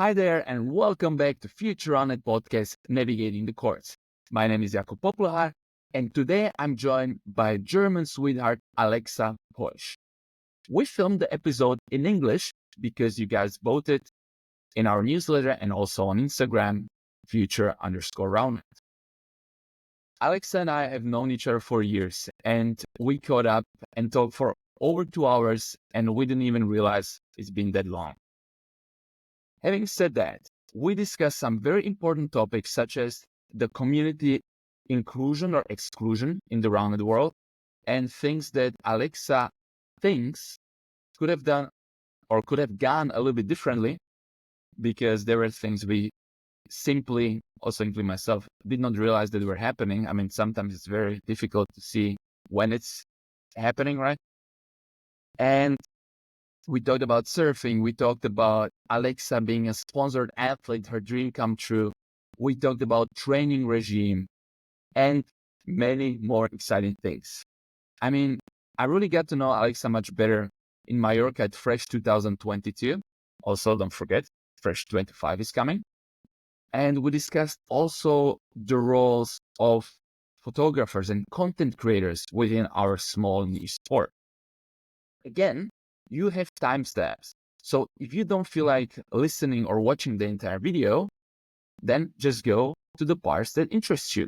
Hi there, and welcome back to Future Roundnet podcast, Navigating the Courts. My name is Jakob Poplar, and today I'm joined by German sweetheart Alexa Peusch. We filmed the episode in English because you guys voted in our newsletter and also on Instagram, future_roundnet. Alexa and I have known each other for years, and we caught up and talked for over 2 hours, and we didn't even realize it's been that long. Having said that, we discussed some very important topics such as the community inclusion or exclusion in the rounded world and things that Alexa thinks could have done or could have gone a little bit differently because there were things we simply, also including myself, did not realize that were happening. I mean, sometimes it's very difficult to see when it's happening, right? And we talked about surfing. We talked about Alexa being a sponsored athlete, her dream come true. We talked about training regime and many more exciting things. I mean, I really got to know Alexa much better in Mallorca at Fresh 2022. Also, don't forget, Fresh 25 is coming. And we discussed also the roles of photographers and content creators within our small niche sport. Again, you have timestamps. So if you don't feel like listening or watching the entire video, then just go to the parts that interest you.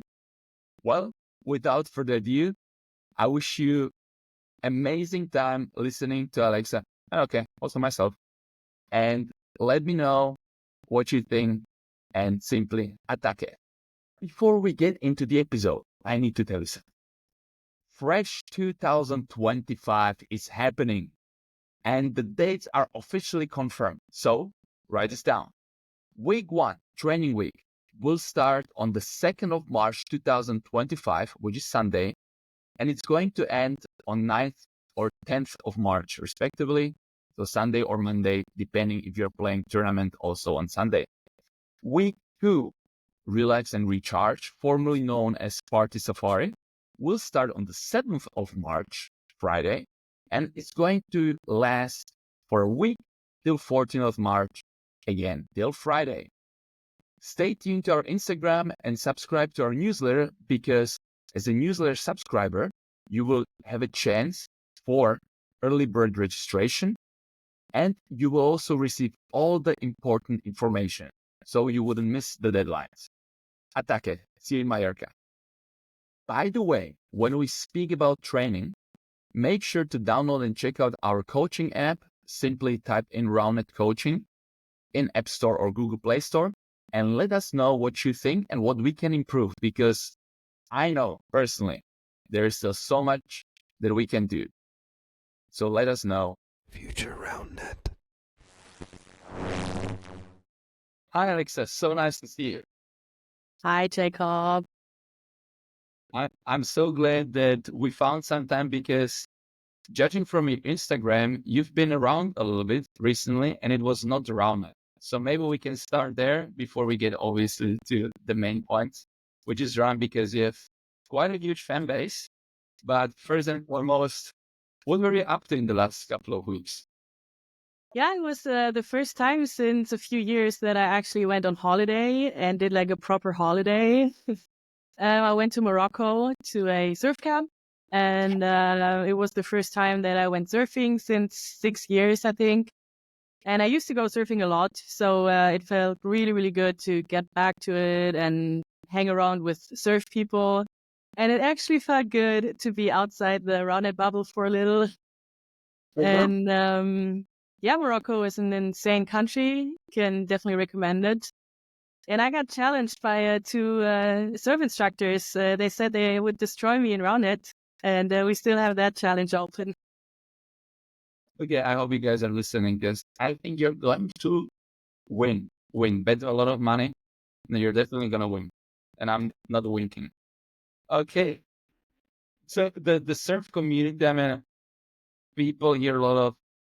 Well, without further ado, I wish you amazing time listening to Alexa, and okay, also myself, and let me know what you think and simply attack it. Before we get into the episode, I need to tell you something. Fresh 2025 is happening, and the dates are officially confirmed. So write this down. Week 1, training week, will start on the 2nd of March 2025, which is Sunday, and it's going to end on 9th or 10th of March, respectively. So Sunday or Monday, depending if you're playing tournament also on Sunday. Week 2, Relax and Recharge, formerly known as Party Safari, will start on the 7th of March, Friday, and it's going to last for a week till 14th of March, again, till Friday. Stay tuned to our Instagram and subscribe to our newsletter because as a newsletter subscriber, you will have a chance for early bird registration and you will also receive all the important information so you wouldn't miss the deadlines. Ataque. See you in Mallorca. By the way, when we speak about training, make sure to download and check out our coaching app. Simply type in Roundnet Coaching in App Store or Google Play Store and let us know what you think and what we can improve because I know personally there is still so much that we can do. So let us know. Future Roundnet. Hi, Alexa. So nice to see you. Hi, Jacob. I'm so glad that we found some time because judging from your Instagram, you've been around a little bit recently and it was not around it. So maybe we can start there before we get obviously to the main points, which is around because you have quite a huge fan base. But first and foremost, what were you up to in the last couple of weeks? Yeah, it was the first time since a few years that I actually went on holiday and did like a proper holiday. I went to Morocco to a surf camp and it was the first time that I went surfing since 6 years, I think. And I used to go surfing a lot, so it felt really, really good to get back to it and hang around with surf people. And it actually felt good to be outside the Roundnet bubble for a little. And yeah, Morocco is an insane country. Can definitely recommend it. And I got challenged by 2 surf instructors. They said they would destroy me in Roundnet, and we still have that challenge open. Okay, I hope you guys are listening because I think you're going to win. Bet a lot of money, and you're definitely going to win. And I'm not winking. Okay. So the surf community, I mean, people hear a lot of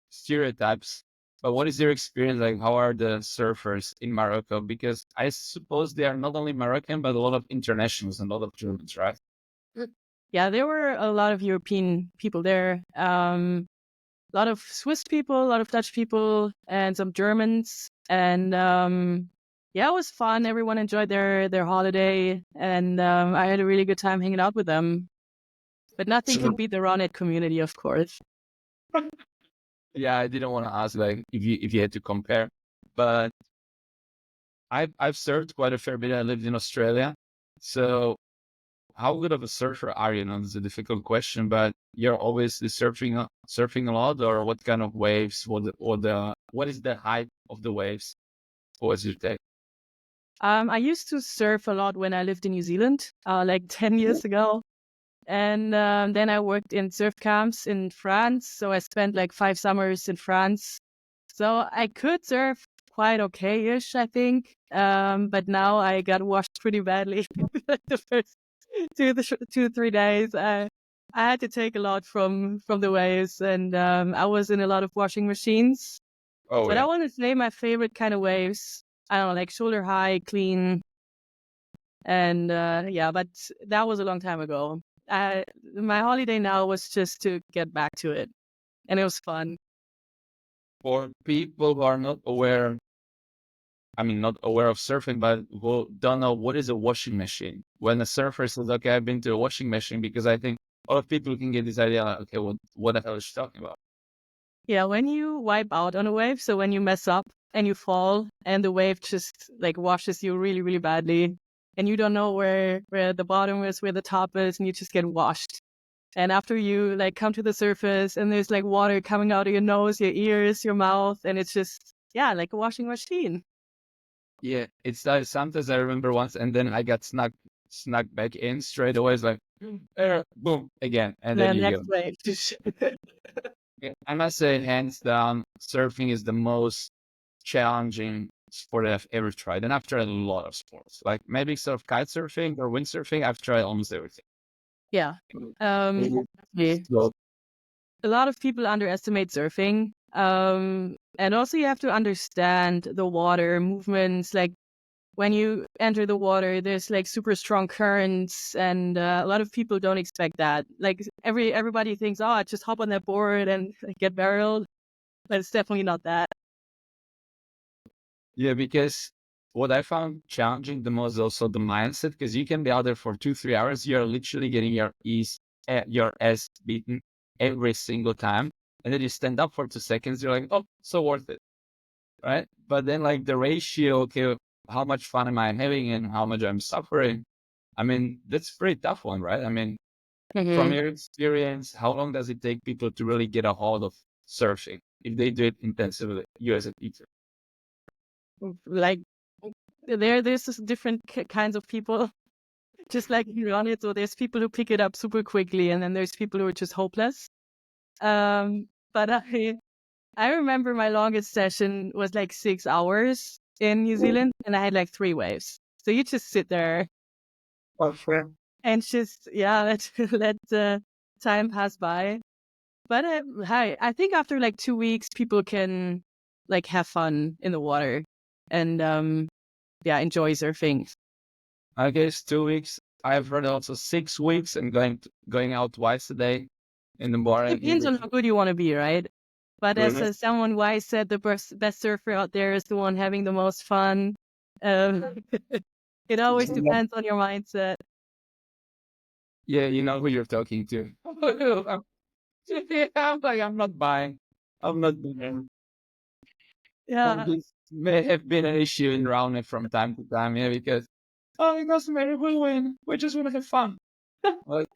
stereotypes, but what is your experience like? How are the surfers in Morocco? Because I suppose they are not only Moroccan, but a lot of internationals and a lot of Germans, right? Yeah, there were a lot of European people there. lot of Swiss people, a lot of Dutch people, and some Germans. And yeah, it was fun. Everyone enjoyed their holiday, and I had a really good time hanging out with them. But nothing can So, beat the Roundnet community, of course. yeah, I didn't want to ask like if you had to compare, but I've surfed quite a fair bit. I lived in Australia, so how good of a surfer are you? It's a difficult question, but you're always surfing a lot, or what kind of waves? What is the height of the waves? What was your take? I used to surf a lot when I lived in New Zealand, like 10 years ago. And then I worked in surf camps in France. So I spent like 5 summers in France. So I could surf quite okay-ish, I think. But now I got washed pretty badly the first 2 3 days. I had to take a lot from the waves, and I was in a lot of washing machines. Oh But I yeah, want to say my favorite kind of waves, I don't know, like shoulder high, clean, and yeah, but that was a long time ago. My holiday now was just to get back to it, and it was fun. for people who are not aware, I mean, not aware of surfing, but who don't know what is a washing machine. When a surfer says, "Okay, I've been to a washing machine," because I think a lot of people can get this idea, like, okay, what the hell is she talking about? Yeah, when you wipe out on a wave, so when you mess up and you fall, and the wave just like washes you really, really badly, and you don't know where the bottom is, where the top is, and you just get washed. And after you like come to the surface, and there's like water coming out of your nose, your ears, your mouth, and it's just yeah, like a washing machine. Yeah, it's like sometimes I remember once, and then I got snuck back in straight away. It's like, boom, again, and And then then you next go. wave. Yeah, I must say, hands down, surfing is the most challenging sport that I've ever tried, and I've tried a lot of sports. Like maybe sort of kite surfing or windsurfing. I've tried almost everything. Yeah. Mhm. Yeah. So, A lot of people underestimate surfing. And also you have to understand the water movements. Like when you enter the water, there's like super strong currents, and a lot of people don't expect that. Like everybody thinks, oh, just hop on that board and like, get barreled, but it's definitely not that. yeah, because what I found challenging the most is also the mindset, because you can be out there for 2 3 hours. You're literally getting your ass beaten every single time, and then you stand up for 2 seconds. You're like, oh, so worth it, right? But then like the ratio, okay, how much fun am I having and how much I'm suffering? I mean, that's a pretty tough one, right? I mean, from Hmm. your experience, how long does it take people to really get a hold of surfing if they do it intensively? You as a teacher. Like there's just different kinds of people, just like you're on it. So there's people who pick it up super quickly, and then there's people who are just hopeless. But I remember my longest session was like 6 hours in New Zealand, and I had like 3 waves. So you just sit there Oh, sure. and just yeah, let the time pass by. But hi, I think after like 2 weeks, people can like have fun in the water and yeah, enjoy surfing. I guess 2 weeks. I've heard also 6 weeks and going out twice a day in the morning. Depends on how good you want to be, right? But as Mhm. someone wise said, the best surfer out there is the one having the most fun. Um, it always depends on your mindset. Yeah, you know who you're talking to. I'm like, I'm not buying. I'm not buying. And Yeah. this may have been an issue in Roundnet from time to time, yeah, because oh, it doesn't matter, we'll win. We just want to have fun. Like,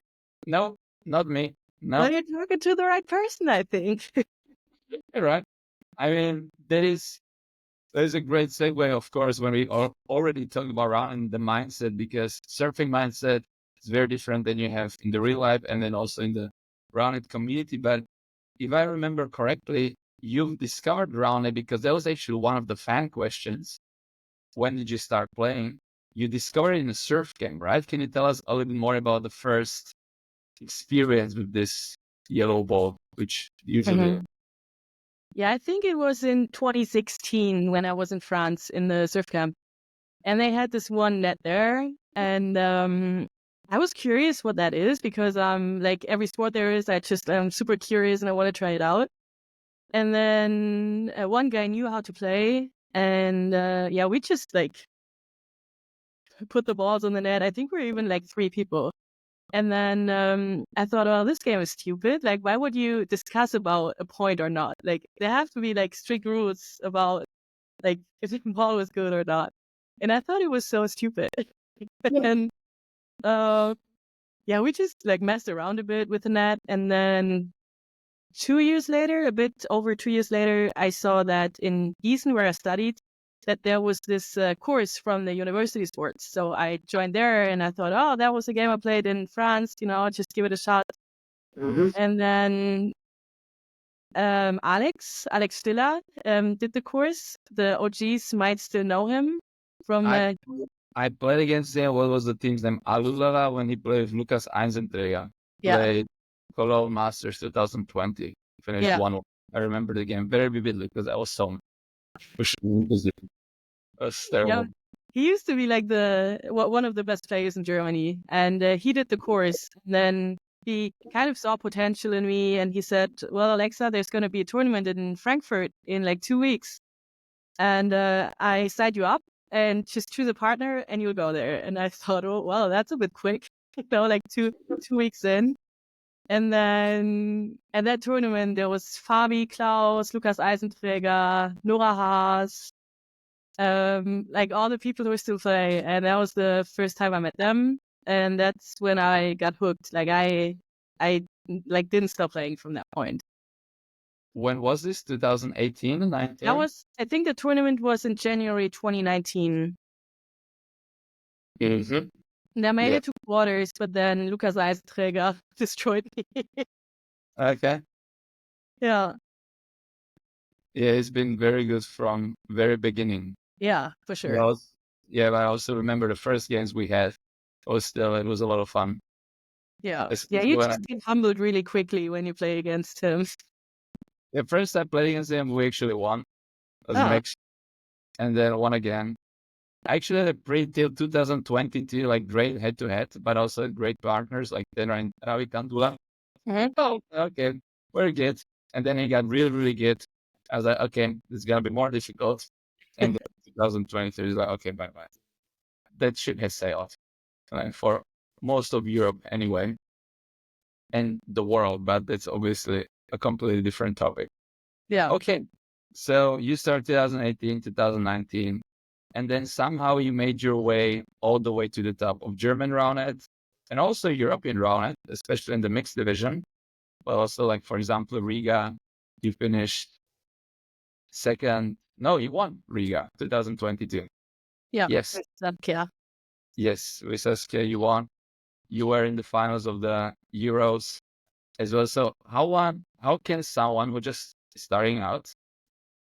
no, not me. Well, No, you're talking to the right person, I think. you're right. I mean, that is a great segue, of course, when we are already talking about Roundnet the mindset, because surfing mindset is very different than you have in the real life and then also in the Roundnet community. But if I remember correctly, you've discovered Roundnet because that was actually one of the fan questions. When did you start playing? You discovered it in a surf game, right? Can you tell us a little bit more about the first experience with this yellow ball, which usually Mhm. Yeah, I think it was in 2016 when I was in France in the surf camp, and they had this one net there, and I was curious what that is because like every sport there is, I'm super curious and I want to try it out. And then one guy knew how to play, and we just like put the balls on the net. I think we're even like 3 people. And then I thought, well, this game is stupid. Like, why would you discuss about a point or not? Like, there have to be like strict rules about like if the ball was good or not. And I thought it was so stupid. And we just like messed around a bit with the net. And then 2 years later, a bit over 2 years later, I saw that in Gießen, where I studied, that there was this course from the university sports. So I joined there, and I thought, oh, that was a game I played in France, just give it a shot. And then Alex Stiller did the course. The OGs might still know him from... I played against him. What was the team's name? Alulala, when he played with Lucas Einzenträger. Played Cologne Masters 2020. Finished 1-1. I remember the game very vividly because I was so... It was terrible. He used to be like one of the best players in Germany, and he did the course. And then he kind of saw potential in me, and he said, well, Alexa, there's going to be a tournament in Frankfurt in like 2 weeks. And I signed you up and just choose a partner and you'll go there. And I thought, oh, well, that's a bit quick, like two weeks in. And then at that tournament, there was Fabi Klaus, Lukas Eisenträger, Nora Haas, like all the people who still play. And that was the first time I met them. And that's when I got hooked. Like I like didn't stop playing from that point. When was this? 2018 and 19? I think the tournament was in January 2019. Mm-hmm. And I made it to quarters, but then Lukas Eisenträger destroyed me. Okay. Yeah. Yeah, it's been very good from very beginning. Yeah, for sure. But I also remember the first games we had. It was a lot of fun. Yeah. You just get humbled really quickly when you play against him. The first time I played against him, we actually won. It was mixed. And then won again. Actually, had a pretty till 2022, like great head-to-head, but also great partners like Tenra and Ravi Kandula. Oh, okay, very good. And then he got really, really good. I was like, okay, this is going to be more difficult. And 2023 is like, okay, bye-bye. That ship has sailed for most of Europe anyway, and the world, but it's obviously a completely different topic. Yeah. Okay, so you started 2018, 2019. And then somehow you made your way all the way to the top of German Roundnet and also European Roundnet, especially in the mixed division. But also, like, for example, Riga, you finished second. No, you won Riga 2022. Yeah. Yes. Yeah. Yes, with Saskia, you won. You were in the finals of the Euros as well. So how can someone who just starting out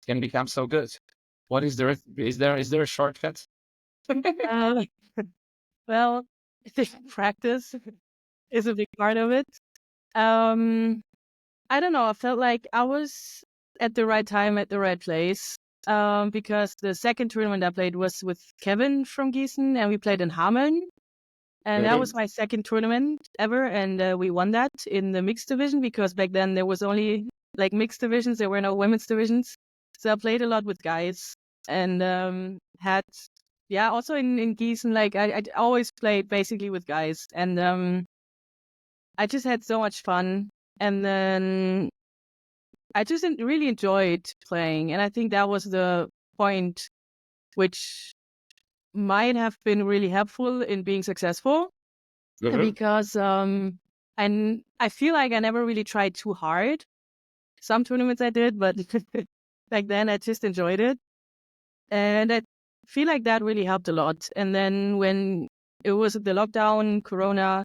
can become so good? What is the recipe? Is there a shortcut? Well, I think practice is a big part of it. I don't know. I felt like I was at the right time, at the right place. Because the second tournament I played was with Kevin from Gießen, and we played in Hameln. And that was my second tournament ever, and we won that in the mixed division because back then there was only like mixed divisions. There were no women's divisions. So I played a lot with guys and had, also in Gießen, like I always played basically with guys. And I just had so much fun. And then I just really enjoyed playing. And I think that was the point which might have been really helpful in being successful. Because and I feel like I never really tried too hard. Some tournaments I did, but back then I just enjoyed it. And I feel like that really helped a lot. And then when it was the lockdown, Corona,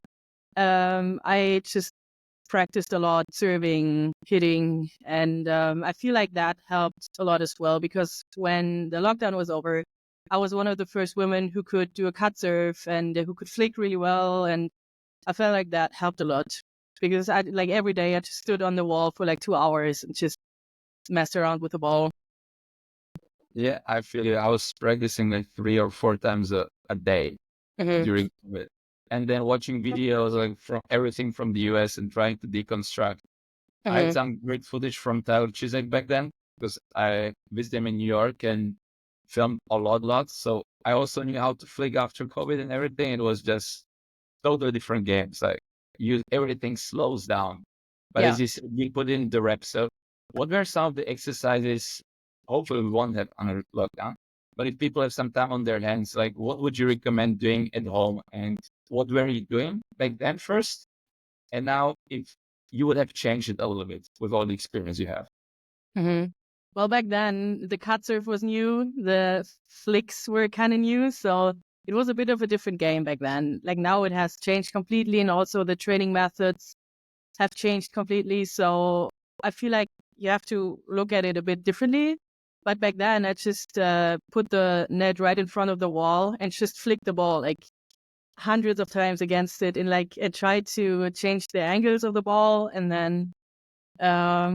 I just practiced a lot, serving, hitting. And I feel like that helped a lot as well, because when the lockdown was over, I was one of the first women who could do a cut serve and who could flick really well. And I felt like that helped a lot because I like every day I just stood on the wall for like 2 hours and just messed around with the ball. Yeah, I feel it. I was practicing like 3 or 4 times a day during COVID. And then watching videos like from everything from the US and trying to deconstruct I had some great footage from Tyler Chisek back then because I visited him in New York and filmed a lot. So I also knew how to flick after COVID and everything. It was just totally different games. Like everything slows down. But Yeah. as you said, you put in the reps. So what were some of the exercises? Hopefully we won't have under lockdown. But if people have some time on their hands, like what would you recommend doing at home? And what were you doing back then first? And now if you would have changed it a little bit with all the experience you have. Well, back then the cut surf was new, the flicks were kind of new, so it was a bit of a different game back then. Like now it has changed completely, and also the training methods have changed completely. So I feel like you have to look at it a bit differently. But back then I just put the net right in front of the wall and just flick the ball like hundreds of times against it, and like I tried to change the angles of the ball, and then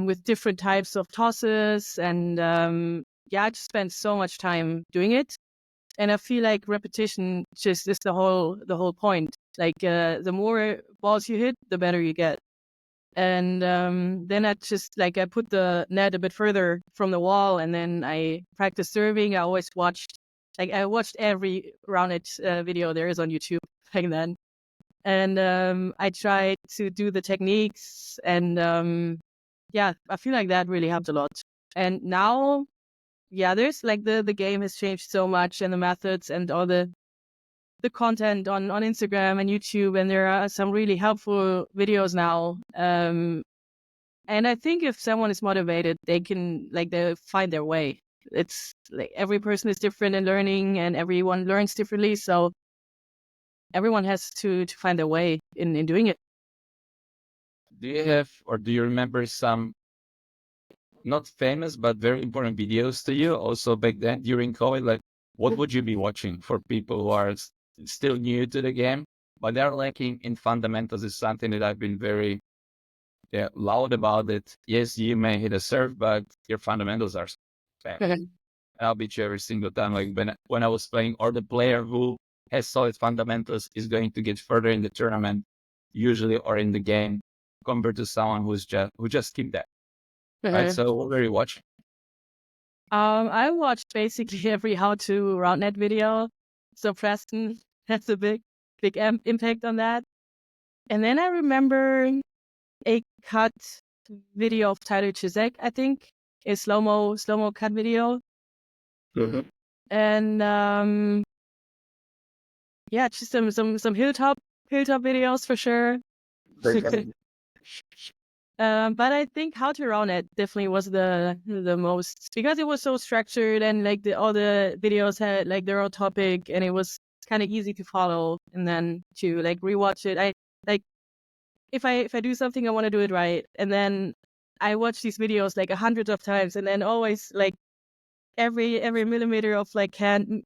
with different types of tosses. And I just spent so much time doing it. And I feel like repetition just is the whole point. Like the more balls you hit, the better you get. And then I just I put the net a bit further from the wall, and then I practiced serving. I watched every Roundnet video there is on YouTube back then. And I tried to do the techniques, and I feel like that really helped a lot. And now, there's like the game has changed so much, and the methods and all the content on Instagram and YouTube, and there are some really helpful videos now. And I think if someone is motivated, they can they find their way. It's like every person is different in learning, and everyone learns differently. So everyone has to find their way in doing it. Do you have or do you remember some not famous but very important videos to you also back then during COVID? Like what would you be watching for people who are still new to the game, but they're lacking in fundamentals? Is something that I've been very loud about it. Yes, you may hit a serve, but your fundamentals are bad. I'll beat you every single time. Like when I was playing, or the player who has solid fundamentals is going to get further in the tournament, usually, or in the game, compared to someone who just keep that. Right. So what were you watching? I watched basically every how-to Roundnet video. So Preston has a big impact on that. And then I remember a cut video of Tyler Chisek, I think, a slow-mo cut video. And just some hilltop videos for sure. But I think how to run it definitely was the most, because it was so structured, and like all the videos had like their own topic, and it was kind of easy to follow, and then to like rewatch it. I like if I do something, I want to do it right, and then I watch these videos like 100 of times, and then always like every millimeter of like hand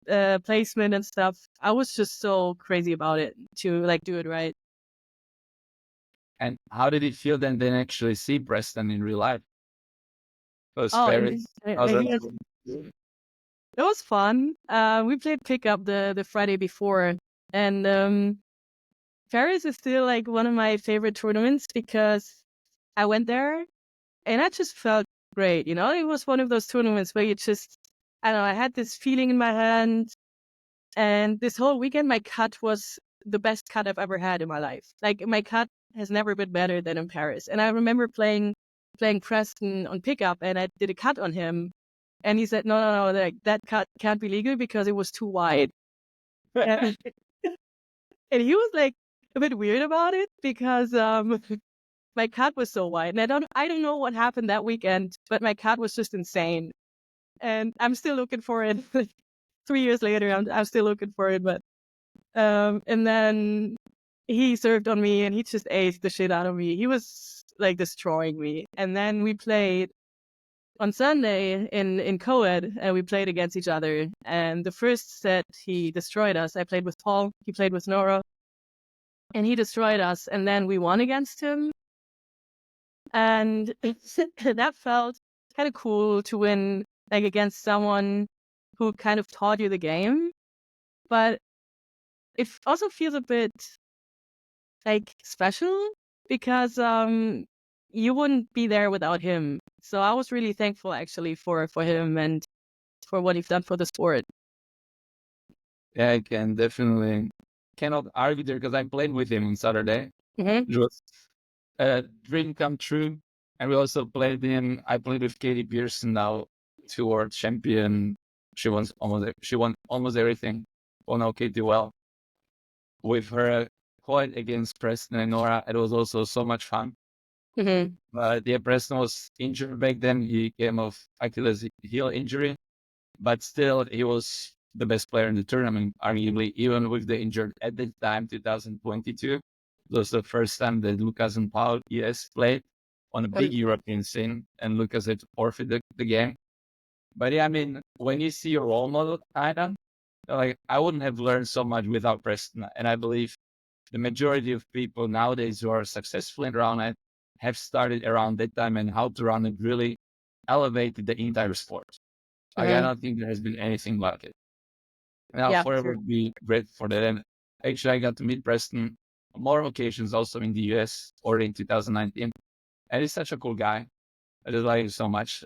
placement and stuff. I was just so crazy about it to like do it right. And how did it feel then actually see Preston in real life? Those Paris. It was fun. We played pickup the Friday before, and Paris is still like one of my favorite tournaments because I went there and I just felt great. You know, it was one of those tournaments where you just, I don't know, I had this feeling in my hand, and this whole weekend my cut was the best cut I've ever had in my life. Like my cut has never been better than in Paris. And I remember playing Preston on pickup, and I did a cut on him. And he said, no, like that cut can't be legal because it was too wide. and, and he was like a bit weird about it because my cut was so wide. And I don't know what happened that weekend, but my cut was just insane. And I'm still looking for it. 3 years later, I'm still looking for it. But and then he served on me, and he just aced the shit out of me. He was like destroying me. And then we played on Sunday in Coed, and we played against each other. And the first set, he destroyed us. I played with Paul. He played with Nora. And he destroyed us. And then we won against him. And that felt kind of cool to win like against someone who kind of taught you the game. But it also feels a bit like special because you wouldn't be there without him. So I was really thankful actually for him and for what he's done for the sport. Yeah, I can definitely cannot argue there because I played with him on Saturday. Mm-hmm. It was a dream come true. And we also played in, I played with Katie Pearson now, two-world champion. She won almost everything. Won now Katie well. With her Coed against Preston and Nora, it was also so much fun. Mm-hmm. Yeah, Preston was injured back then. He came off Achilles heel injury, but still he was the best player in the tournament, arguably, even with the injured at the time, 2022. It was the first time that Lucas and Paul, yes, played on a big European scene, and Lucas had to forfeit the game. But yeah, I mean, when you see your role model, kinda, like, I wouldn't have learned so much without Preston. And I believe the majority of people nowadays who are successful in Roundnet have started around that time, and how to run it really elevated the entire sport. Like, I Mm-hmm. don't think there has been anything like it. And I'll Yeah, for forever sure. be grateful for that. And actually, I got to meet Preston on more occasions also in the US or in 2019. And he's such a cool guy. I just like him so much.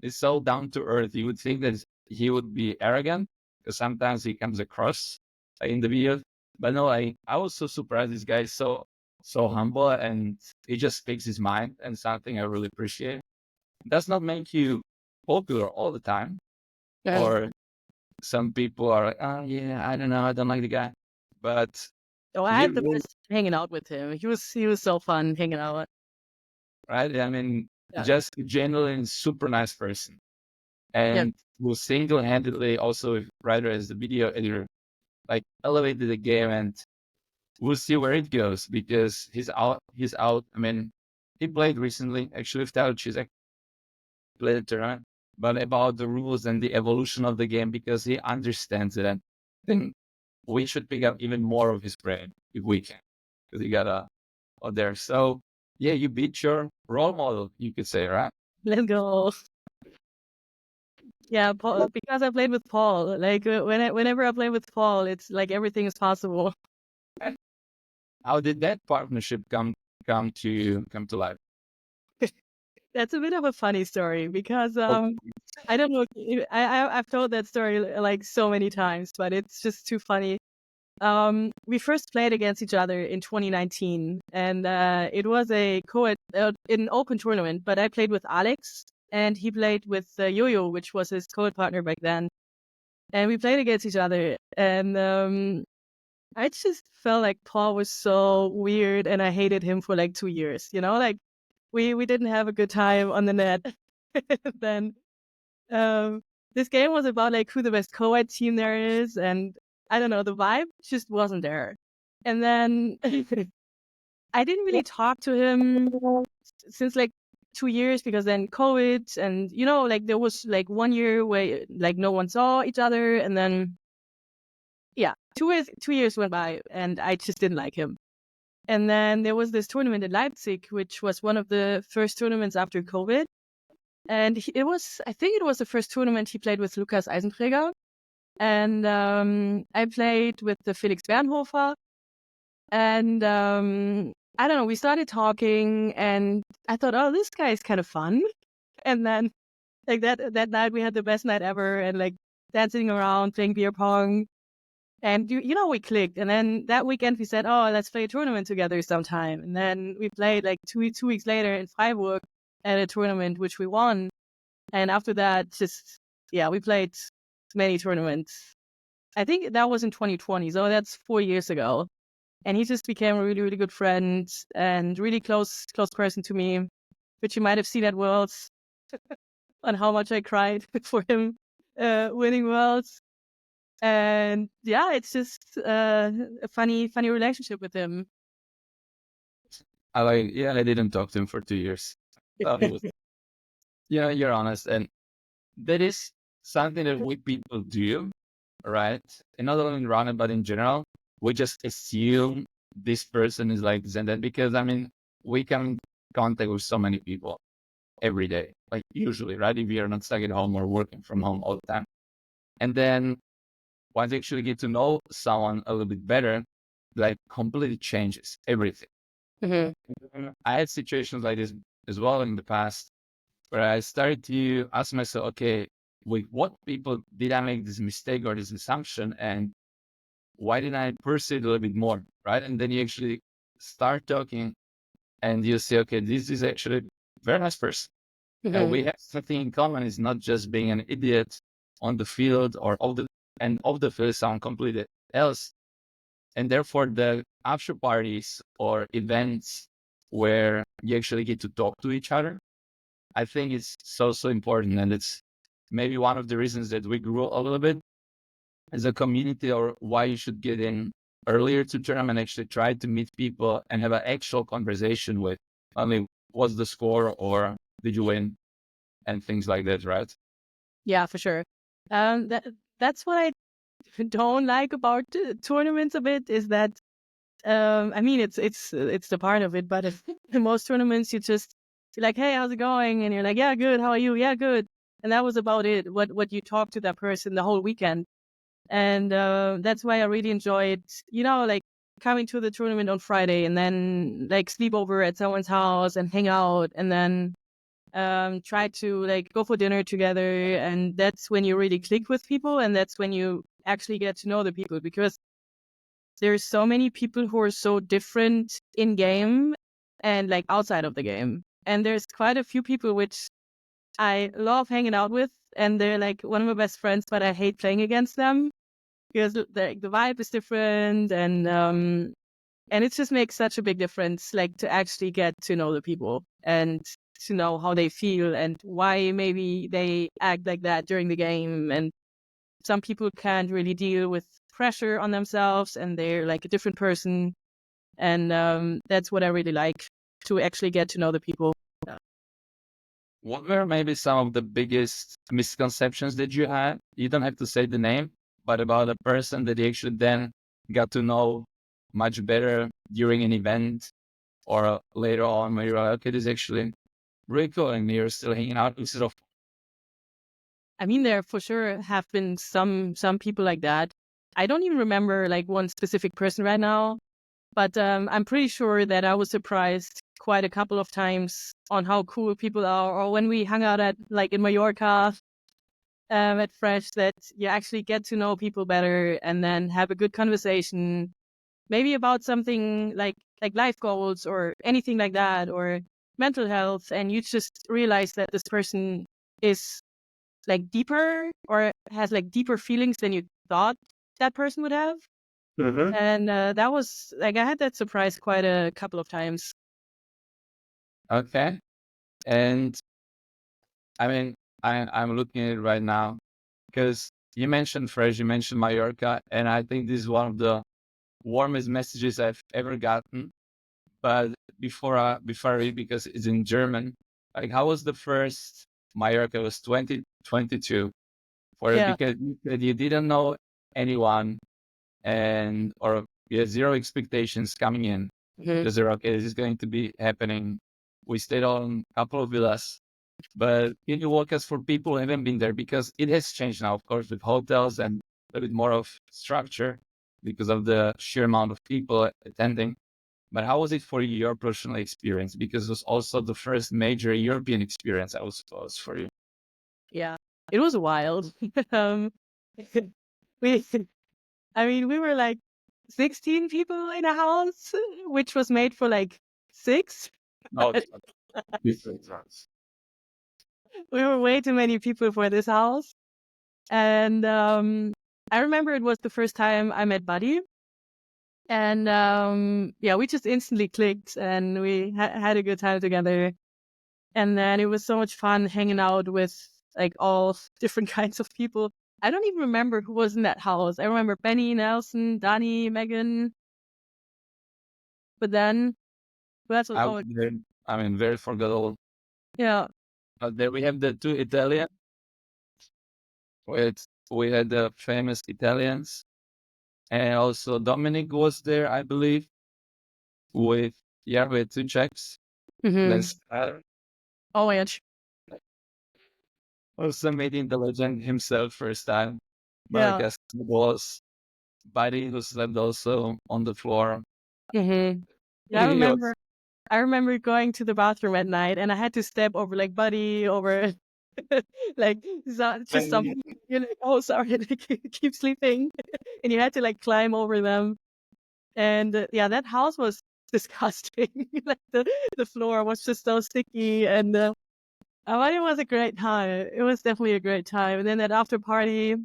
He's so down to earth. You would think that he would be arrogant because sometimes he comes across in the videos. But no, I was so surprised. This guy is so humble, and he just speaks his mind, and something I really appreciate. It does not make you popular all the time, Yeah. or some people are like, oh yeah, I don't know, I don't like the guy. But Oh, I he had the really, best hanging out with him. He was so fun hanging out. right? I mean, Yeah. just a genuine super nice person. Yeah. And who single-handedly also, rather as the video editor, like elevated the game, and we'll see where it goes because he's out. I mean, he played recently actually without she's played a tournament, but about the rules and the evolution of the game because he understands it. And I think we should pick up even more of his brain if we can, because he got out there. So yeah, you beat your role model, you could say, right? Let's go. Yeah, Paul, because I played with Paul. Like whenever I play with Paul, it's like everything is possible. How did that partnership come to life? That's a bit of a funny story because Oh, I don't know. I've told that story like so many times, but it's just too funny. We first played against each other in 2019, and it was a co-ed an open tournament. But I played with Alex, and he played with Yo-Yo, which was his co-ed partner back then. And we played against each other, and I just felt like Paul was so weird, and I hated him for like 2 years. Like we didn't have a good time on the net. Then um, this game was about like who the best co-ed team there is, and I don't know, the vibe just wasn't there. And then I didn't really talk to him since like 2 years because then COVID, and like there was like 1 year where like no one saw each other, and then yeah, 2 years went by, and I just didn't like him. And then there was this tournament in Leipzig, which was one of the first tournaments after COVID. And I think it was the first tournament he played with Lukas Eisenträger. And I played with the Felix Bernhofer. And I don't know, we started talking, and I thought, oh, this guy is kind of fun. And then like that night we had the best night ever, and like dancing around, playing beer pong. And we clicked. And then that weekend we said, oh, let's play a tournament together sometime. And then we played like two weeks later in Freiburg at a tournament, which we won. And after that, we played many tournaments. I think that was in 2020. So that's 4 years ago. And he just became a really, really good friend and really close person to me, which you might have seen at Worlds on how much I cried for him winning Worlds. And yeah, it's just a funny relationship with him. I didn't talk to him for 2 years. Thought he was, you're honest, and that is something that we people do, right? And not only in running, but in general, we just assume this person is like this and that because I mean, we come in contact with so many people every day, like usually, right? If you're not stuck at home or working from home all the time, and then once you actually get to know someone a little bit better, like completely changes everything. Mhm. I had situations like this as well in the past, where I started to ask myself, okay, with what people did I make this mistake or this assumption, and why didn't I pursue it a little bit more, right? And then you actually start talking, and you say, okay, this is actually a very nice person. And we have something in common. It's not just being an idiot on the field or off the field, someone completely else. And therefore, the after parties or events where you actually get to talk to each other, I think it's so important. And it's maybe one of the reasons that we grew a little bit as a community, or why you should get in earlier to tournament, actually try to meet people and have an actual conversation with, I mean, what's the score or did you win, and things like that, right? Yeah, for sure. That's what I don't like about tournaments a bit, is that I mean, it's the part of it, but in most tournaments you just you're like, hey, how's it going? And you're like, yeah, good. How are you? Yeah, good. And that was about it. What you talk to that person the whole weekend, and that's why I really enjoyed, like coming to the tournament on Friday and then like sleep over at someone's house and hang out, and then try to like go for dinner together. And that's when you really click with people, and that's when you actually get to know the people, because there's so many people who are so different in game and like outside of the game. And there's quite a few people which I love hanging out with, and they're like one of my best friends, but I hate playing against them because the vibe is different, and it just makes such a big difference, like to actually get to know the people and to know how they feel and why maybe they act like that during the game. And some people can't really deal with pressure on themselves, and they're like a different person. And that's what I really like, to actually get to know the people. What were maybe some of the biggest misconceptions that you had? You don't have to say the name, but about a person that you actually then got to know much better during an event or later on, where you're like, okay, this is actually really cool, and you're still hanging out instead of. I mean, there for sure have been some people like that. I don't even remember like one specific person right now, but I'm pretty sure that I was surprised quite a couple of times on how cool people are, or when we hung out at like in Mallorca at Fresh, that you actually get to know people better and then have a good conversation, maybe about something like life goals or anything like that, or mental health, and you just realize that this person is like deeper, or has like deeper feelings than you thought that person would have. And that was like, I had that surprise quite a couple of times. Okay. And I mean, I'm looking at it right now because you mentioned Fresh, you mentioned Mallorca, and I think this is one of the warmest messages I've ever gotten. But before I read, because it's in German, like, how was the first Mallorca? It was 2022 for it, Yeah. because you said you didn't know anyone, and or you had zero expectations coming in, Mhm. because they're okay, this is going to be happening. We stayed on a couple of villas, but can you walk us for people who haven't been there? Because it has changed now, of course, with hotels and a bit more of structure because of the sheer amount of people attending. But how was it for your personal experience? Because it was also the first major European experience, I would suppose, for you. Yeah. It was wild. um, we, I mean, we were like 16 people in a house, which was made for like six. No, it's not different. We were way too many people for this house. And I remember it was the first time I met Buddy. And yeah, we just instantly clicked, and we had a good time together. And then it was so much fun hanging out with like all different kinds of people. I don't even remember who was in that house. I remember Benny, Nelson, Danny, Megan. But then, that's what, I, oh, I mean, very forgettable. yeah. There we have the two Italian. We had the famous Italians, and also Dominic was there, I believe, with with two Czechs. Then Mm-hmm. Oh my gosh. also meeting the legend himself first time. Yeah. Marcus was Buddy, who slept also on the floor. Mm-hmm. Yeah, I He was remember. I remember going to the bathroom at night and I had to step over like Buddy, over like just some, you're like, oh, sorry, keep sleeping. And you had to like climb over them. And yeah, that house was disgusting. Like the floor was just so sticky. And but it was a great time. It was definitely a great time. And then that after party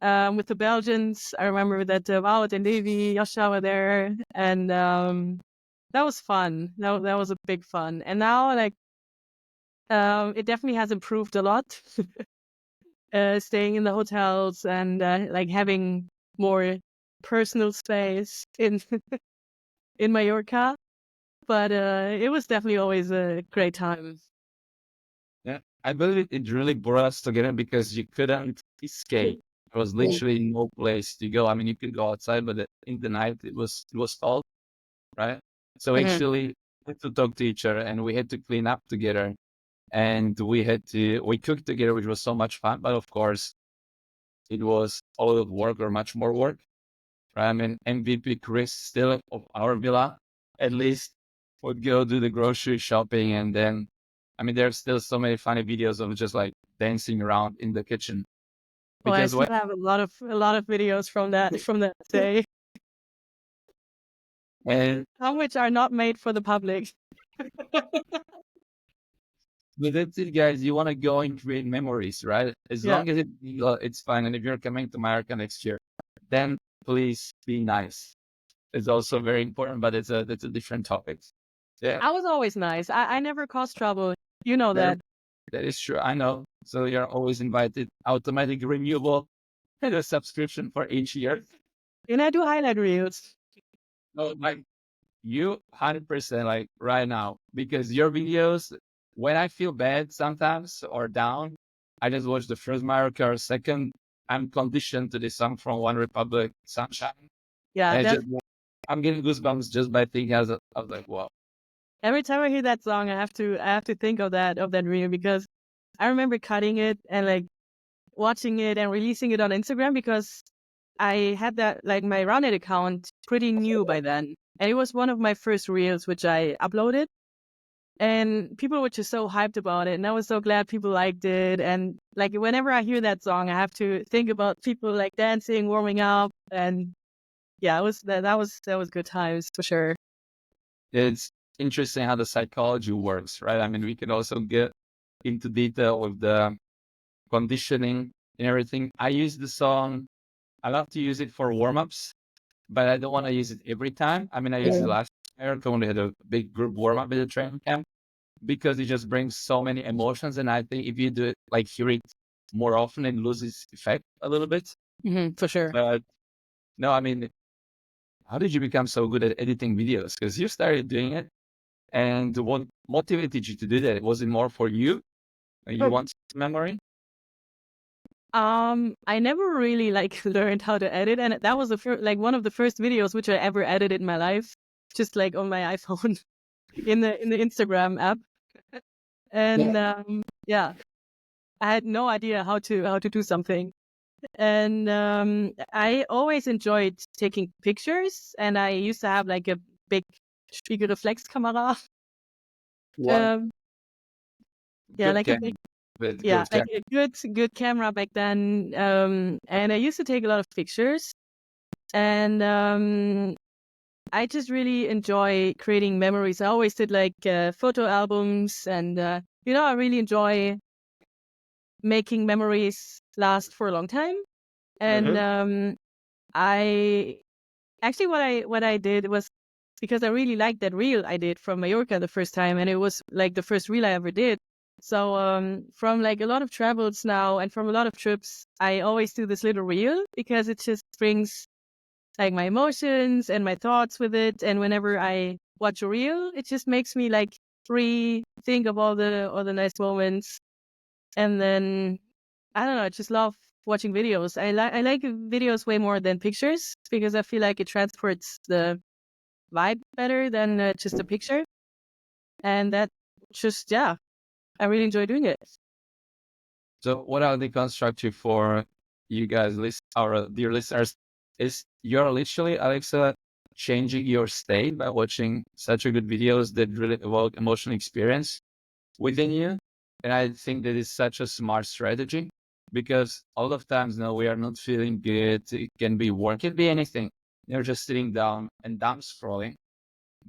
with the Belgians, I remember that Wout and Davy, Yasha were there. And that was fun. That was a big fun. And now, like, it definitely has improved a lot. Staying in the hotels and like having more personal space in in Mallorca. But it was definitely always a great time. Yeah, I believe it really brought us together because you couldn't escape. There was literally no place to go. I mean, you could go outside, but in the night it was cold, right? So Mhm. actually, we had to talk to each other, and we had to clean up together, and we cooked together, which was so much fun. But of course, it was a lot of work, or much more work, right? I mean, MVP Chris, still of our villa, at least, would go do the grocery shopping, and then, I mean, there's still so many funny videos of just like dancing around in the kitchen. Oh, I Because still when have a lot of videos from that day, and some which are not made for the public. but that's it, guys. You want to go and create memories, right? As Yeah, long as it's fine. And if you're coming to America next year, then please be nice. It's also very important, but that's a different topic. Yeah, I was always nice. I never caused trouble. You know that that. that is true. I know. So you're always invited. Automatic renewable and a subscription for each year. And I do highlight reels. No, like you 100% like right now, because your videos, when I feel bad sometimes or down, I just watch the first Mario Kart. Second, I'm conditioned to this song from One Republic, Sunshine. Yeah, And that I'm getting goosebumps just by thinking. I was like, wow. every time I hear that song, I have to think of that reel because I remember cutting it and like watching it and releasing it on Instagram because I had that like my Roundnet account pretty new by then. And it was one of my first reels which I uploaded. And people were just so hyped about it. And I was so glad people liked it. And like whenever I hear that song, I have to think about people like dancing, warming up. And yeah, it was that was good times for sure. It's interesting how the psychology works, right? I mean, we can also get into detail with the conditioning and everything. I use the song. I love to use it for warm-ups, but I don't want to use it every time. I mean, I used it last year when we had a big group warm-up at the training camp, because it just brings so many emotions. And I think if you do it, like hear it more often, it loses effect a little bit. For sure. But no, I mean, how did you become so good at editing videos? Because you started doing it, and what motivated you to do that? Was it more for you? You want memory? I never really like learned how to edit, and that was like one of the first videos which I ever edited in my life, just like on my iPhone in the Instagram app. And yeah, I had no idea how to do something. And I always enjoyed taking pictures, and I used to have like a big Spiegelreflexkamera. What? Um, yeah, Good like a camera. big With yeah, good like camera. a good camera back then. And I used to take a lot of pictures, and I just really enjoy creating memories. I always did like photo albums, and I really enjoy making memories last for a long time. And Mm-hmm. I actually what I did was because I really liked that reel I did from Mallorca the first time, and it was like the first reel I ever did. So from like a lot of travels now and from a lot of trips, I always do this little reel because it just brings like my emotions and my thoughts with it. And whenever I watch a reel, it just makes me like think of all the nice moments. And then I don't know, I just love watching videos. I like videos way more than pictures because I feel like it transports the vibe better than just a picture. And that just yeah, I really enjoy doing it. So what I'll deconstruct you for you guys, our dear listeners, is you're literally, Alexa, changing your state by watching such a good videos that really evoke emotional experience within you. And I think that is such a smart strategy because all of times now we are not feeling good. It can be work, it can be anything. You're just sitting down and dumb scrolling.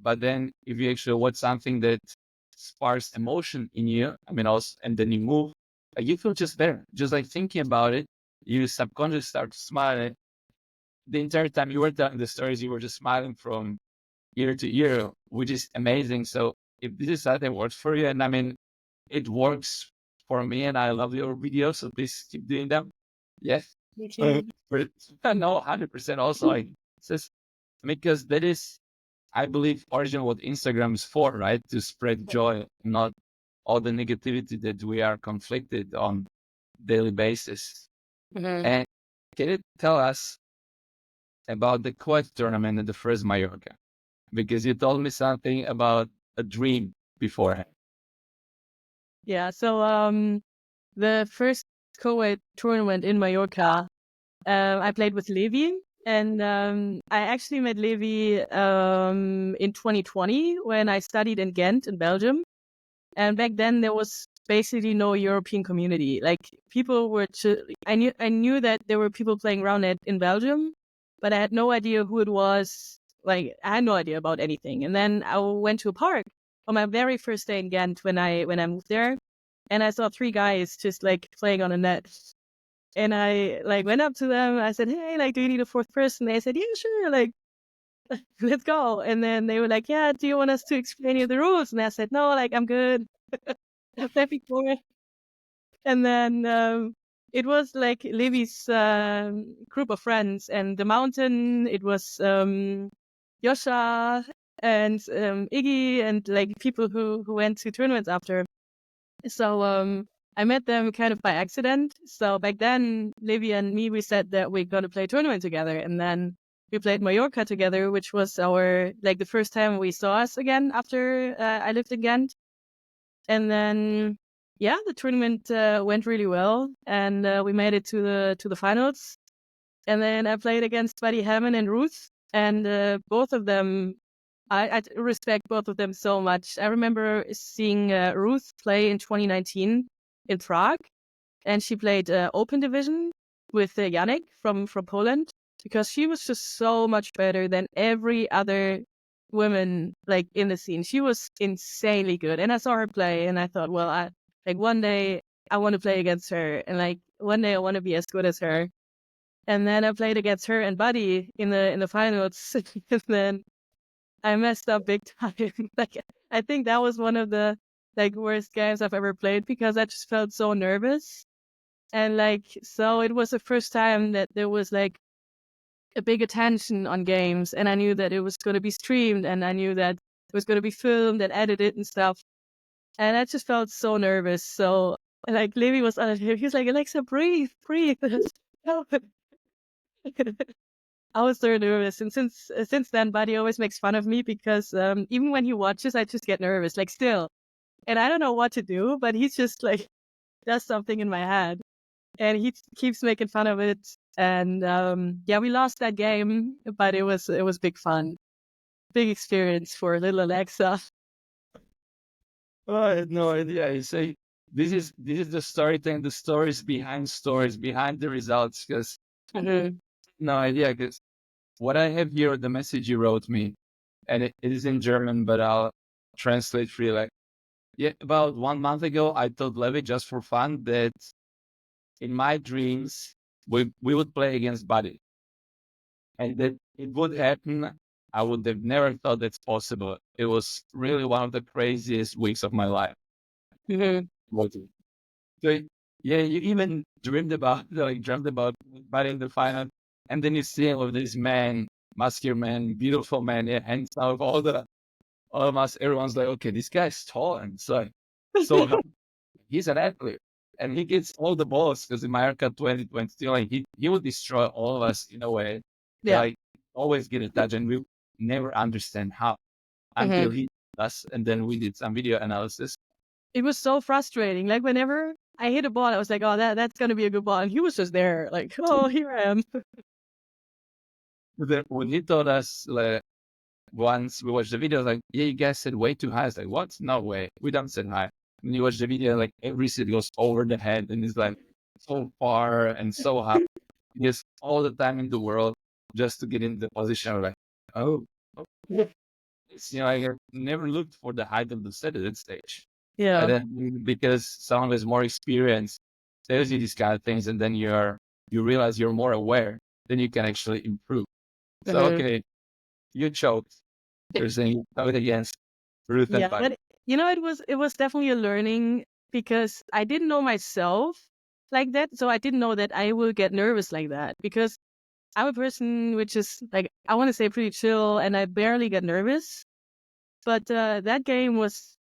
But then if you actually watch something that sparks emotion in you, I mean, also, and then you move, you feel just better. Just like thinking about it, you subconsciously start smiling. The entire time you were telling the stories, you were just smiling from ear to ear, which is amazing. So if this is something that works for you, and I mean, it works for me, and I love your videos, so please keep doing them. Yes. Thank you. But no, 100% also, like, it's just because that is, I believe, originally what Instagram is for, right? To spread joy, not all the negativity that we are conflicted on daily basis. Mhm. And can you tell us about the Coed tournament at the first Mallorca? Because you told me something about a dream beforehand. Yeah. So the first Coed tournament in Mallorca, I played with Levi, and I actually met Levi in 2020 when I studied in Ghent in Belgium. And back then there was basically no European community. Like people were, I knew that there were people playing Roundnet in Belgium, but I had no idea who it was. Like I had no idea about anything. And then I went to a park on my very first day in Ghent when I moved there, and I saw three guys just like playing on a net. And I like went up to them. I said, "Hey, like, do you need a fourth person?" They said, "Yeah, sure. Like, let's go." And then they were like, "Yeah, do you want us to explain you the rules?" And I said, "No, like, I'm good. I've played before." And then it was like Levy's group of friends, and the mountain. It was Yosha and Iggy and like people who went to tournaments after. So I met them kind of by accident. So back then, Livy and me, we said that we're going to play a tournament together. And then we played Mallorca together, which was our, like the first time we saw us again after I lived in Ghent. And then, yeah, the tournament went really well. And we made it to the finals. And then I played against Buddy Hammond and Ruth. And both of them, I respect both of them so much. I remember seeing Ruth play in 2019 in Prague, and she played Open Division with Yannick from Poland, because she was just so much better than every other woman like in the scene. She was insanely good, and I saw her play, and I thought, well, one day I want to play against her, and like one day I want to be as good as her. And then I played against her and Buddy in the finals, and then I messed up big time. Like I think that was one of the like worst games I've ever played, because I just felt so nervous. And like so it was the first time that there was like a big attention on games, and I knew that it was going to be streamed, and I knew that it was going to be filmed and edited and stuff. And I just felt so nervous. So like Levi was on it. He was like, "Alexa, breathe, breathe." I was so nervous, and since then, Buddy always makes fun of me because even when he watches, I just get nervous, like still, and I don't know what to do. But he's just like does something in my head, and he keeps making fun of it. And yeah, we lost that game, but it was big fun, big experience for little Alexa. Oh, I had no idea. You say this is the storytelling, the stories behind the results. Because Mhm. no idea. Because what I have here, the message you wrote me, and it is in German, but I'll translate for you. Like, yeah, about 1 month ago, I told Levi just for fun that in my dreams we would play against Buddy, and that it would happen. I would have never thought that's possible. It was really one of the craziest weeks of my life. Mhm. What? So yeah, you even dreamt about Buddy in the final, and then you see all of this man, muscular man, beautiful man, yeah, and so all of us, everyone's like, okay, this guy's tall and so he's an athlete, and he gets all the balls because in America 2022, like he will destroy all of us in a way. Yeah. Like always get a touch, and we never understand how until Mhm. he does, and then we did some video analysis. It was so frustrating. Like whenever I hit a ball, I was like, "Oh, that's gonna be a good ball," and he was just there, like, "Oh, here I am." Then when he told us, like, once we watched the video, like, yeah, you guys said way too high. It's like, what? No way. We don't say high. And you watch the video, like every seat goes over the head and it's like so far and so high. Yes, all the time in the world just to get in the position of like, oh, it's, I have never looked for the height of the set at that stage. Yeah. But then because someone with more experience tells you these kind of things, and then you realize you're more aware, then you can actually improve. So, okay, you choked. You're saying out against Ruth and Yeah, Bug. but it was definitely a learning because I didn't know myself like that. So I didn't know that I will get nervous like that because I'm a person which is like, I want to say pretty chill and I barely get nervous. But that game was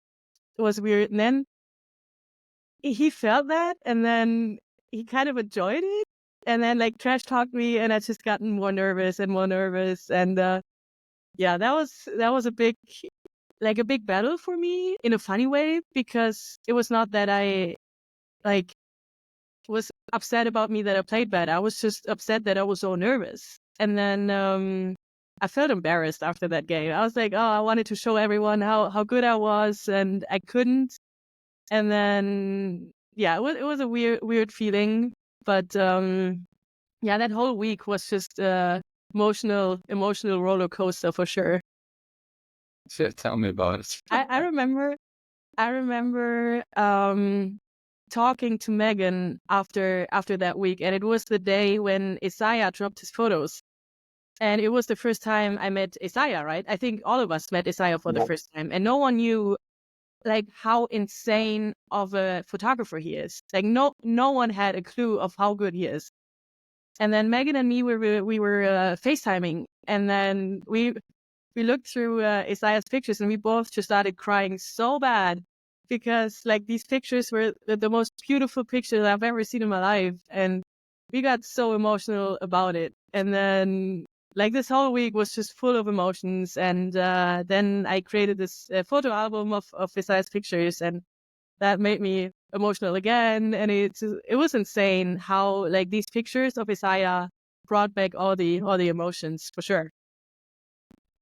weird. And then he felt that and then he kind of enjoyed it. And then like trash talked me and I just gotten more nervous and more nervous. And yeah, that was a big battle for me in a funny way because it was not that I like was upset about me that I played bad. I was just upset that I was so nervous. And then I felt embarrassed after that game. I was like, oh, I wanted to show everyone how good I was and I couldn't. And then yeah, it was a weird feeling. But yeah, that whole week was just emotional roller coaster for sure. Yeah, tell me about it. I remember talking to Megan after that week, and it was the day when Isaiah dropped his photos. And it was the first time I met Isaiah, right? I think all of us met Isaiah for the first time. And no one knew like how insane of a photographer he is. Like no one had a clue of how good he is. And then Megan and me we were FaceTiming, and then we looked through Isaiah's pictures and we both just started crying so bad because like these pictures were the most beautiful pictures I've ever seen in my life. And we got so emotional about it. And then like this whole week was just full of emotions. And then I created this photo album of Isaiah's pictures, and that made me emotional again. And it was insane how like these pictures of Isaiah brought back all the emotions for sure.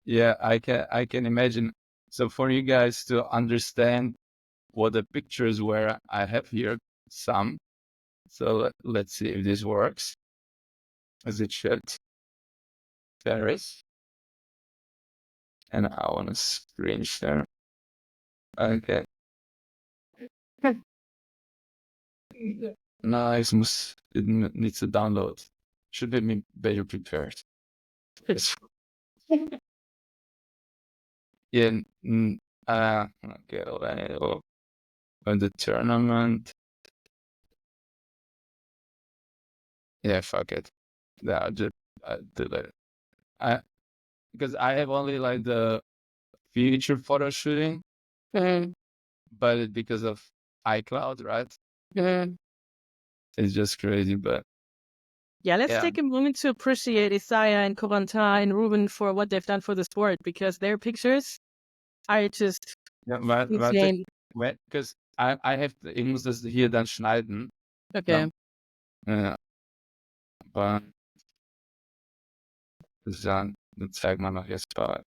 Yeah, I can imagine. So for you guys to understand what the pictures were, I have here some. So let's see if this works as it should. There is. And I want to screen share. Okay. Nice. It needs to download. Should be better prepared. Yeah. Okay. On the tournament. Yeah. Fuck it. Yeah. Just delete it. Because I have only like the future photo shooting, but because of iCloud, right? It's just crazy. But yeah, let's yeah. take a moment to appreciate Isaiah and Corentin and Ruben for what they've done for the sport, because their pictures are just insane. Because I have ich muss das hier dann schneiden. Okay. Ja. Aber dann zeigt man noch jetzt bei.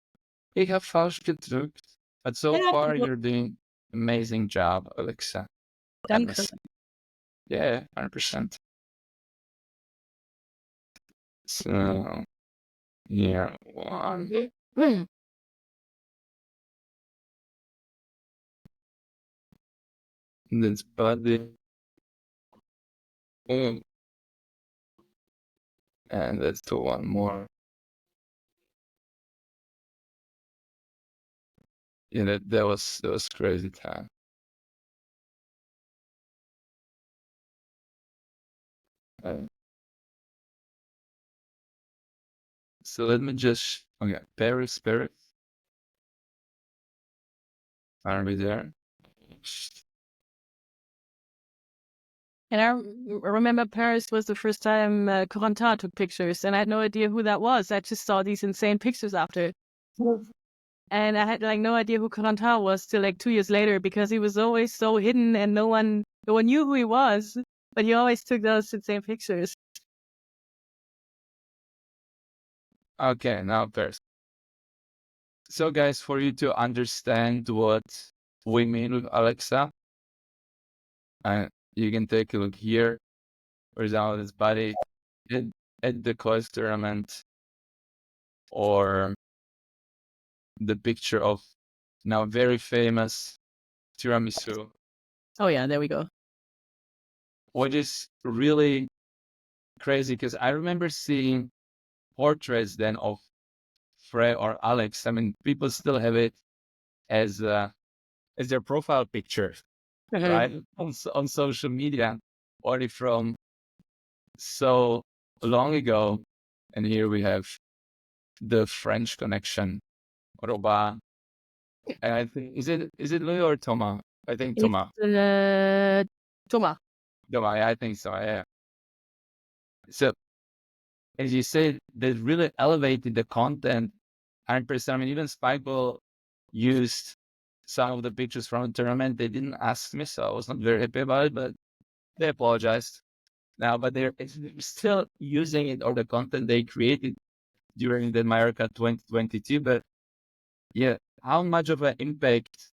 Ich habe falsch gedrückt. But so far you're doing amazing job, Alexa. Danke. Yeah, 100%. So yeah, one. That's Buddy. And let's do one more. Yeah, that was crazy time. So let me just Paris. Are we there? And I remember Paris was the first time Corentin took pictures, and I had no idea who that was. I just saw these insane pictures after. And I had like no idea who Corentin was till like 2 years later, because he was always so hidden and no one knew who he was, but he always took those insane pictures. Okay, now Paris. So guys, for you to understand what we mean with Alexa, you can take a look here. For example, this body at, at the Coed tournament, or the picture of now very famous tiramisu, Oh yeah, there we go. which is really crazy because I remember seeing portraits then of Frey or Alex. I mean, people still have it as their profile picture, right? On social media, already from so long ago. And here we have the French connection, Roba. And I think is it Louis or Thomas? I think It's Thomas. Thomas. Thomas, yeah, I think so. Yeah. So as you said, they really elevated the content 100%. I mean, even Spikeball used some of the pictures from the tournament. They didn't ask me, so I was not very happy about it, but they apologized now. But they're still using it, or the content they created during the Mallorca 2022. But yeah, how much of an impact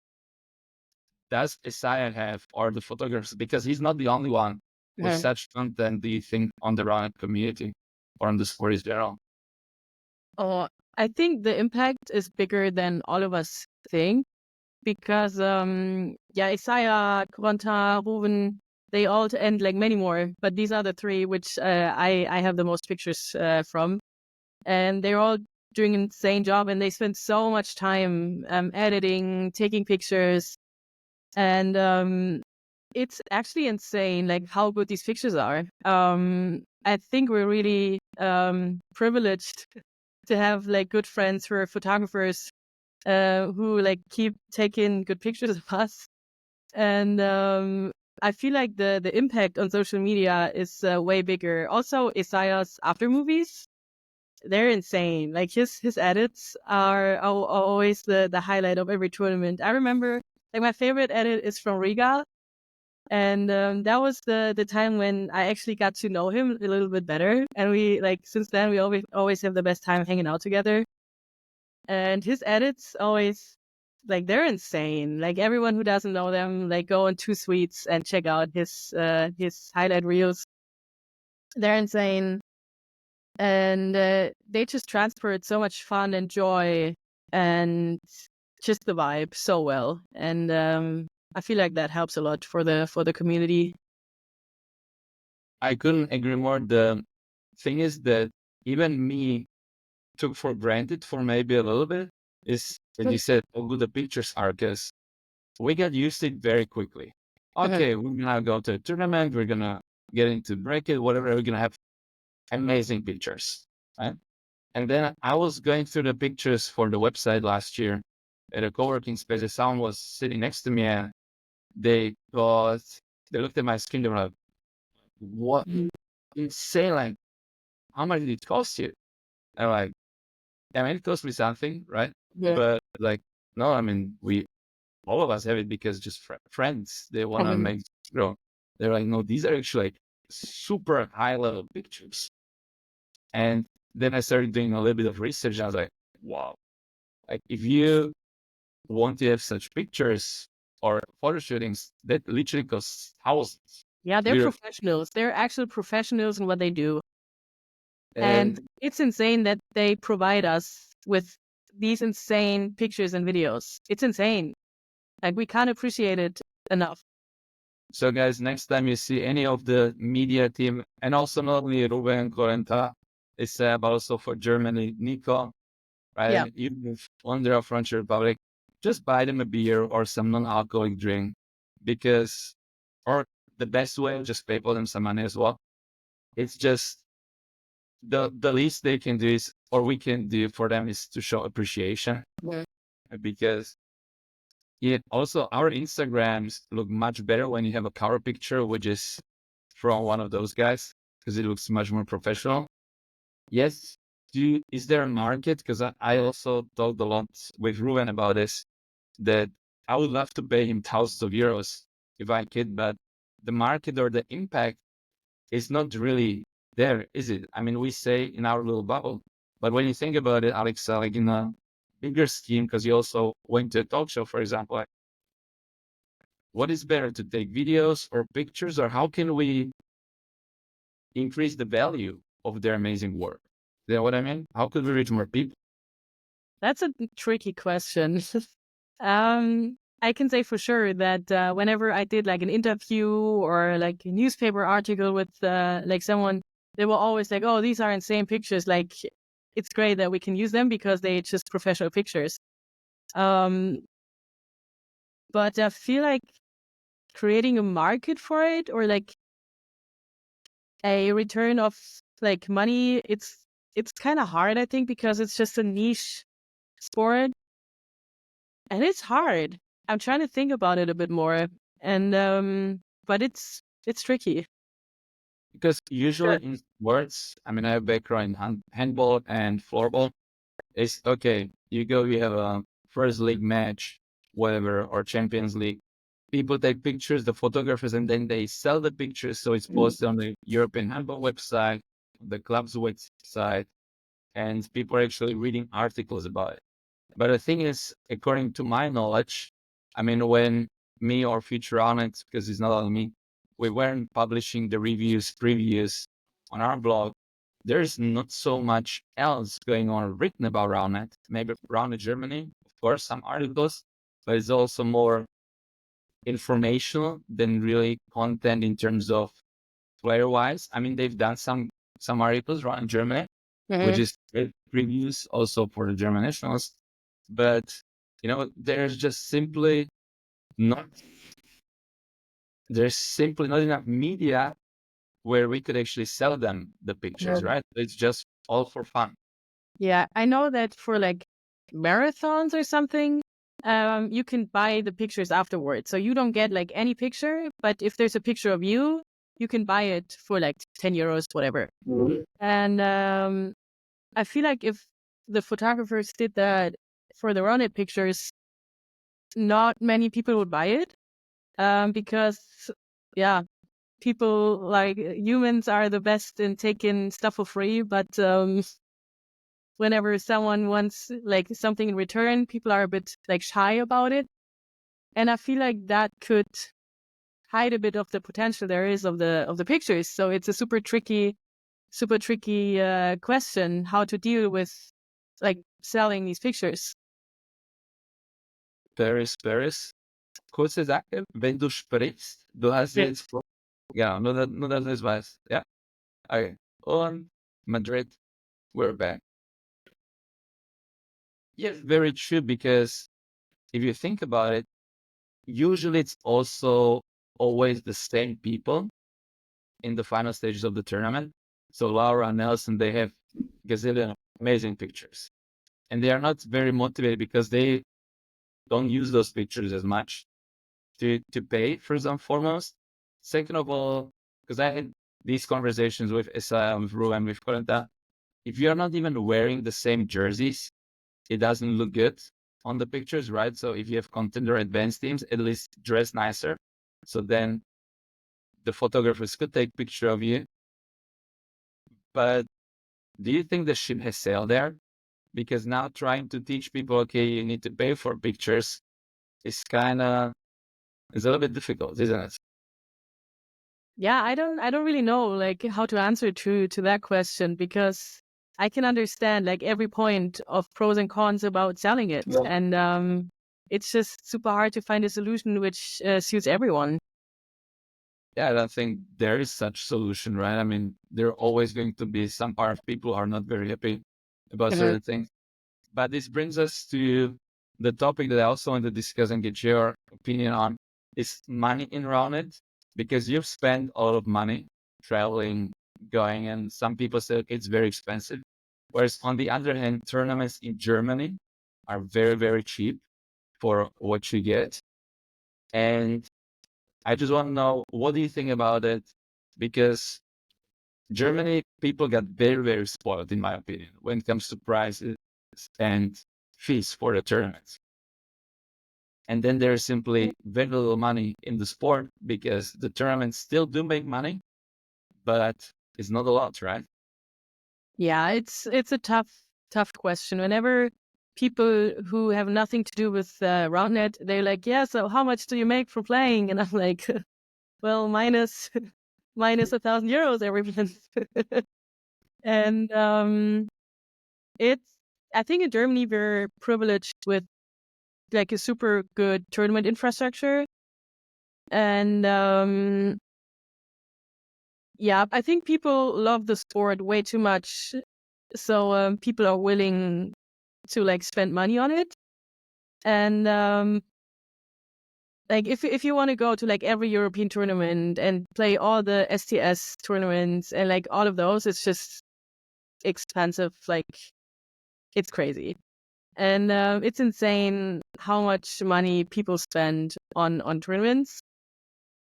does Isaiah have, or the photographers? Because he's not the only one with such content, do you think, on the Roundnet community or on the sport in general? Oh, I think the impact is bigger than all of us think because Isaiah, Koronta, Ruben, they all and like many more, but these are the three which I have the most pictures from, and they're all doing an insane job, and they spend so much time editing, taking pictures, and it's actually insane like how good these pictures are. I think we're really privileged to have like good friends who are photographers who like keep taking good pictures of us. And I feel like the impact on social media is way bigger. Also, Isaiah's after movies, they're insane. Like his edits are always the highlight of every tournament. I remember like my favorite edit is from Riga. And that was the time when I actually got to know him a little bit better. And we like since then we always have the best time hanging out together. And his edits always like they're insane. Like everyone who doesn't know them, like go on Two Sweets and check out his highlight reels. They're insane, and they just transport so much fun and joy and just the vibe so well. And I feel like that helps a lot for the community. I couldn't agree more. The thing is that even me took for granted for maybe a little bit is that you said how good the pictures are, because we got used to it very quickly. Okay, we're gonna go to a tournament, we're gonna get into bracket, whatever, we're gonna have amazing pictures, right? And then I was going through the pictures for the website last year at a co-working space, and someone was sitting next to me, and they got, they looked at my screen, they were like, what insane, like, how much did it cost you? And I'm like, I mean, it cost me something, right? Yeah. But like, no, I mean, all of us have it because just friends, they want to make, they're like, no, these are actually like super high level pictures. And then I started doing a little bit of research. And I was like, wow, like if you want to have such pictures or photo shootings, that literally costs thousands. Yeah, they're professionals. They're actual professionals in what they do. And it's insane that they provide us with these insane pictures and videos. It's insane. Like we can't appreciate it enough. So guys, next time you see any of the media team, and also not only Ruben, Corenta, it's but also for Germany, Nico, right? Yeah. Even if on their French Republic, just buy them a beer or some non-alcoholic drink, because, or the best way, just pay for them some money as well. It's just the least they can do is, or we can do for them, is to show appreciation. Yeah. Because also our Instagrams look much better when you have a cover picture, which is from one of those guys, because it looks much more professional. Yes. Is there a market? Because I also talked a lot with Ruben about this, that I would love to pay him thousands of euros if I could, but the market or the impact is not really there, is it? I mean, we say in our little bubble, but when you think about it, Alex, like in a bigger scheme, because you also went to a talk show, for example, like, what is better, to take videos or pictures, or how can we increase the value of their amazing work? You know what I mean? How could we reach more people? That's a tricky question. I can say for sure that whenever I did like an interview or like a newspaper article with like someone, they were always like, "Oh, these are insane pictures. Like, it's great that we can use them because they just professional pictures." Um, but I feel like creating a market for it or like a return of like money, it's kind of hard, I think, because it's just a niche sport and it's hard. I'm trying to think about it a bit more, and but it's tricky. Because usually in sports, I mean, I have background in handball and floorball. It's okay. You go, you have a first league match, whatever, or Champions League. People take pictures, the photographers, and then they sell the pictures. So it's posted on the European handball website, the club's website, and people are actually reading articles about it. But the thing is, according to my knowledge, I mean, when me or Future on it, because it's not only me, we weren't publishing the reviews, previews on our blog, there's not so much else going on written about Roundnet. Maybe Roundnet Germany, of course, some articles, but it's also more informational than really content in terms of player-wise. I mean, they've done some articles around Germany, which Mhm. is great reviews also for the German nationals. But there's just not simply not enough media where we could actually sell them the pictures, right? It's just all for fun. Yeah, I know that for like marathons or something, you can buy the pictures afterwards. So you don't get like any picture, but if there's a picture of you, you can buy it for like 10 euros, whatever. And I feel like if the photographers did that for the Roundnet pictures, not many people would buy it. Because yeah, people like humans are the best in taking stuff for free, but whenever someone wants like something in return, people are a bit like shy about it. And I feel like that could hide a bit of the potential there is of the pictures. So it's a super tricky question how to deal with like selling these pictures. Paris. Kurze Sache, wenn du sprichst, du hast Yeah. jetzt, ja, nur, dass du es weißt. Ja, okay. Und Madrid, we're back. Yes, very true, because if you think about it, usually it's also always the same people in the final stages of the tournament. So Laura and Nelson, they have gazillion amazing pictures. And they are not very motivated because they don't use those pictures as much to pay, first and foremost. Second of all, because I had these conversations with Issa, with Ruan, with Colenta, if you're not even wearing the same jerseys, it doesn't look good on the pictures, right? So if you have contender advanced teams, at least dress nicer. So then the photographers could take picture of you. But do you think the ship has sailed there? Because now trying to teach people, okay, you need to pay for pictures is it's a little bit difficult, isn't it? Yeah, I don't really know like how to answer to that question because I can understand like every point of pros and cons about selling it. Yeah. And it's just super hard to find a solution which suits everyone. Yeah, I don't think there is such solution, right? I mean, there are always going to be some part of people who are not very happy about Mhm. certain things. But this brings us to the topic that I also want to discuss and get your opinion on is money around it, because you've spent a lot of money traveling, going, and some people say it's very expensive. Whereas on the other hand, tournaments in Germany are very, very cheap for what you get. And I just want to know, what do you think about it? Because Germany, people got very, very spoiled, in my opinion, when it comes to prices and fees for the tournaments. And then there's simply very little money in the sport because the tournaments still do make money, but it's not a lot, right? Yeah, it's a tough question. Whenever people who have nothing to do with Roundnet, they're like, yeah, so how much do you make for playing? And I'm like, well, minus €1,000 every month. And I think in Germany we're privileged with like a super good tournament infrastructure. And yeah, I think people love the sport way too much. So people are willing to like spend money on it. And like if you want to go to like every European tournament and play all the STS tournaments and like all of those, it's just expensive. Like it's crazy. And it's insane how much money people spend on tournaments.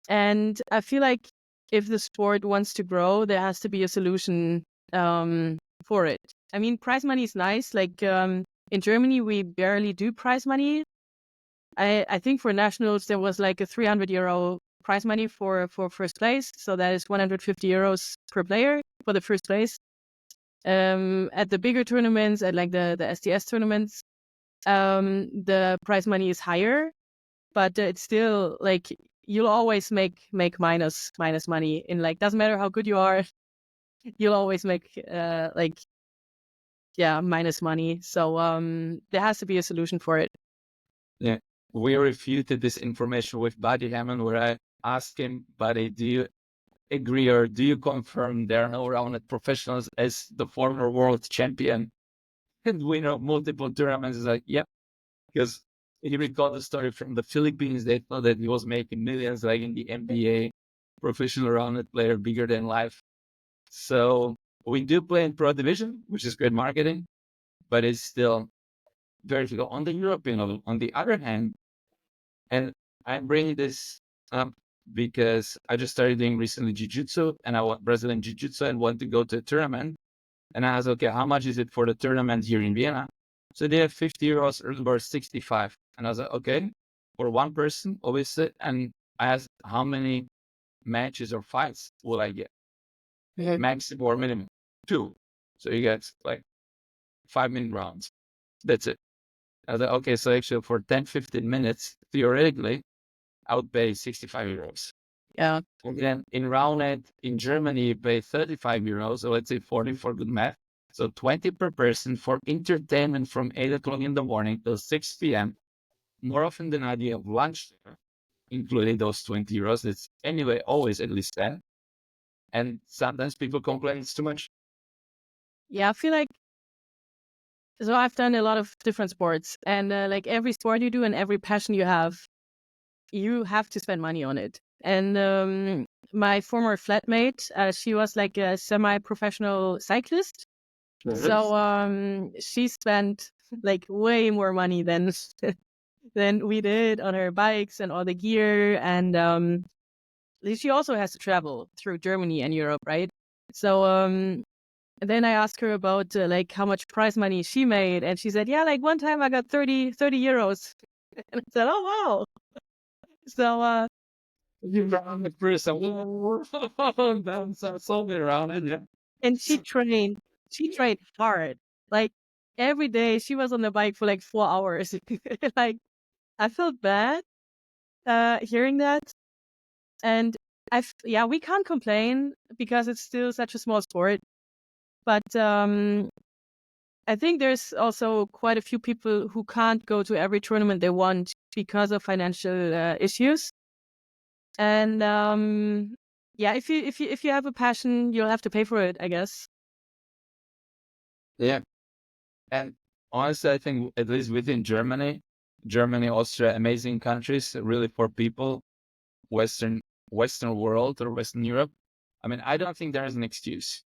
And I feel like if the sport wants to grow, there has to be a solution for it. I mean, prize money is nice. Like in Germany, we barely do prize money. I think for nationals, there was like a €300 prize money for first place. So that is €150 per player for the first place. At the bigger tournaments, at like the STS tournaments, the prize money is higher, but it's still like you'll always make minus money in like, doesn't matter how good you are, you'll always make minus money. So there has to be a solution for it. Yeah, we refuted this information with Buddy Hammond, where I asked him, Buddy, do you agree or do you confirm there are no Roundnet professionals as the former world champion and winner of multiple tournaments? He's like, yeah, because he recalled the story from the Philippines. They thought that he was making millions, like in the NBA, professional Roundnet player, bigger than life. So we do play in Pro Division, which is great marketing, but it's still very difficult on the European level. On the other hand, and I'm bringing this up because I just started doing recently jiu-jitsu, and I want Brazilian jiu-jitsu and want to go to a tournament. And I asked, okay, how much is it for the tournament here in Vienna? So they have €50 or 65. And I was like, okay, for one person, obviously. And I asked, how many matches or fights will I get? Maximum or minimum? 2. So you get like 5-minute rounds. That's it. I was like, okay, so actually for 10-15 minutes, theoretically, I would pay €65. Yeah. And then in Roundnet in Germany, you pay €35, so let's say 40 for good math. So 20 per person for entertainment from 8 o'clock in the morning till 6 p.m. More often than not, you have lunch there, including those €20. It's anyway always at least 10. And sometimes people complain it's too much. Yeah, I feel like, so I've done a lot of different sports, and like every sport you do and every passion you have to spend money on it. And my former flatmate, she was like a semi-professional cyclist. So she spent like way more money than than we did on her bikes and all the gear. And she also has to travel through Germany and Europe, right? So then I asked her about like how much prize money she made, and she said, yeah, like one time I got 30 euros. And I said, oh wow. So You found the person. That's so around it, yeah. and she trained hard. Like every day she was on the bike for like 4 hours. Like I felt bad hearing that. And we can't complain because it's still such a small sport. But I think there's also quite a few people who can't go to every tournament they want because of financial issues. And if you have a passion, you'll have to pay for it, I guess. Yeah. And honestly, I think at least within Germany, Austria, amazing countries, really for people, Western world or Western Europe. I mean, I don't think there is an excuse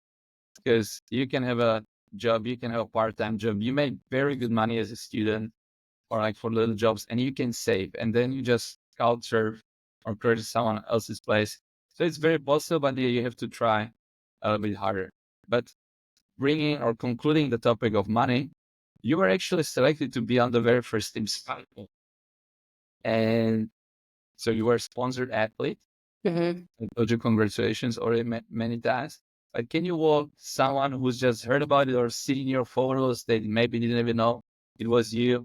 because you can have a job, you can have a part-time job, you make very good money as a student or like for little jobs, and you can save, and then you just couch surf or create someone else's place. So it's very possible, but you have to try a little bit harder. But bringing or concluding the topic of money, you were actually selected to be on the very first team Spikeball. And so you were a sponsored athlete. I told you congratulations already many times. But can you walk someone who's just heard about it or seen your photos that maybe didn't even know it was you.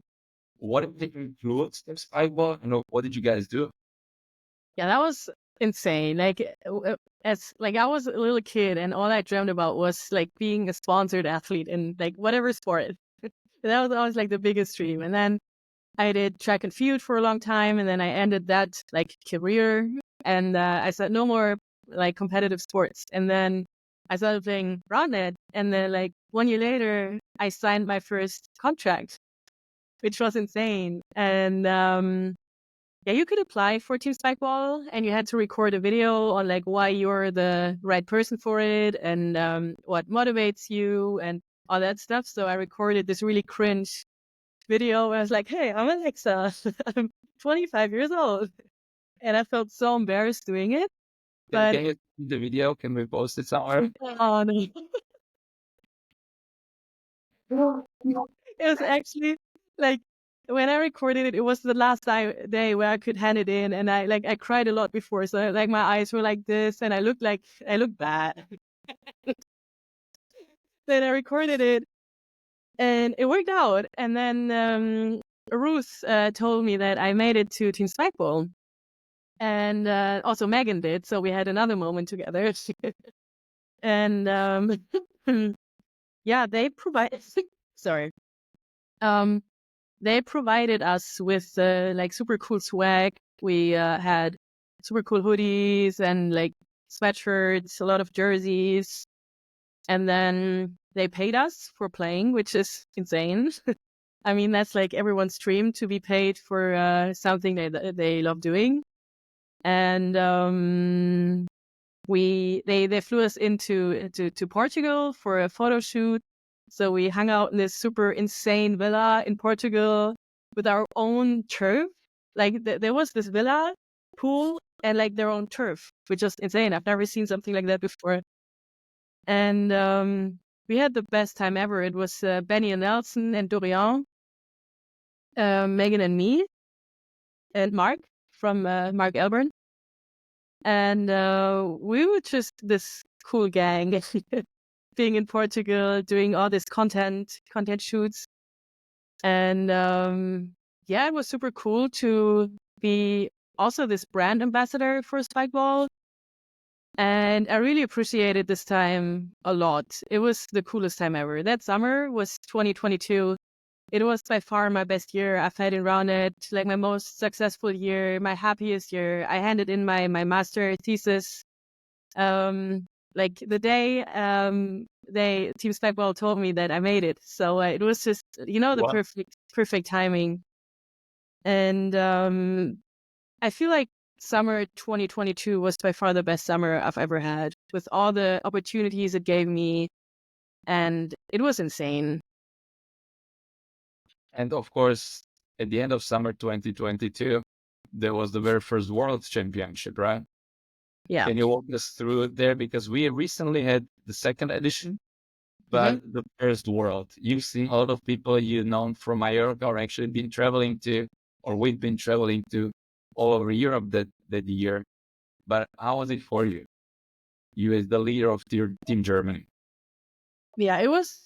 What did influence Spikeball, and what did you guys do? Yeah, that was insane. Like as like I was a little kid, and all I dreamed about was like being a sponsored athlete in like whatever sport. That was always like the biggest dream. And then I did track and field for a long time, and then I ended that like career, and I said no more like competitive sports. And then I started playing Roundnet, and then like 1 year later, I signed my first contract, which was insane. And yeah, you could apply for Team Spikeball, and you had to record a video on like why you're the right person for it, and what motivates you, and all that stuff. So I recorded this really cringe video where I was like, "Hey, I'm Alexa. I'm 25 years old," and I felt so embarrassed doing it. But Can you see the video? Can we post it somewhere? oh no, it was actually like when I recorded it, it was the last day where I could hand it in, and I cried a lot before, so like my eyes were like this, and I looked bad. Then I recorded it, and it worked out. And then Ruth told me that I made it to Team Spikeball, and also Megan did. So we had another moment together. And yeah, they provided. Sorry. They provided us with like super cool swag. We had super cool hoodies and like sweatshirts, a lot of jerseys, and then they paid us for playing, which is insane. I mean, that's like everyone's dream to be paid for something they love doing. And they flew us into to Portugal for a photo shoot. So we hung out in this super insane villa in Portugal with our own turf. Like there was this villa pool and like their own turf, which is insane. I've never seen something like that before. And we had the best time ever. It was Benny and Nelson and Dorian, Megan and me, and Mark from Mark Elburn. And we were just this cool gang being in Portugal, doing all this content shoots. And yeah, it was super cool to be also this brand ambassador for Spikeball. And I really appreciated this time a lot. It was the coolest time ever. That summer was 2022. It was by far my best year I've had in Roundnet, like my most successful year, my happiest year. I handed in my master thesis. Like the day Team Spikeball told me that I made it. So it was just, the Wow. perfect timing. And I feel like summer 2022 was by far the best summer I've ever had, with all the opportunities it gave me. And it was insane. And of course, at the end of summer 2022, there was the very first World Championship, right? Yeah. Can you walk us through it there? Because we recently had the second edition, but the first World. You've seen a lot of people you know from Mallorca or actually been traveling to, or we've been traveling to all over Europe that year. But how was it for you? You as the leader of Team Germany. Yeah, it was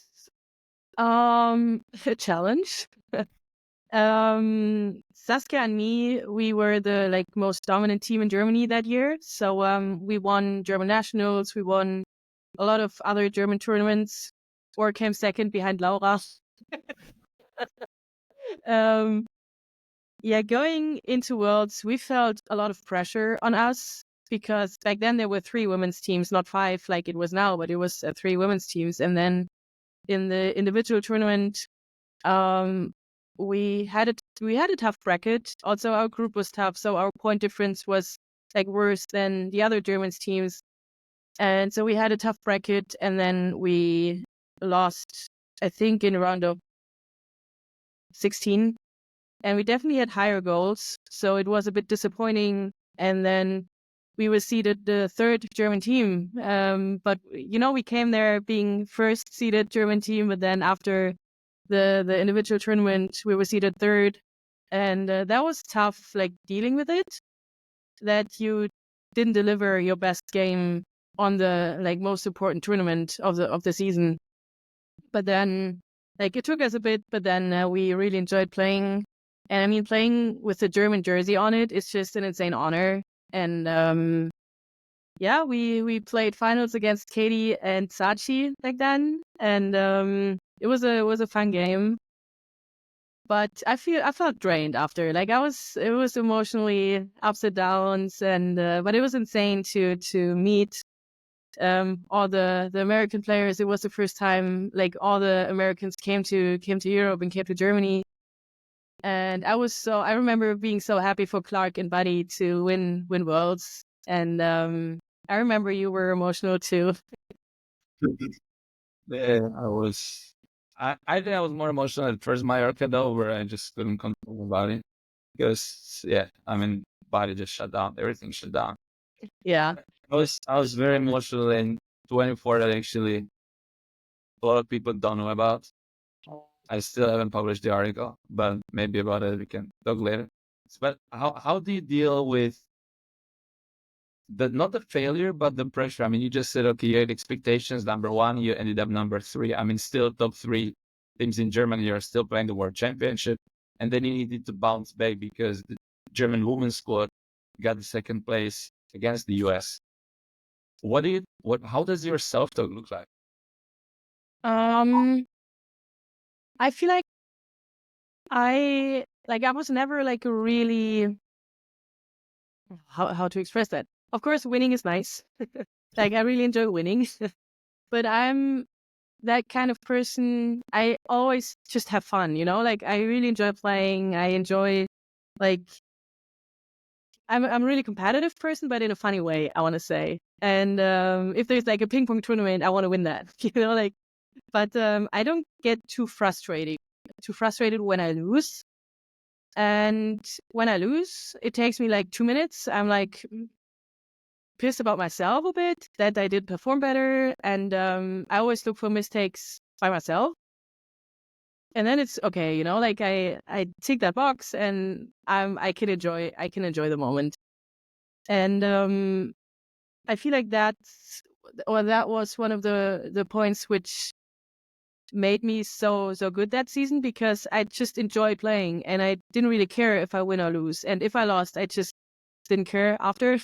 a challenge. Saskia and me, we were the like most dominant team in Germany that year. So we won German nationals, we won a lot of other German tournaments, or came second behind Laura. um yeah, going into Worlds, we felt a lot of pressure on us because back then there were 3 women's teams, not 5 like it was now, but it was 3 women's teams. And then in the individual tournament, we had a tough bracket. Also, our group was tough, so our point difference was like worse than the other Germans teams, and so we had a tough bracket. And then we lost, I think, in a round of 16, and we definitely had higher goals, so it was a bit disappointing. And then we were seeded the 3rd German team, but we came there being first seeded German team, but then after the individual tournament, we were seeded 3rd, and that was tough, like dealing with it, that you didn't deliver your best game on the like most important tournament of the season. But then like it took us a bit, but then we really enjoyed playing. And I mean, playing with the German jersey on it is just an insane honor. And yeah, we played finals against Katie and Sachi back then, and it was a fun game. But I felt drained after. Like it was emotionally ups and downs, and but it was insane to meet all the American players. It was the first time like all the Americans came to Europe and came to Germany. And I remember being so happy for Clark and Buddy to win Worlds. And I remember you were emotional too. Yeah, I was. I think I was more emotional at first Mallorca though, where I just couldn't control my body because yeah, I mean, body just shut down. Everything shut down. Yeah. I was very emotional in 24 that actually a lot of people don't know about. I still haven't published the article, but maybe about it we can talk later. But how do you deal with the not the failure, but the pressure? I mean, you just said okay, you had expectations. Number one, you ended up number three. I mean, still top three teams in Germany. You're still playing the World Championship, and then you needed to bounce back because the German women's squad got the second place against the US. How does your self talk look like? Um, I feel like I was never like a really how to express that. Of course, winning is nice. Like I really enjoy winning, but I'm that kind of person. I always just have fun, you know. Like I really enjoy playing. I enjoy like I'm a really competitive person, but in a funny way. I want to say. And if there's like a ping pong tournament, I want to win that. You know, like. But I don't get too frustrated. Too frustrated when I lose. And when I lose, it takes me like 2 minutes. I'm like pissed about myself a bit that I did perform better. And I always look for mistakes by myself. And then it's okay, you know, like I tick that box and I can enjoy the moment. And I feel like that was one of the points which made me so good that season, because I just enjoyed playing and I didn't really care if I win or lose. And if I lost, I just didn't care after.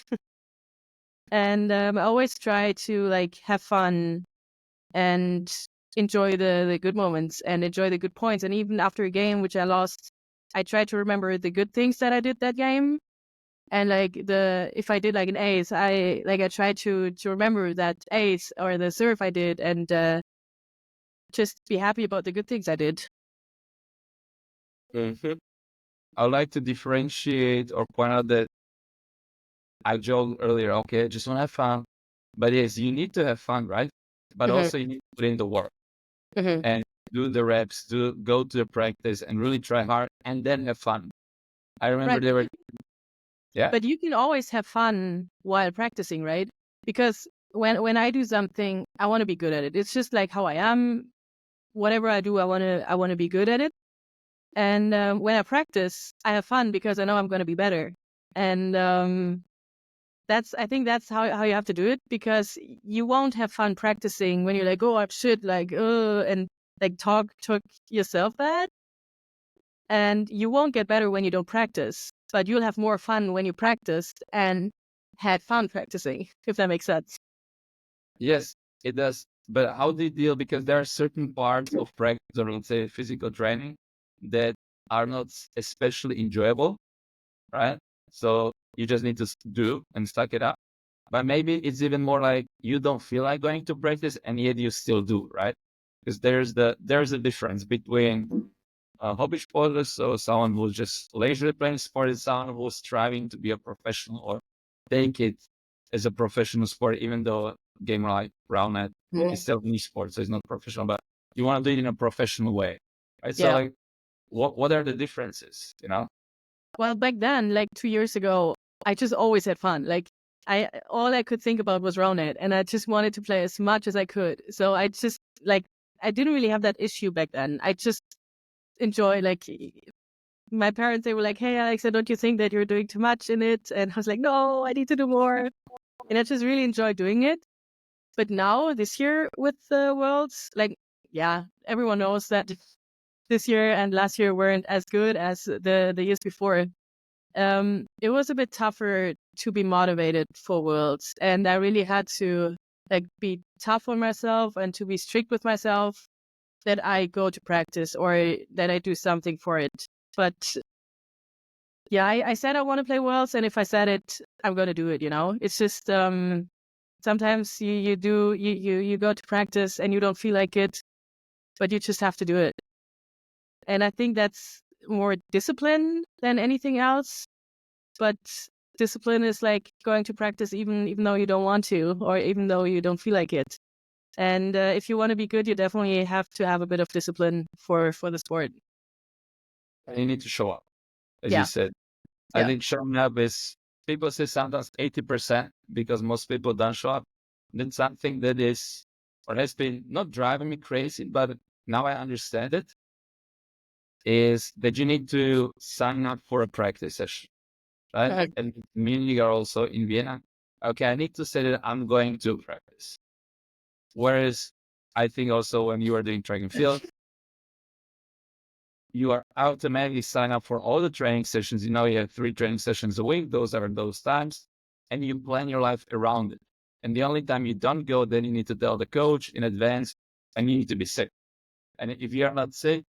And I always try to like have fun and enjoy the good moments and enjoy the good points. And even after a game which I lost, I try to remember the good things that I did that game. And like if I did like an ace, I try to remember that ace or the serve I did, and just be happy about the good things I did. Mm-hmm. I would like to differentiate or point out that I joked earlier, okay, just want to have fun. But yes, you need to have fun, right? But Mm-hmm. also you need to put in the work Mm-hmm. and do the reps, go to the practice and really try hard and then have fun. I remember Right. there were, yeah. But you can always have fun while practicing, right? Because when I do something, I want to be good at it. It's just like how I am. Whatever I do, I want to be good at it. And when I practice, I have fun because I know I'm going to be better. And I think that's how you have to do it, because you won't have fun practicing when you're like, oh, I'm shit, like, and like talk yourself bad. And you won't get better when you don't practice, but you'll have more fun when you practiced and had fun practicing, if that makes sense. Yes, it does. But how do you deal? Because there are certain parts of practice or let's say physical training that are not especially enjoyable, right? So you just need to do and suck it up. But maybe it's even more like you don't feel like going to practice and yet you still do, right? Because there's a difference between hobby sporters, so someone who's just leisurely playing sport, is someone who's striving to be a professional or take it as a professional sport, even though a game like Roundnet is still niche sport, so it's not professional, but you want to do it in a professional way, right? So Yeah. like, what are the differences, you know? Well, back then, like 2 years ago, I just always had fun. Like all I could think about was Roundnet, and I just wanted to play as much as I could. So I just like, I didn't really have that issue back then. I just enjoy, like, my parents, they were like, hey, Alexa, don't you think that you're doing too much in it? And I was like, no, I need to do more. And I just really enjoy doing it. But now, this year with the Worlds, like, yeah, everyone knows that this year and last year weren't as good as the years before. It was a bit tougher to be motivated for Worlds, and I really had to like be tough on myself and to be strict with myself that I go to practice or that I do something for it. But yeah, I said I want to play Worlds, and if I said it, I'm gonna do it. It's just sometimes you go to practice and you don't feel like it, but you just have to do it. And I think that's more discipline than anything else. But discipline is like going to practice even though you don't want to, or even though you don't feel like it. And if you want to be good, you definitely have to have a bit of discipline for the sport. And you need to show up, as Yeah. you said. I think showing up is, people say sometimes 80% because most people don't show up. That's something that is, or has been not driving me crazy, but now I understand it, is that you need to sign up for a practice session, right? Correct. And me and you are also in Vienna. Okay, I need to say that I'm going to practice. Whereas I think also when you are doing track and field, you are automatically sign up for all the training sessions. You have 3 training sessions a week. Those are those times, and you plan your life around it. And the only time you don't go, then you need to tell the coach in advance, and you need to be sick. And if you're not sick,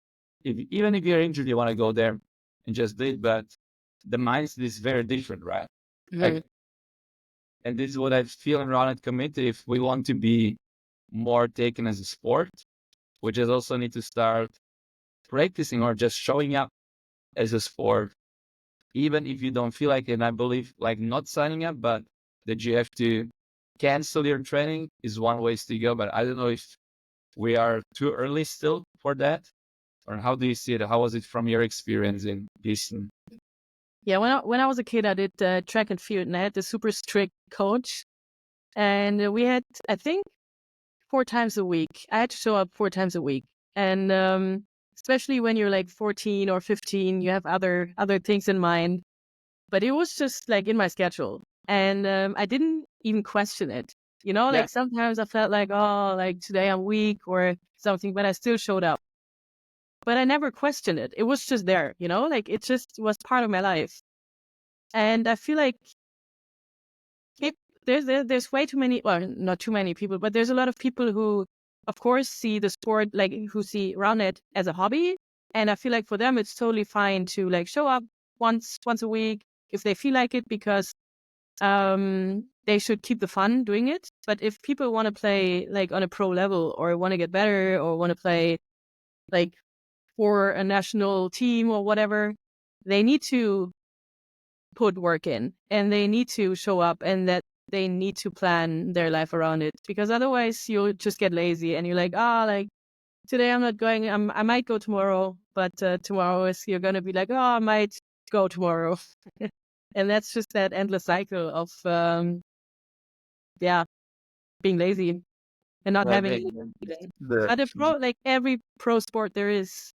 even if you're injured, you want to go there and just do it. But the mindset is very different, right? Like, and this is what I feel in Roundnet community. If we want to be more taken as a sport, we just also need to start practicing or just showing up as a sport, even if you don't feel like it. And I believe like not signing up, but that you have to cancel your training is one way to go. But I don't know if we are too early still for that, or how do you see it? How was it from your experience in Houston? Yeah, when I was a kid, I did track and field, and I had this super strict coach, and we had, I think, 4 times a week. I had to show up 4 times a week, and especially when you're like 14 or 15, you have other things in mind. But it was just like in my schedule, and I didn't even question it. Like sometimes I felt like, oh, like today I'm weak or something, but I still showed up. But I never questioned it. It was just there, like it just was part of my life. And I feel like there's way too many, well, not too many people, but there's a lot of people who, of course, see the sport, like who see Roundnet as a hobby. And I feel like for them, it's totally fine to like show up once a week if they feel like it, because they should keep the fun doing it. But if people want to play like on a pro level or want to get better or want to play like for a national team or whatever, they need to put work in and they need to show up, and that they need to plan their life around it, because otherwise you'll just get lazy and you're like, like today I'm not going, I might go tomorrow, but tomorrow is, you're going to be like, I might go tomorrow. And that's just that endless cycle of being lazy and not having but like every pro sport there is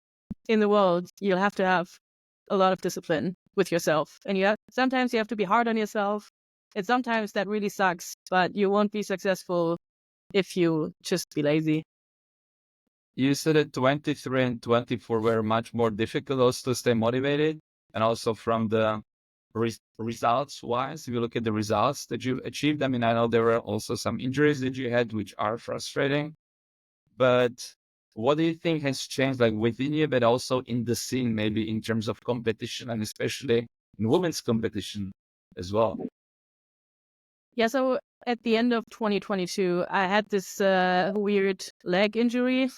in the world, you'll have to have a lot of discipline with yourself, and sometimes you have to be hard on yourself, and sometimes that really sucks, but you won't be successful if you just be lazy. You said that 23 and 24 were much more difficult also to stay motivated, and also from the results wise, if you look at the results that you achieved, I mean, I know there were also some injuries that you had, which are frustrating, but what do you think has changed, like within you, but also in the scene, maybe in terms of competition, and especially in women's competition as well? Yeah, so at the end of 2022, I had this weird leg injury.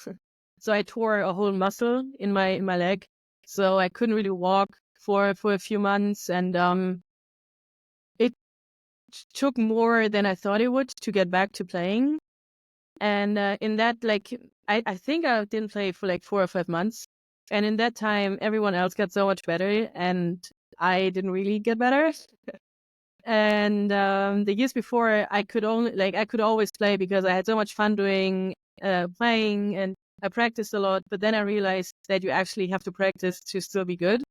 So I tore a whole muscle in my leg. So I couldn't really walk for a few months, and it took more than I thought it would to get back to playing. And in that, like, I think I didn't play for like 4 or 5 months. And in that time, everyone else got so much better, and I didn't really get better. And the years before, I could always play because I had so much fun doing playing, and I practiced a lot. But then I realized that you actually have to practice to still be good.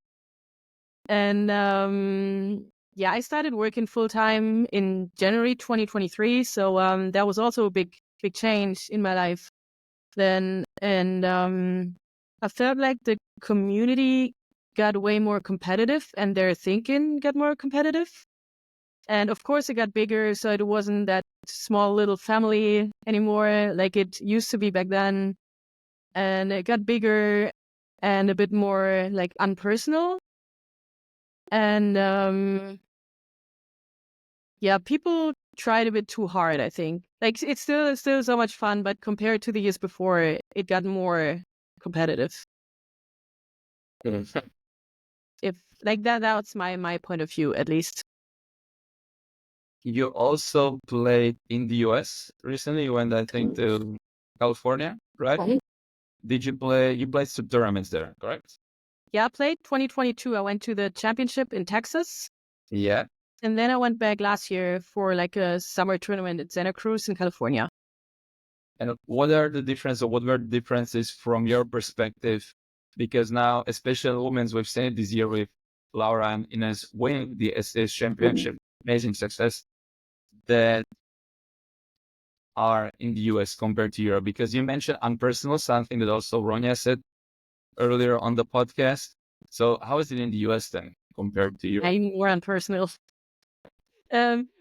And I started working full time in January 2023. So that was also a big change in my life. then, and I felt like the community got way more competitive and their thinking got more competitive. And of course, it got bigger, so it wasn't that small little family anymore like it used to be back then. And it got bigger and a bit more like unpersonal. And yeah, people tried a bit too hard, I think. Like it's still so much fun, but compared to the years before, it got more competitive. If like that's my point of view, at least. You also played in the US recently. You went, I think, to California, right? Mhm. You played some tournaments there, correct? Yeah, I played 2022. I went to the championship in Texas. Yeah. And then I went back last year for like a summer tournament at Santa Cruz in California. And what are the differences, or what were the differences from your perspective? Because now, especially women's, we've seen it this year with Laura and Ines winning the SS championship, amazing success that are in the US compared to Europe. Because you mentioned unpersonal, something that also Ronya said earlier on the podcast. So how is it in the US then compared to Europe? I'm more unpersonal.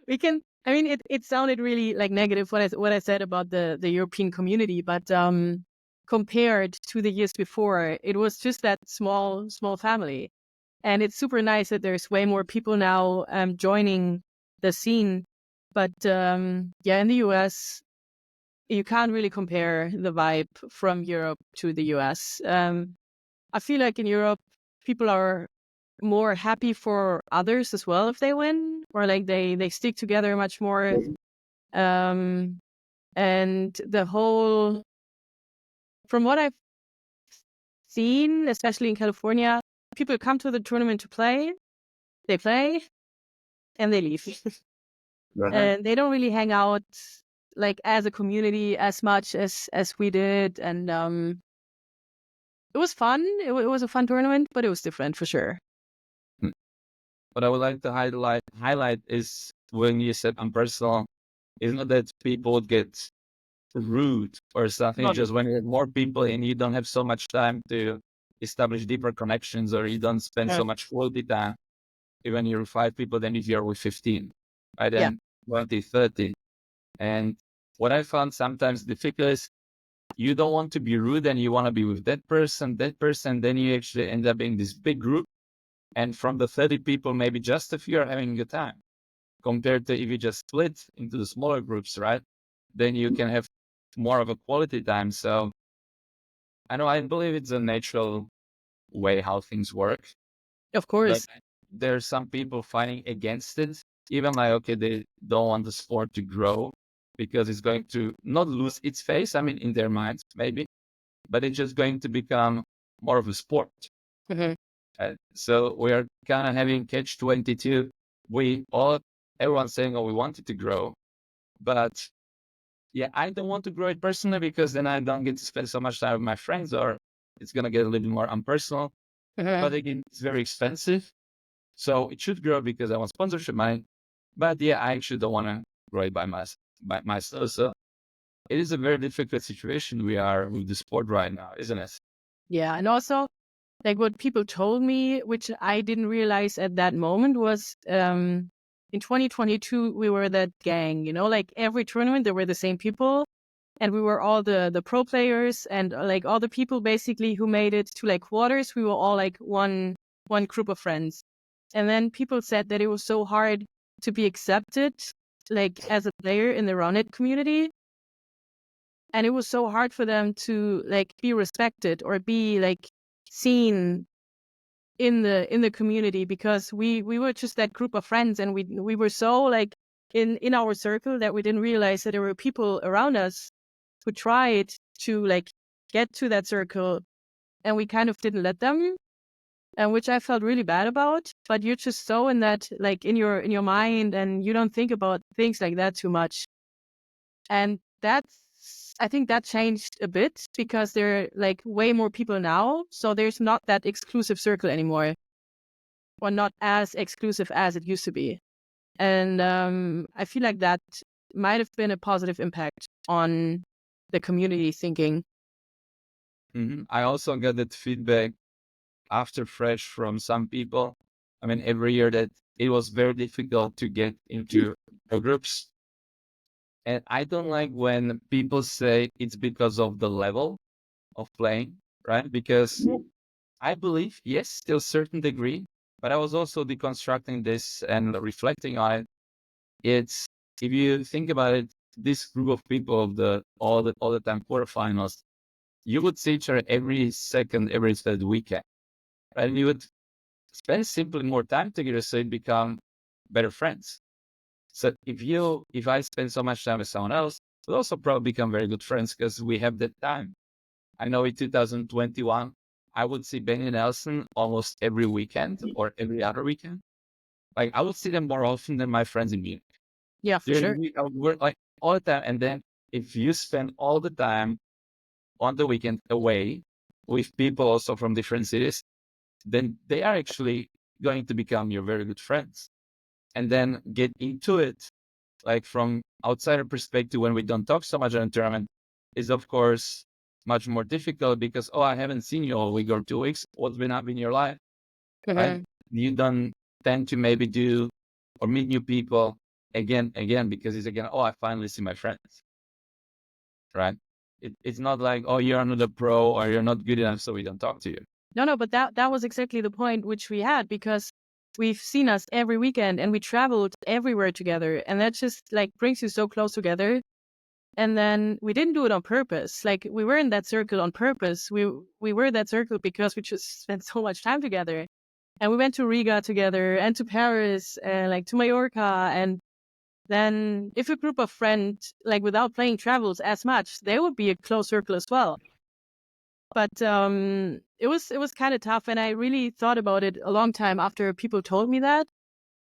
We can. I mean, it sounded really like negative what I said about the European community, but compared to the years before, it was just that small family, and it's super nice that there's way more people now joining the scene. But yeah, in the US, you can't really compare the vibe from Europe to the US. I feel like in Europe, people are more happy for others as well if they win, or like they stick together much more. Um, and the whole, from what I've seen, especially in California, people come to the tournament to play, they play, and they leave. And they don't really hang out like as a community as much as we did. And it was fun. It was a fun tournament, but it was different for sure. What I would like to highlight is when you said unpersonal, it's not that people get rude or something. It's just when you have more people and you don't have so much time to establish deeper connections, or you don't spend so much quality time, even you're 5 people, than if you're with 15, right? Yeah. Then 20, 30. And what I found sometimes difficult is you don't want to be rude and you want to be with that person, then you actually end up in this big group. And from the 30 people, maybe just a few are having a good time, compared to if you just split into the smaller groups, right? Then you can have more of a quality time. So I believe it's a natural way how things work. Of But course. there's some people fighting against it, even like, okay, they don't want the sport to grow because it's going to not lose its face. I mean, in their minds, maybe, but it's just going to become more of a sport. Mhm. So we are kind of having catch 22. Everyone's saying, oh, we want it to grow, but yeah, I don't want to grow it personally because then I don't get to spend so much time with my friends, or it's going to get a little more unpersonal. But again, it's very expensive. So it should grow because I want sponsorship money. But yeah, I actually don't want to grow it by myself. So it is a very difficult situation we are with the sport right now, isn't it? Yeah. And also, like what people told me, which I didn't realize at that moment, was in 2022, we were that gang, like every tournament, there were the same people. And we were all the pro players, and like all the people basically who made it to like quarters. We were all like one group of friends. And then people said that it was so hard to be accepted, like as a player in the Roundnet community. And it was so hard for them to like be respected or be like seen in the community, because we were just that group of friends, and we were so like in our circle that we didn't realize that there were people around us who tried to like get to that circle, and we kind of didn't let them, and which I felt really bad about. But you're just so in that, like in your mind, and you don't think about things like that too much. And I think that changed a bit because there are like way more people now, so there's not that exclusive circle anymore, or not as exclusive as it used to be. And I feel like that might have been a positive impact on the community thinking. I also got that feedback after Fresh from some people. I mean, every year that it was very difficult to get into the groups. And I don't like when people say it's because of the level of playing, right? Because I believe, yes, to a certain degree, but I was also deconstructing this and reflecting on it. It's, if you think about it, this group of people of all the time quarterfinals, you would see each other every second, every third weekend, right? And you would spend simply more time together, so you become better friends. So if I spend so much time with someone else, we'll also probably become very good friends because we have that time. I know in 2021, I would see Benny Nelson almost every weekend or every other weekend. Like I would see them more often than my friends in Munich. Yeah, for During the sure. week, I would work like all the time. And then if you spend all the time on the weekend away with people also from different cities, then they are actually going to become your very good friends. And then get into it, like from outsider perspective, when we don't talk so much on a tournament, is of course much more difficult because, oh, I haven't seen you all week or 2 weeks. What's been up in your life, right? Mhm. You don't tend to maybe do or meet new people again, because it's again, oh, I finally see my friends, right? It's not like, oh, you're not a pro or you're not good enough, so we don't talk to you. No, but that was exactly the point which we had, because we've seen us every weekend and we traveled everywhere together, and that just like brings you so close together. And then we didn't do it on purpose. Like we were in that circle on purpose. We were that circle because we just spent so much time together. And we went to Riga together and to Paris and like to Mallorca. And then if a group of friends, like without playing travels as much, they would be a close circle as well. But it was kind of tough, and I really thought about it a long time after people told me that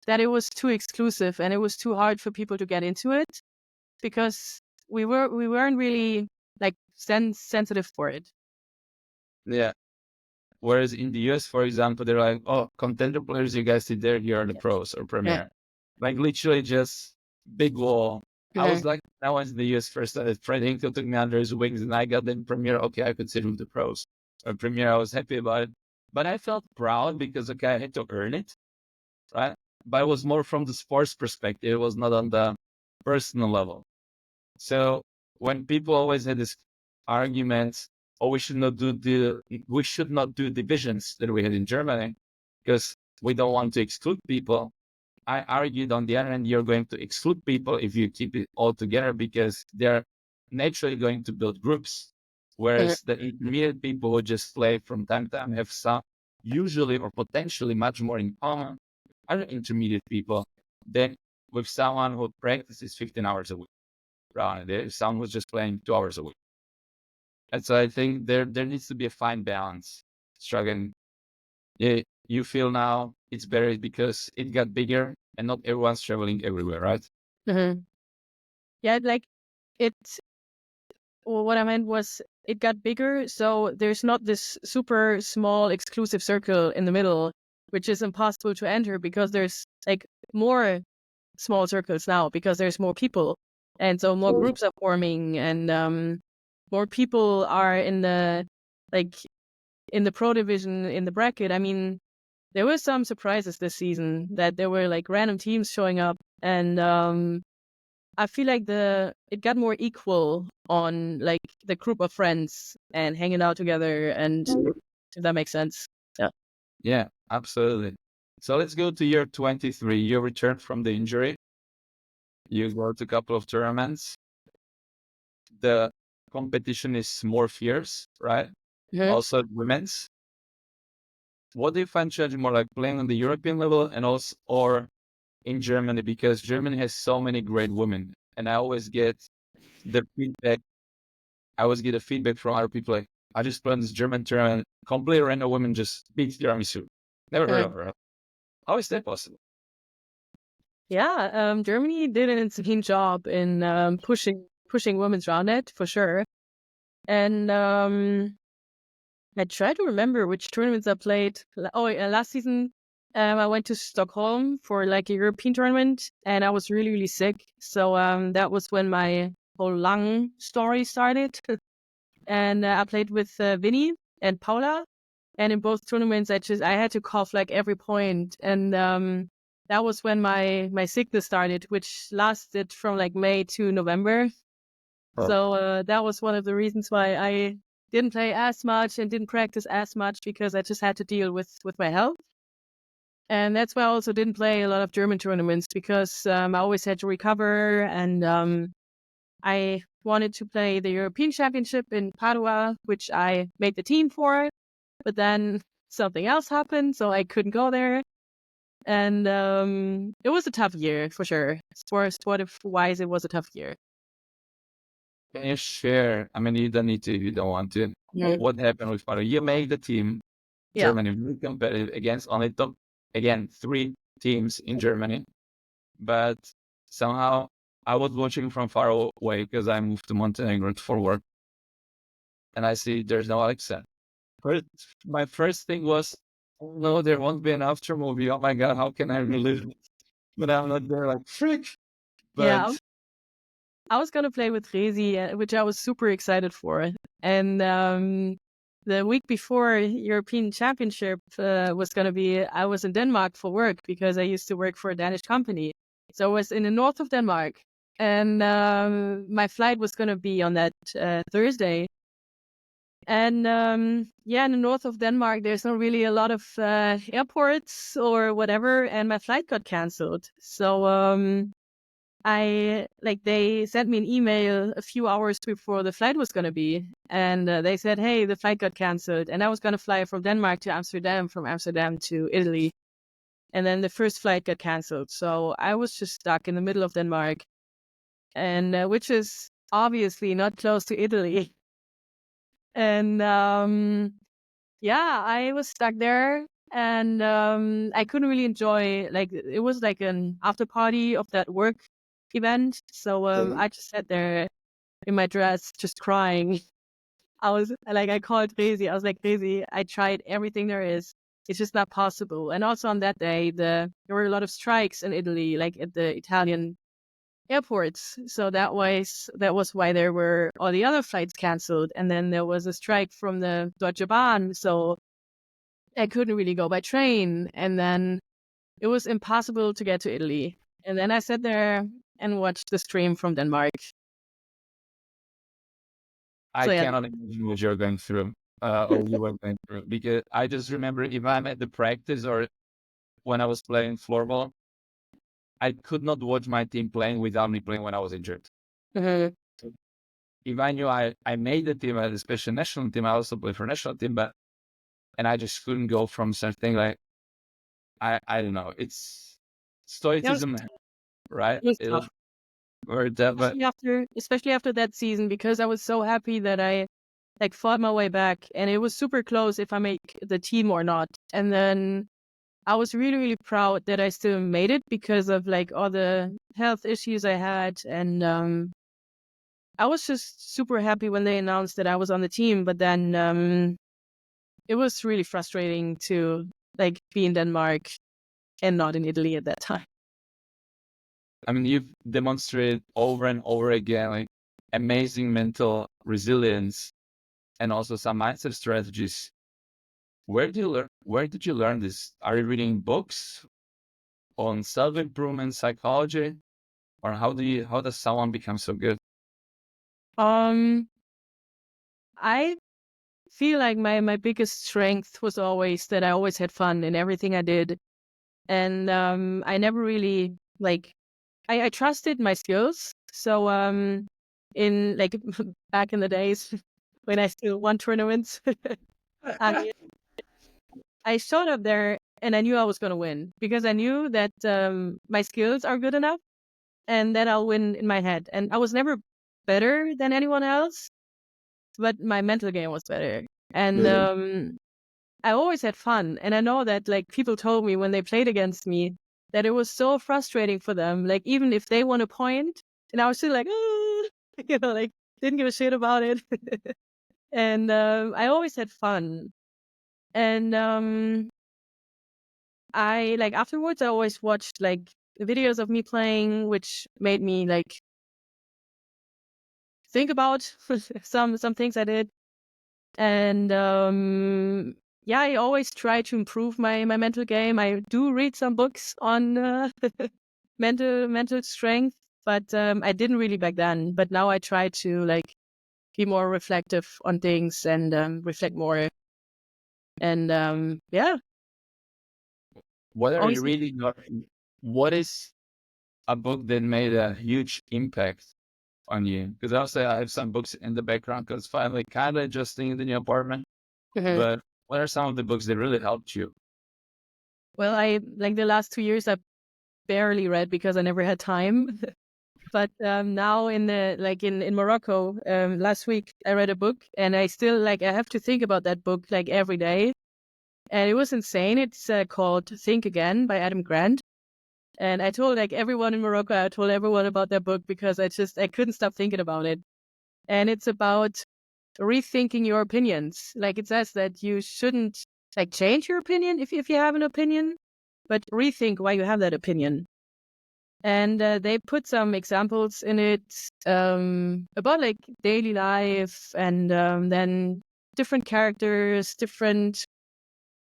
it was too exclusive and it was too hard for people to get into it, because we weren't really like sensitive for it. Yeah. Whereas in the US, for example, they're like, oh, contender players, you guys sit there, here are the pros or Yeah. premier. Like literally just big wall. I Yeah. was like, I was in the US first, Fred Hinkle took me under his wings and I got them premier. Okay, I could sit with the pros. Or premier, I was happy about it. But I felt proud because, okay, I had to earn it, right? But it was more from the sports perspective. It was not on the personal level. So when people always had this argument, oh, we should not do divisions that we had in Germany because we don't want to exclude people. I argued on the other hand, you're going to exclude people if you keep it all together because they're naturally going to build groups. Yeah. Whereas the intermediate people who just play from time to time have some usually or potentially much more in common with other intermediate people than with someone who practices 15 hours a week. Right. Someone was just playing 2 hours a week. And so I think there needs to be a fine balance. Struggling. Yeah, you feel now it's better because it got bigger and not everyone's traveling everywhere, right? Mhm. Yeah, like it. Well, what I meant was it got bigger, so there's not this super small exclusive circle in the middle, which is impossible to enter because there's like more small circles now because there's more people, and so more groups are forming, and more people are in the like in the pro division in the bracket. I mean, there were some surprises this season that there were like random teams showing up, and I feel like it got more equal on like the group of friends and hanging out together, and if that makes sense. Yeah. Yeah, absolutely. So let's go to year 23. You returned from the injury. You go to a couple of tournaments. The competition is more fierce, right? Mhm. Also women's. What do you find challenging more, like playing on the European level and also or in Germany? Because Germany has so many great women. And I always get the feedback. I always get a feedback from other people like, I just played this German tournament, completely random woman just beats tiramisu. Never heard of Mhm. her. How is that possible? Yeah, Germany did an insane job in pushing women's roundnet for sure. And I try to remember which tournaments I played. Last season, I went to Stockholm for like a European tournament, and I was really, really sick. So that was when my whole lung story started. and I played with Vinny and Paula. And in both tournaments, I had to cough like every point, and that was when my sickness started, which lasted from like May to November. So that was one of the reasons why I didn't play as much and didn't practice as much, because I just had to deal with my health. And that's why I also didn't play a lot of German tournaments, because I always had to recover, and I wanted to play the European Championship in Padua, which I made the team for, but then something else happened, so I couldn't go there. And it was a tough year for sure. Sport-wise, it was a tough year. Can you share? I mean, you don't need to if you don't want to. Yeah. What happened with Padua? You made the team. Yeah. Germany really competitive against only top, again, 3 teams in Germany. But somehow I was watching from far away because I moved to Montenegro for work. And I see there's no Alexa. My first thing was, oh no, there won't be an after movie. Oh my God, how can I relive it? But I'm not there like, frick. Yeah, But I was gonna play with Rezi, which I was super excited for. And the week before European Championship was gonna be, I was in Denmark for work because I used to work for a Danish company. So I was in the north of Denmark, and my flight was gonna be on that Thursday. And yeah, in the north of Denmark, there's not really a lot of airports or whatever, and my flight got canceled. So they sent me an email a few hours before the flight was going to be. And they said, hey, the flight got canceled. And I was going to fly from Denmark to Amsterdam, from Amsterdam to Italy. And then the first flight got canceled. So I was just stuck in the middle of Denmark, and which is obviously not close to Italy. And yeah, I was stuck there. And I couldn't really enjoy, like, it was like an after party of that work event. So I just sat there in my dress, just crying. I called Rezi. I was like, Rezi, I tried everything there is. It's just not possible. And also on that day, there were a lot of strikes in Italy, like at the Italian airports. So that was why there were all the other flights canceled. And then there was a strike from the Deutsche Bahn. So I couldn't really go by train. And then it was impossible to get to Italy. And then I sat there and watched the stream from Denmark. I So, yeah. cannot imagine what you're going through, or you were going through, because I just remember if I'm at the practice or when I was playing floorball, I could not watch my team playing without me playing when I was injured. Mhm. If I knew I made the team, especially national team, I also play for national team, and I just couldn't go from something like, I don't know, it's stoicism, right? It was It tough. was very tough, but Especially after that season, because I was so happy that I fought my way back, and it was super close if I make the team or not. And then I was really, really proud that I still made it because of like all the health issues I had. And I was just super happy when they announced that I was on the team. But then it was really frustrating to like be in Denmark and not in Italy at that time. I mean, you've demonstrated over and over again, like amazing mental resilience and also some mindset strategies. Where did you learn this? Are you reading books on self-improvement psychology, or how does someone become so good? I feel like my biggest strength was always that I always had fun in everything I did. And I never really I trusted my skills. So in like back in the days when I still won tournaments, I showed up there and I knew I was going to win because I knew that my skills are good enough and that I'll win in my head. And I was never better than anyone else, but my mental game was better. And I always had fun. And I know that like people told me when they played against me that it was so frustrating for them. Like even if they won a point and I was still like, oh, like didn't give a shit about it. And I always had fun. And I like afterwards I always watched like videos of me playing, which made me like think about some things I did. And I always try to improve my mental game. I do read some books on mental strength, but I didn't really back then. But now I try to like be more reflective on things and reflect more. And What are you always. reading? What is a book that made a huge impact on you? Because also I have some books in the background because finally kind of adjusting in the new apartment. Mhm. But what are some of the books that really helped you? Well, I like the last 2 years I barely read because I never had time. But now in Morocco, last week I read a book and I still like I have to think about that book like every day. And it was insane. It's called Think Again by Adam Grant. And I told like everyone in Morocco, I told everyone about that book because I couldn't stop thinking about it. And it's about rethinking your opinions. Like it says that you shouldn't like change your opinion if you have an opinion, but rethink why you have that opinion. And they put some examples in it about like daily life and then different characters, different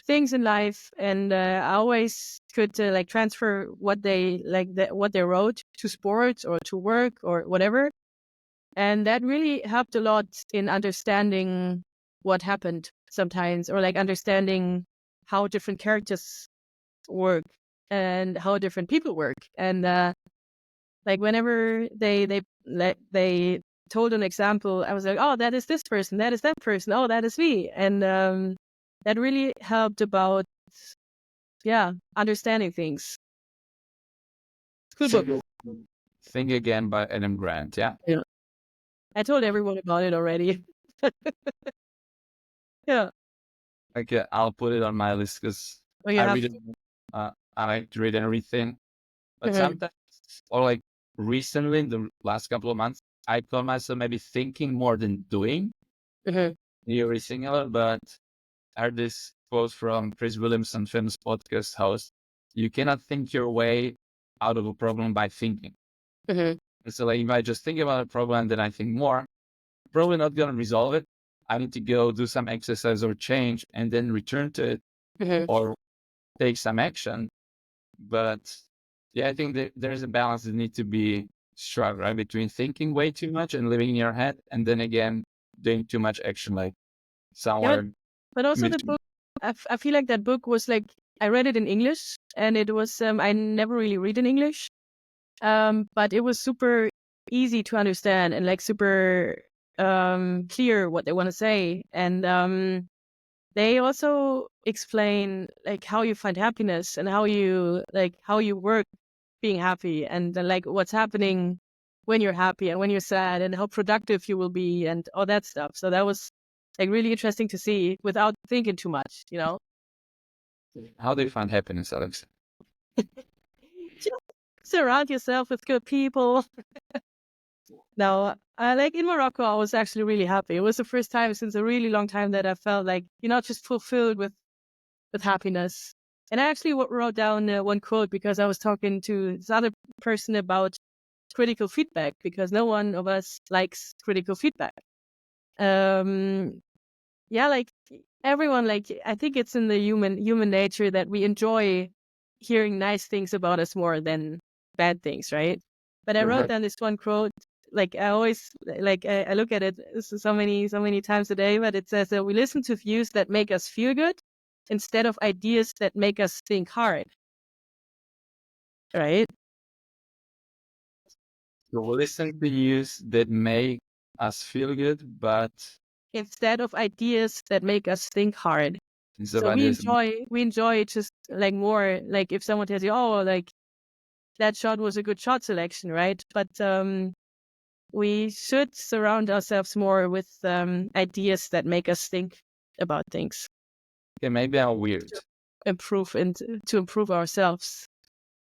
things in life. And I always could like transfer what what they wrote to sports or to work or whatever. And that really helped a lot in understanding what happened sometimes, or like understanding how different characters work and how different people work. And like whenever they told an example, I was like, oh, that is this person, that is that person, oh, that is me. And that really helped about understanding things. Good book. Think Again by Adam Grant. Yeah. Yeah. I told everyone about it already. Yeah. Okay, I'll put it on my list because Oh, you I have. read it. I like to read everything, but Mhm. sometimes, or like recently, in the last couple of months, I call myself maybe thinking more than doing. Mhm. You're similar, but I heard this quote from Chris Williamson, famous podcast host: "You cannot think your way out of a problem by thinking." Mhm. And so, like, if I just think about a problem, then I think more, probably not gonna resolve it. I need to go do some exercise or change, and then return to it Mhm. or take some action. But yeah, I think that there's a balance that needs to be struck, right? Between thinking way too much and living in your head, and then again, doing too much action, like Yeah, somewhere but also the between. book, I feel like that book was like, I read it in English and it was, I never really read in English, but it was super easy to understand and like super clear what they want to say. And they also explain like how you find happiness and how you work being happy and like what's happening when you're happy and when you're sad and how productive you will be and all that stuff. So that was like really interesting to see without thinking too much, you know? How do you find happiness, Alex? Just surround yourself with good people. Now, like in Morocco, I was actually really happy. It was the first time since a really long time that I felt like, just fulfilled with happiness. And I actually wrote down one quote because I was talking to this other person about critical feedback because no one of us likes critical feedback. Like everyone, like I think it's in the human nature that we enjoy hearing nice things about us more than bad things, right? But I wrote down this one quote. Like I always like I look at it so many times a day, but it says that we listen to views that make us feel good instead of ideas that make us think hard, right? So we listen to news that make us feel good, but Instead of ideas that make us think hard. instead of So ideas, we enjoy just like more like if someone tells you, oh, like that shot was a good shot selection, right? But we should surround ourselves more with ideas that make us think about things, okay, maybe I'm weird. improve and to improve ourselves.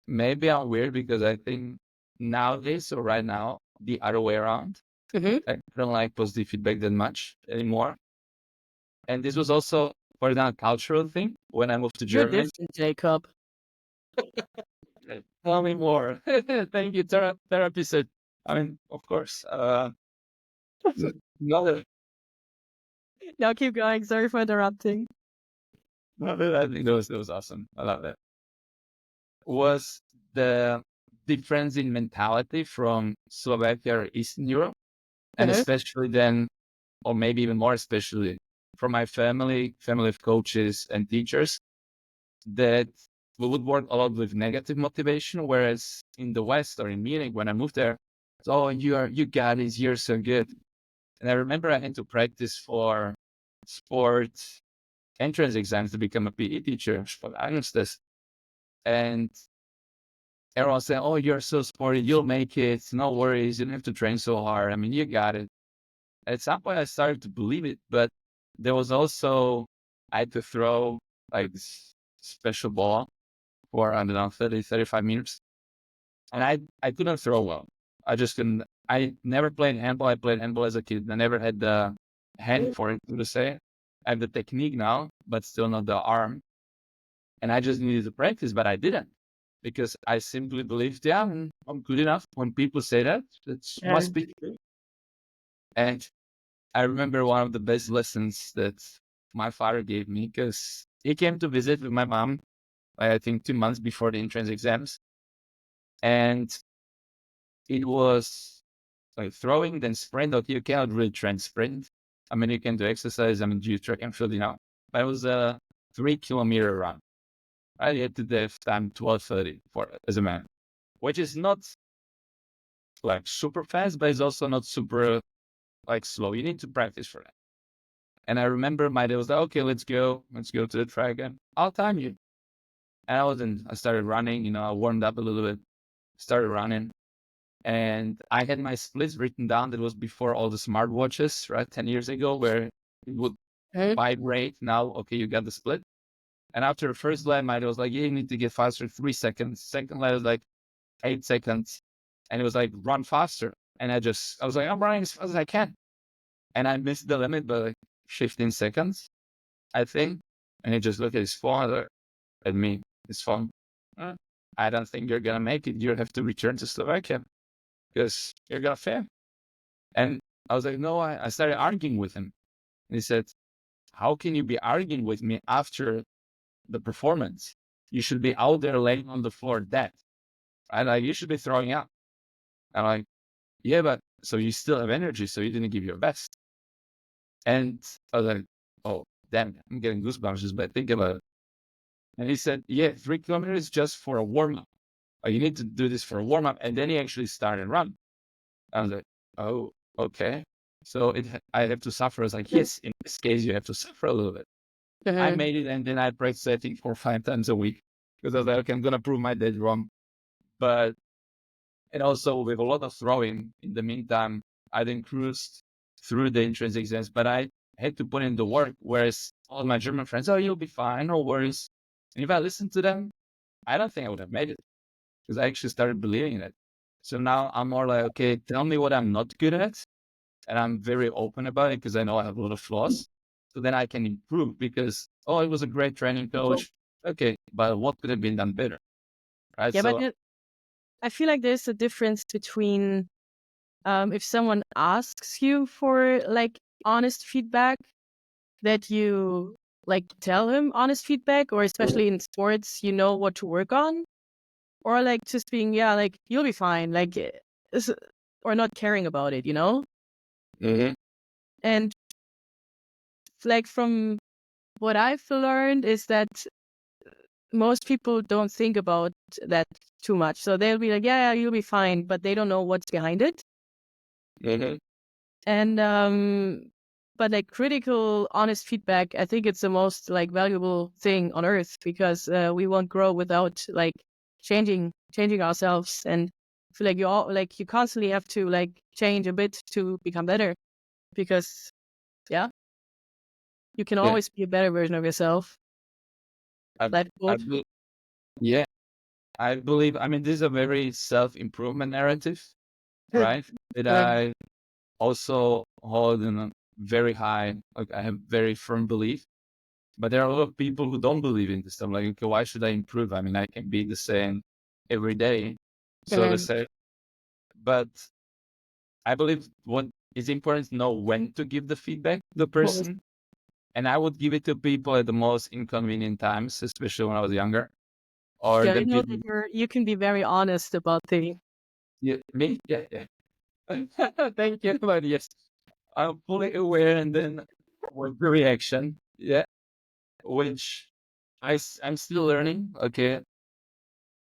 Maybe I'm weird because I think nowadays, or right now, the other way around. Mm-hmm. I don't like positive feedback that much anymore. And this was also, for example, a cultural thing when I moved to You're Germany. different, Jacob. Tell me more. Thank you, therapy said. I mean, of course. Not a, No, keep going. Sorry for interrupting. No, I think that was awesome. I love that. Was the difference in mentality from Slovakia or Eastern Europe, and Uh-huh. especially then, or maybe even more especially from my family of coaches and teachers, that we would work a lot with negative motivation, whereas in the West or in Munich, when I moved there, it's, oh, you got this, you're so good. And I remember I had to practice for sports entrance exams to become a PE teacher for Agnostis. And everyone saying, oh, you're so sporty, you'll make it, no worries, you don't have to train so hard. I mean, you got it. At some point, I started to believe it, but there was also, I had to throw like this special ball for, I don't know, 30, 35 minutes. And I couldn't throw well. I just couldn't. I never played handball. I played handball as a kid. I never had the hand for it, so to say. I have the technique now, but still not the arm. And I just needed to practice, but I didn't because I simply believed, yeah, I'm good enough. When people say that, that Yeah. must be true. And I remember one of the best lessons that my father gave me because he came to visit with my mom, I think 2 months before the entrance exams. And it was like throwing, then sprint. Okay, you cannot really train sprint. I mean, you can do exercise. I mean, do track and field, But it was a 3 kilometer run. I had to do time 12:30 for as a man, which is not like super fast, but it's also not super like slow. You need to practice for that. And I remember my dad was like, okay, let's go to the track and I'll time you. And I started running, I warmed up a little bit, started running. And I had my splits written down. That was before all the smartwatches, right? 10 years ago, where it would vibrate. Now, okay, you got the split. And after the first lap, I was like, yeah, you need to get faster, 3 seconds. Second lap was like 8 seconds. And it was like, run faster. And I was like, I'm running as fast as I can. And I missed the limit by like 15 seconds, I think. And he just looked at his phone, at me, his phone. I don't think you're going to make it. You have to return to Slovakia because you're going to fail. And I was like, no, I started arguing with him. And he said, how can you be arguing with me after the performance? You should be out there laying on the floor dead. And like, you should be throwing up. I'm like, yeah, but so you still have energy, so you didn't give your best. And I was like, oh, damn, I'm getting goosebumps just by thinking about it. And he said, yeah, 3 kilometers just for a warm up. You need to do this for a warm up. And then he actually started run. I was like, oh, okay. So I have to suffer. I was like, yes, in this case, you have to suffer a little bit. I Uh-huh. made it, and then I practiced, I think, 4 or 5 times a week because I was like, okay, I'm going to prove my dad wrong. But, and also with a lot of throwing in the meantime, I then cruised through the entrance exams, but I had to put in the work. Whereas all my German friends, oh, you'll be fine, no worries. And if I listened to them, I don't think I would have made it because I actually started believing in it. So now I'm more like, okay, tell me what I'm not good at. And I'm very open about it because I know I have a lot of flaws. So then I can improve because, oh, it was a great training coach. Okay, but what could have been done better? Right. Yeah, but So, I feel like there's a difference between if someone asks you for like honest feedback, that you like tell him honest feedback, or especially in sports, you know what to work on, or like just being, yeah, like you'll be fine, like, or not caring about it, Mhm. And like from what I've learned is that most people don't think about that too much. So they'll be like, yeah, you'll be fine, but they don't know what's behind it. Mhm. And but like critical, honest feedback, I think it's the most like valuable thing on earth, because we won't grow without like changing ourselves. And I feel like you constantly have to like change a bit to become better, because yeah, you can Yeah. always be a better version of yourself. I, Life I, quote. be- yeah, I believe, I mean, this is a very self-improvement narrative, right? That I also hold in a very high, like I have very firm belief. But there are a lot of people who don't believe in this. I'm like, okay, why should I improve? I mean, I can be the same every day, so to say. But I believe what is important is know when to give the feedback to the person. and I would give it to people at the most inconvenient times, especially when I was younger. Or Yeah, I then know people, that you can be very honest about things. yeah, me, yeah, yeah. Thank you, but yes, I'm fully aware, and then with the reaction, yeah, which I'm still learning. Okay,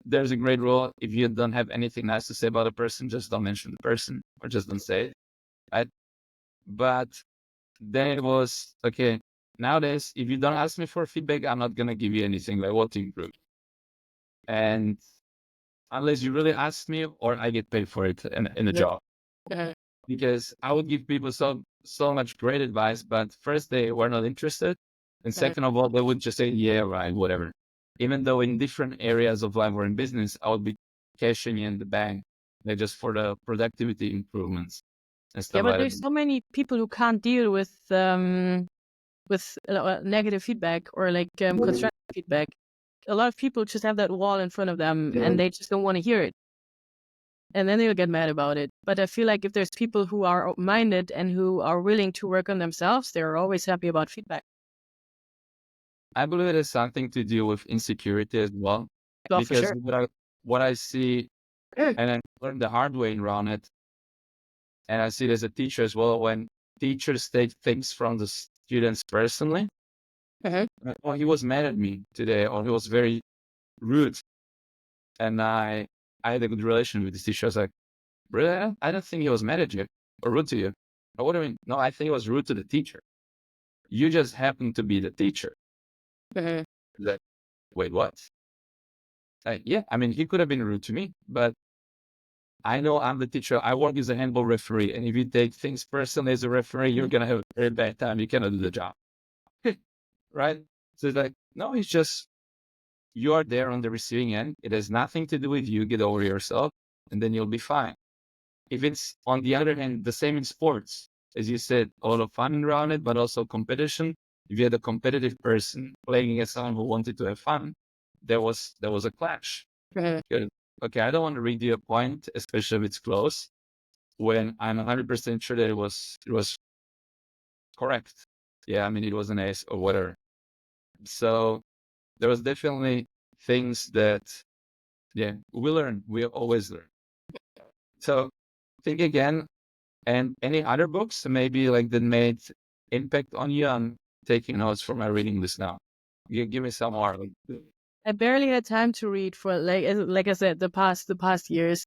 there's a great rule. If you don't have anything nice to say about a person, just don't mention the person or just don't say it. Right? But then it was okay. Nowadays, if you don't ask me for feedback, I'm not gonna give you anything like what to improve. And unless you really ask me, or I get paid for it in a Yeah. job, because I would give people so much great advice, but first they were not interested, and second of all, they would just say, "Yeah, right, whatever." Even though in different areas of life or in business, I would be cashing in the bank, like just for the productivity improvements and Yeah, stuff but like there's that. so many people who can't deal with negative feedback or like constructive feedback. A lot of people just have that wall in front of them and they just don't want to hear it. And then they'll get mad about it. But I feel like if there's people who are open-minded and who are willing to work on themselves, they're always happy about feedback. I believe it has something to do with insecurity as well, Well, for because sure. what I see, and I learned the hard way around it, and I see it as a teacher as well. When teachers take things from the students personally, oh, he was mad at me today, or he was very rude, and I had a good relation with this teacher. I was like, really? I don't think he was mad at you or rude to you. Or what do you mean? No, I think he was rude to the teacher. You just happened to be the teacher. Like, wait, what? Yeah, I mean, he could have been rude to me, but I know I'm the teacher. I work as a handball referee, and if you take things personally as a referee, you're gonna have a very bad time. You cannot do the job, right? So it's like, no, it's just you are there on the receiving end. It has nothing to do with you. Get over yourself, and then you'll be fine. If it's on the other hand, the same in sports, as you said, a lot of fun around it, but also competition. If you had a competitive person playing against someone who wanted to have fun, there was a clash. Good. Okay, I don't want to read you a point, especially if it's close, when I'm 100% sure that it was correct. Yeah, I mean it was an ace or whatever. So there was definitely things that, yeah, we learn. We always learn. So think again, and any other books maybe like that made impact on you. I'm taking notes for my reading list now. Give me some more. I barely had time to read for like I said, the past years.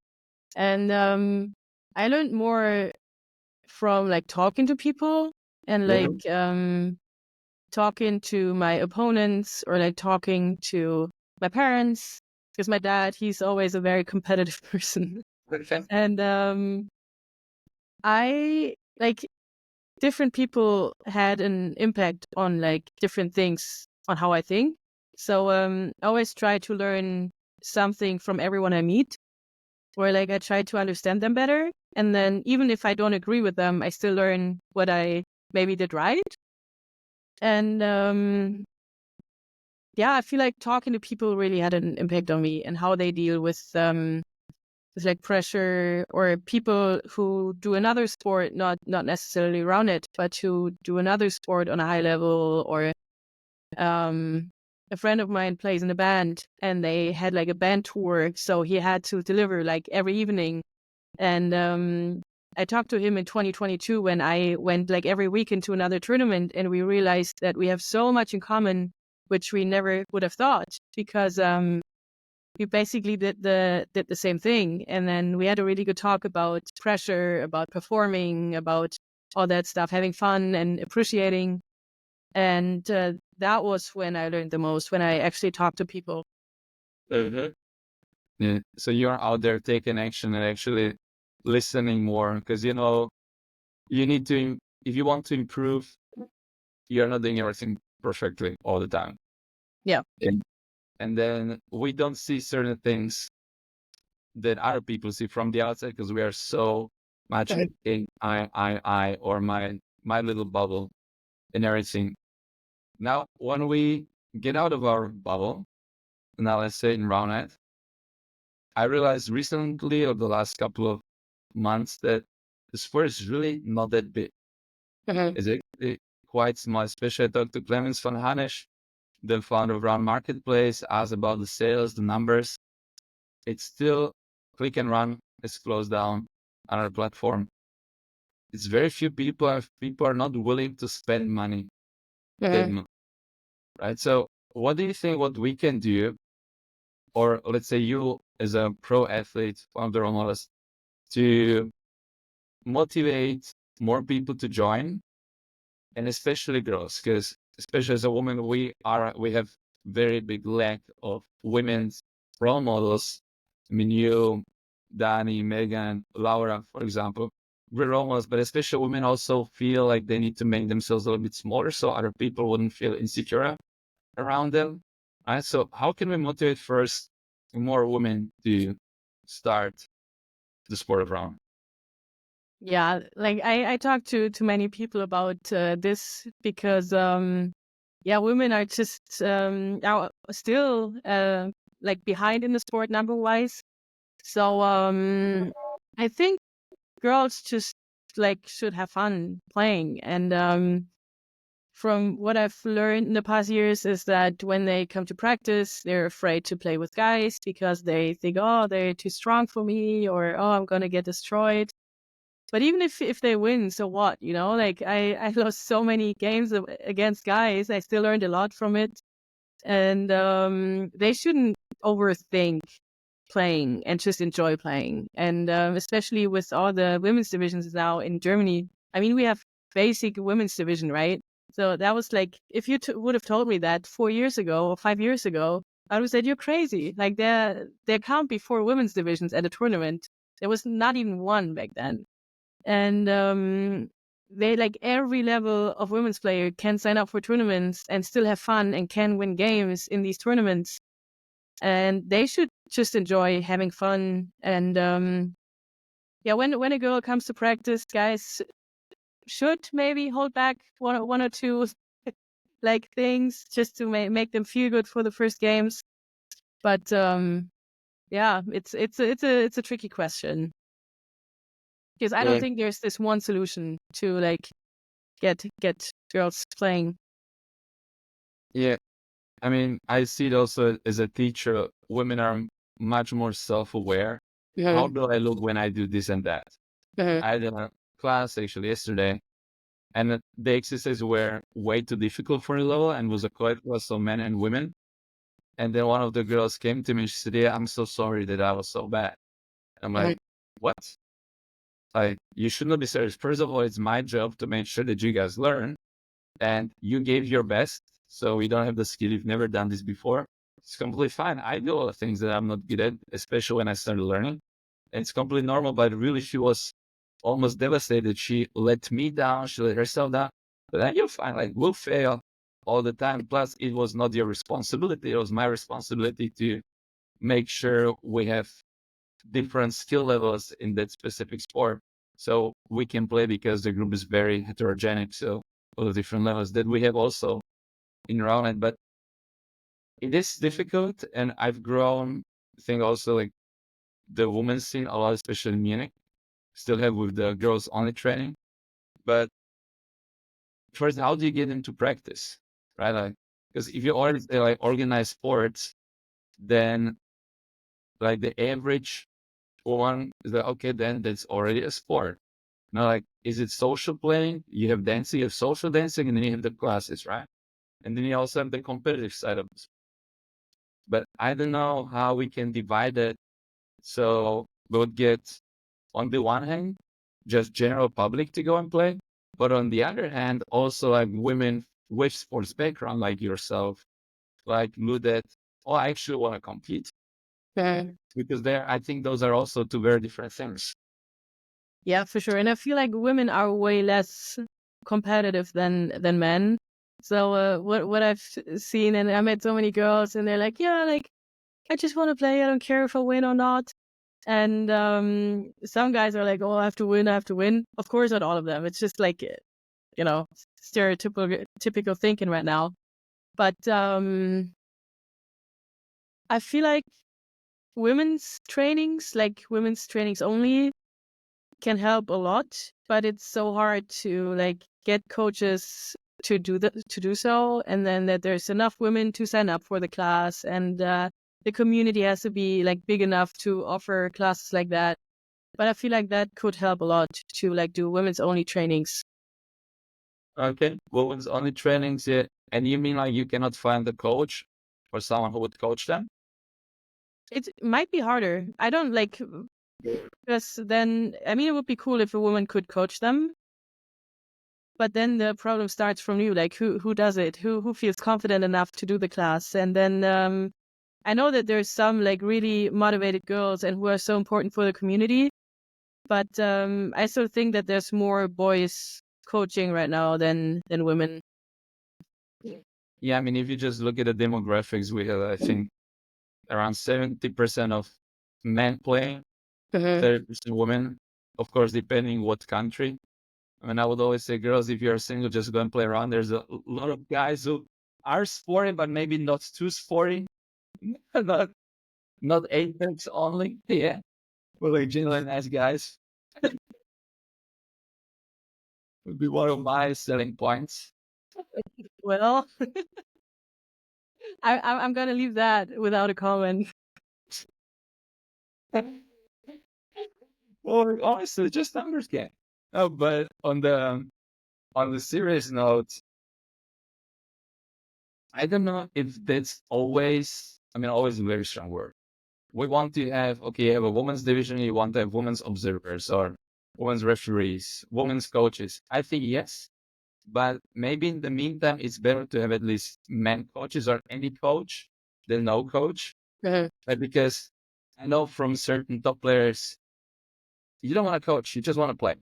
And I learned more from like talking to people and like talking to my opponents or like talking to my parents because my dad, he's always a very competitive person. And I like different people had an impact on like different things on how I think. So I always try to learn something from everyone I meet, or like I try to understand them better. And then even if I don't agree with them, I still learn what I maybe did right. And yeah, I feel like talking to people really had an impact on me and how they deal with like pressure, or people who do another sport, not necessarily around it, but who do another sport on a high level. Or a friend of mine plays in a band and they had like a band tour, so he had to deliver like every evening. And I talked to him in 2022 when I went like every week into another tournament, and we realized that we have so much in common, which we never would have thought, because we basically did the same thing. And then we had a really good talk about pressure, about performing, about all that stuff, having fun and appreciating. And that was when I learned the most, when I actually talked to people. Yeah. So you're out there taking action and actually listening more, because you need to, if you want to improve, you're not doing everything perfectly all the time. Yeah. And then we don't see certain things that other people see from the outside, because we are so much in I, or my little bubble and everything. Now, when we get out of our bubble, now let's say in Roundnet, I realized recently, over the last couple of months, that the sport is really not that big. It's quite small, especially I talked to Clemens van Hanesch, the founder of Round Marketplace, asked about the sales, the numbers. It's still click and run. It's closed down on our platform. It's very few people are not willing to spend money that much, right? So what do you think what we can do, or let's say you as a pro athlete, one of the role models, to motivate more people to join, and especially girls, because especially as a woman, we have very big lack of women's role models. I mean, you, Dani, Megan, Laura, for example, we're role models, but especially women also feel like they need to make themselves a little bit smaller so other people wouldn't feel insecure around them. Right? So how can we motivate first more women to start the sport of round? Yeah, like I talked to many people about this because yeah, women are just are still like behind in the sport number wise. So I think girls just like should have fun playing. And from what I've learned in the past years is that when they come to practice, they're afraid to play with guys because they think, oh, they're too strong for me, or oh, I'm gonna get destroyed. But even if they win, so what? You know, like I lost so many games against guys. I still learned a lot from it, and they shouldn't overthink playing and just enjoy playing. And especially with all the women's divisions now in Germany. I mean, we have basic women's division, right? So that was like, if you would have told me that 4 years ago or 5 years ago, I would have said you're crazy. Like there can't be 4 women's divisions at a tournament. There was not even one back then. And they like every level of women's player can sign up for tournaments and still have fun and can win games in these tournaments. And they should just enjoy having fun. And yeah, when a girl comes to practice, guys should maybe hold back one or two like things just to make them feel good for the first games. But yeah, it's a tricky question because I don't Yeah. think there's this one solution to like get girls playing. Yeah. I mean, I see it also as a teacher. Women are much more self-aware. How Mm-hmm. do I look when I do this and that? Mm-hmm. I had a class actually yesterday, and the exercises were way too difficult for the level, and was a co-ed class, so men and women. And then one of the girls came to me. She said, "Yeah, I'm so sorry that I was so bad." I'm like, "What? Like, you should not be serious. First of all, it's my job to make sure that you guys learn, and you gave your best. So you don't have the skill. You've never done this before. It's completely fine. I do all the things that I'm not good at, especially when I started learning. And it's completely normal. But really, she was almost devastated. She let me down. She let herself down. But then you'll find, like, we'll fail all the time. Plus, it was not your responsibility. It was my responsibility to make sure we have different skill levels in that specific sport. So we can play because the group is very heterogenic. So all the different levels that we have also in Roundnet, but it is difficult. And I've grown, I think also like the women's scene a lot, especially in Munich, still have with the girls only training. But first, how do you get into practice, right? Like, because if you already say, like organize sports, then like the average one is like, okay, then that's already a sport. Now, like, is it social playing? You have dancing, you have social dancing, and then you have the classes, right? And then you also have the competitive side of it. But I don't know how we can divide it. So we'll get, on the one hand, just general public to go and play. But on the other hand, also like women with sports background like yourself, like Ludet, oh, I actually want to compete. Because I think those are also two very different things. Yeah, for sure. And I feel like women are way less competitive than men. So what I've seen, and I met so many girls, and they're like, yeah, like I just want to play. I don't care if I win or not. And some guys are like, oh, I have to win. I have to win. Of course, not all of them. It's just like, you know, typical thinking right now. But I feel like women's trainings only can help a lot, but it's so hard to like get coaches to do so, and then that there's enough women to sign up for the class, and the community has to be like big enough to offer classes like that. But I feel like that could help a lot to like do women's only trainings. Okay, women's only trainings, yeah. And you mean like you cannot find a coach or someone who would coach them? It might be harder. I don't like, because then, I mean, it would be cool if a woman could coach them. But then the problem starts from you, like who does it? Who feels confident enough to do the class? And then I know that there's some like really motivated girls and who are so important for the community. But I still think that there's more boys coaching right now than women. Yeah, I mean, if you just look at the demographics, we have, I think, around 70% of men playing, 30% women. Of course, depending what country. I mean, I would always say, girls, if you're single, just go and play around. There's a lot of guys who are sporty, but maybe not too sporty. not apex only. Yeah, well, like genuinely nice guys would be one of my selling points. Well, I'm gonna leave that without a comment. Well, honestly, just numbers game. No, but on the serious note, I don't know if that's always. I mean, always a very strong word. We want to have, okay, you have a women's division, you want to have women's observers or women's referees, women's coaches. I think yes, but maybe in the meantime, it's better to have at least men coaches or any coach than no coach. Because I know from certain top players, you don't want to coach, you just want to play.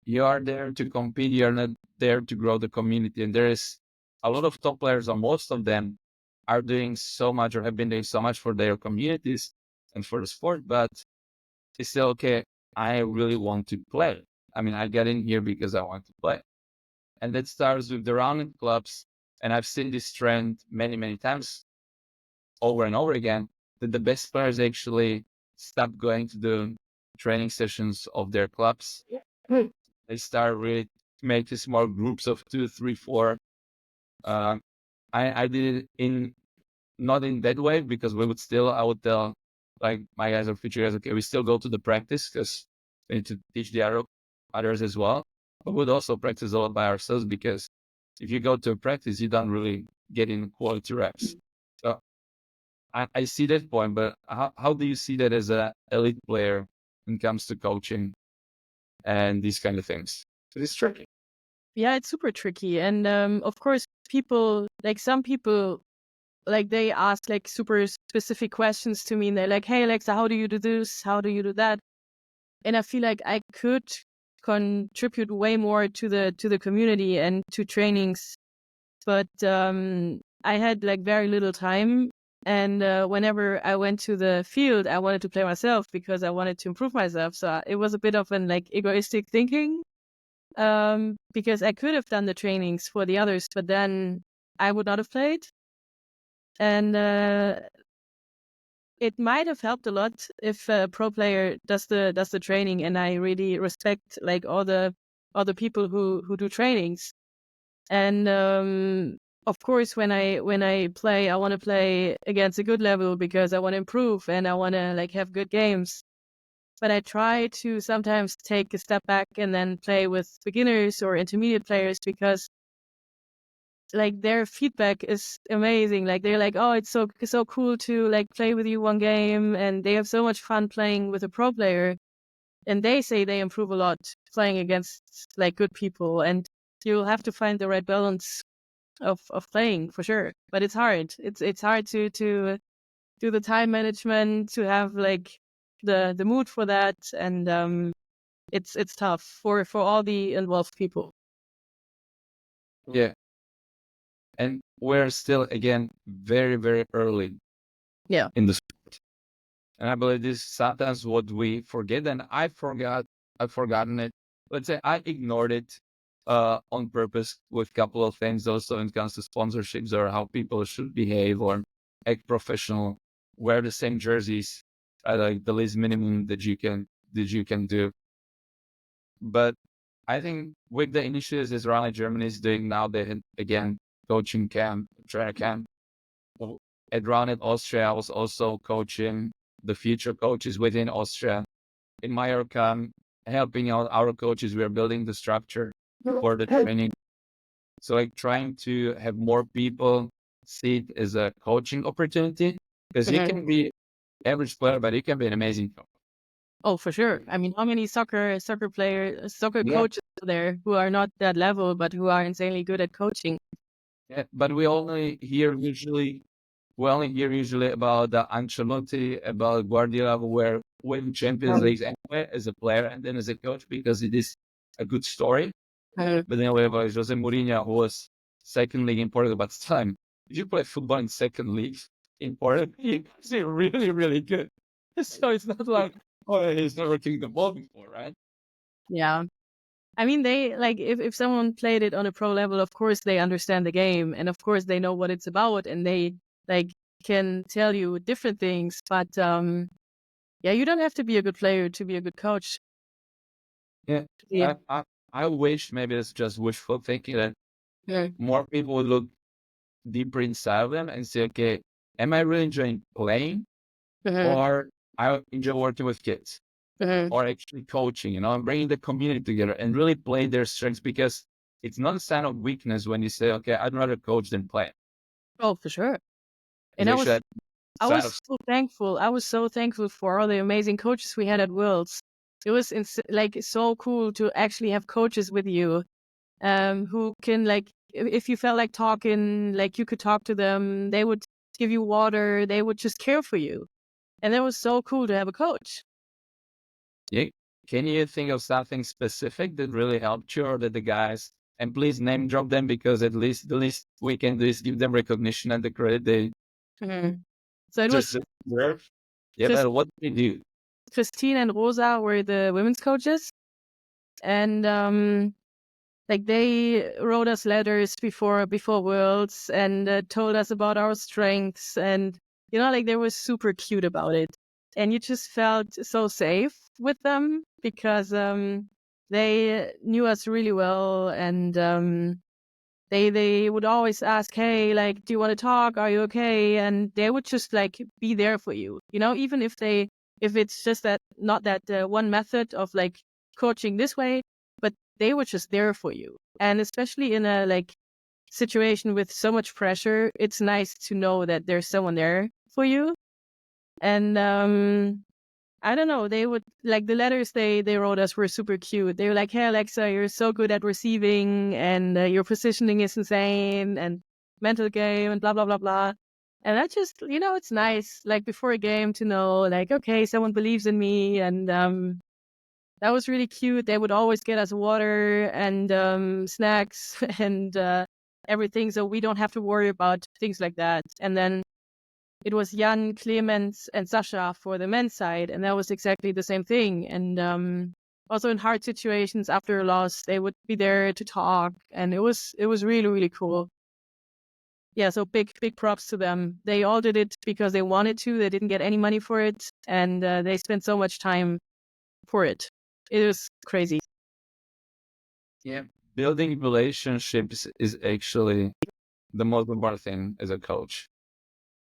You are there to compete, you're not there to grow the community. And there is a lot of top players, or most of them, are doing so much or have been doing so much for their communities and for the sport, but it's still okay. I really want to play. I mean, I get in here because I want to play. And that starts with the rounding clubs. And I've seen this trend many, many times over and over again, that the best players actually stop going to the training sessions of their clubs. They start really making small groups of 2, 3, 4. I did it in not in that way, because we would still, I would tell like my guys or future guys, okay, we still go to the practice because we need to teach the others as well. But we'd also practice a lot by ourselves, because if you go to a practice, you don't really get in quality reps. So I see that point, but how do you see that as an elite player when it comes to coaching and these kind of things? It's tricky. Yeah, it's super tricky. And of course, people, like some people, like they ask like super specific questions to me, and they're like, "Hey Alexa, how do you do this? How do you do that?" And I feel like I could contribute way more to the community and to trainings, but I had like very little time. And whenever I went to the field, I wanted to play myself because I wanted to improve myself. So it was a bit of an like egoistic thinking, because I could have done the trainings for the others, but then I would not have played. And it might have helped a lot if a pro player does the training, and I really respect like all the people who do trainings. And of course, when I play, I want to play against a good level because I want to improve and I want to like have good games. But I try to sometimes take a step back and then play with beginners or intermediate players, because like their feedback is amazing. Like they're like, "Oh, it's so cool to like play with you one game," and they have so much fun playing with a pro player. And they say they improve a lot playing against like good people. And you'll have to find the right balance of playing for sure. But it's hard. It's hard to do the time management, to have like the mood for that, and it's tough for all the involved people. Yeah. And we're still, again, very, very early Yeah. in the sport. And I believe this is sometimes what we forget. And I've forgotten it. Let's say I ignored it on purpose with a couple of things also when it comes to sponsorships or how people should behave or act professional, wear the same jerseys, like the least minimum that you can do. But I think with the initiatives Roundnet Germany is doing now, they again coaching camp, trainer camp. At Roundnet Austria, I was also coaching the future coaches within Austria. In Mallorca, helping out our coaches, we are building the structure for the training. So like trying to have more people see it as a coaching opportunity, because you can be average player, but you can be an amazing coach. Oh, for sure. I mean, how many soccer players, soccer Yeah. coaches are there who are not that level, but who are insanely good at coaching? Yeah, but we only hear usually about the Ancelotti, about Guardiola, who were win Champions League anyway as a player and then as a coach, because it is a good story. But then we have Jose Mourinho, who was second league in Portugal, but time. If you play football in second league in Portugal, it's really, really good. So it's not like, oh, he's never kicked the ball before, right? Yeah. I mean, they like if someone played it on a pro level, of course they understand the game, and of course they know what it's about, and they like can tell you different things. But yeah, you don't have to be a good player to be a good coach. Yeah. Yeah. I wish, maybe it's just wishful thinking, that more people would look deeper inside of them and say, okay, am I really enjoying playing, or I enjoy working with kids, or actually coaching, and bringing the community together and really play their strengths, because it's not a sign of weakness when you say, okay, I'd rather coach than play. Oh, for sure. It's And actually a I sign of, was so thankful. I was so thankful for all the amazing coaches we had at Worlds. It was like so cool to actually have coaches with you, who can like, if you felt like talking, like you could talk to them. They would give you water. They would just care for you, and that was so cool to have a coach. yeah. Can you think of something specific that really helped you, or that the guys, and please name drop them, because at least the least we can do is give them recognition and the credit they So it was deserve. Yeah, Chris, but what do they do? Christine and Rosa were the women's coaches, and like they wrote us letters before Worlds and told us about our strengths, and like they were super cute about it, and you just felt so safe with them because they knew us really well, and they would always ask, hey, like, do you want to talk, are you okay? And they would just like be there for you, even if it's just that not that one method of like coaching this way, but they were just there for you. And especially in a like situation with so much pressure, it's nice to know that there's someone there for you. And I don't know, they would like the letters they wrote us were super cute. They were like, hey, Alexa, you're so good at receiving, and your positioning is insane, and mental game, and blah, blah, blah, blah. And that just, it's nice, like before a game to know, like, okay, someone believes in me. And that was really cute. They would always get us water and snacks and everything, so we don't have to worry about things like that. And then it was Jan, Clemens, and Sasha for the men's side, and that was exactly the same thing. And also in hard situations after a loss, they would be there to talk, and it was really, really cool. Yeah, so big props to them. They all did it because they wanted to. They didn't get any money for it, and they spent so much time for it. It was crazy. Yeah, building relationships is actually the most important thing as a coach.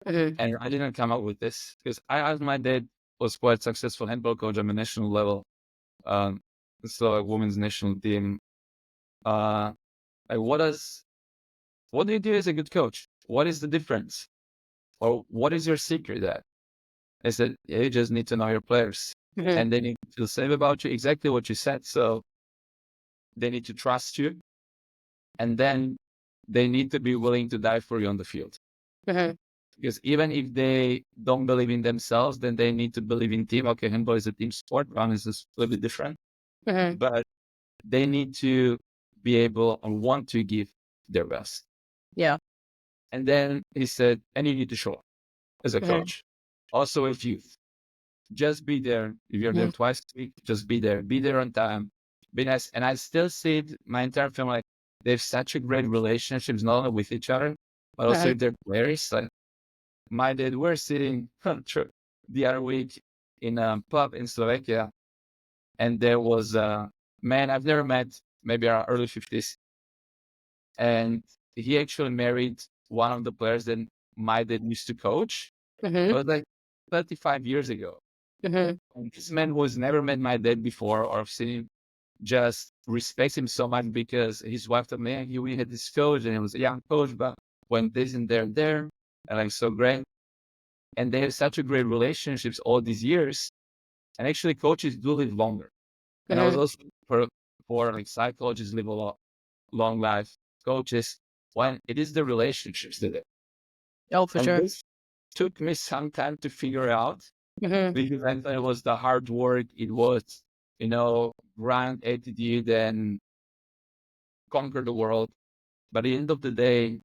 And I didn't come up with this because my dad was quite successful handball coach on the national level. So a women's national team. Like what do you do as a good coach? What is the difference? Or what is your secret at? I said, yeah, you just need to know your players. And they need to feel safe about you, exactly what you said. So they need to trust you. And then they need to be willing to die for you on the field. Because even if they don't believe in themselves, then they need to believe in team. Okay, handball is a team sport. Run is a little bit different. But they need to be able and want to give their best. Yeah. And then he said, and you need to show up as a coach. Also with youth. Just be there. If you're there twice a week, just be there. Be there on time. Be nice. And I still see it, my entire family, like, they have such a great relationships, not only with each other, but also with their players. Like my dad, we're sitting the other week in a pub in Slovakia, and there was a man I've never met maybe our early 50s. And he actually married one of the players that my dad used to coach. It was like 35 years ago. And this man who has never met my dad before or seen him just respects him so much because his wife told me, "Yeah, we had this coach and he was a young coach, but when this and there, and like so great." And they have such a great relationships all these years. And actually coaches do live longer. And I was also for like psychologists live a long life. Coaches, when it is the relationships that Oh, for and sure. this took me some time to figure out because I thought it was the hard work. It was, grand attitude and conquer the world. But at the end of the day,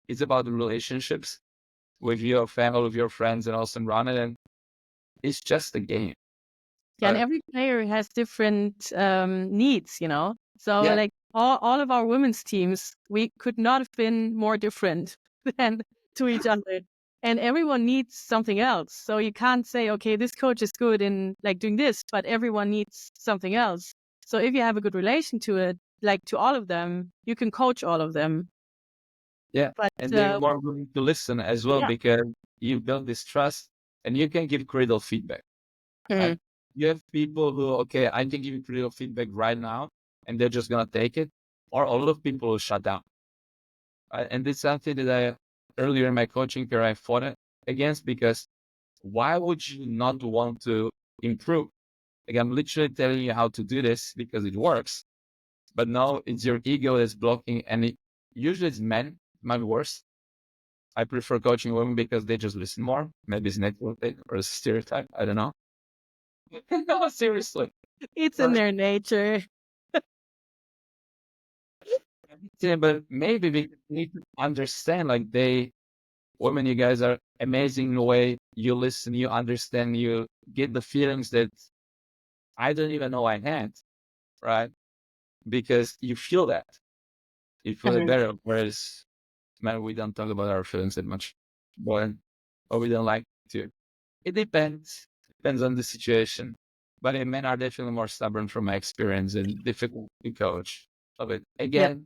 it's about the relationships with your family, with your friends, and also run it. And it's just a game. Yeah, and every player has different needs, So Yeah. like all of our women's teams, we could not have been more different than to each other. And everyone needs something else. So you can't say, okay, this coach is good in like doing this, but everyone needs something else. So if you have a good relation to it, like to all of them, you can coach all of them. Yeah. But And they're more willing to listen as well yeah. because you build this trust and you can give critical feedback. Right? You have people who, okay, I can give you critical feedback right now and they're just going to take it. Or a lot of people will shut down. Right? And it's something that earlier in my coaching career, I fought against because why would you not want to improve? Like I'm literally telling you how to do this because it works. But no, it's your ego that's blocking. And usually it's men, might be worse. I prefer coaching women because they just listen more. Maybe it's network or a stereotype. I don't know. No, seriously. It's in their nature. Yeah, but maybe we need to understand like women, you guys are amazing in the way you listen, you understand, you get the feelings that I don't even know I had, right? Because you feel that. You feel it better. Whereas, man, we don't talk about our feelings that much. But, or we don't like to. It depends. Depends on the situation. But men are definitely more stubborn from my experience and difficult to coach. But again,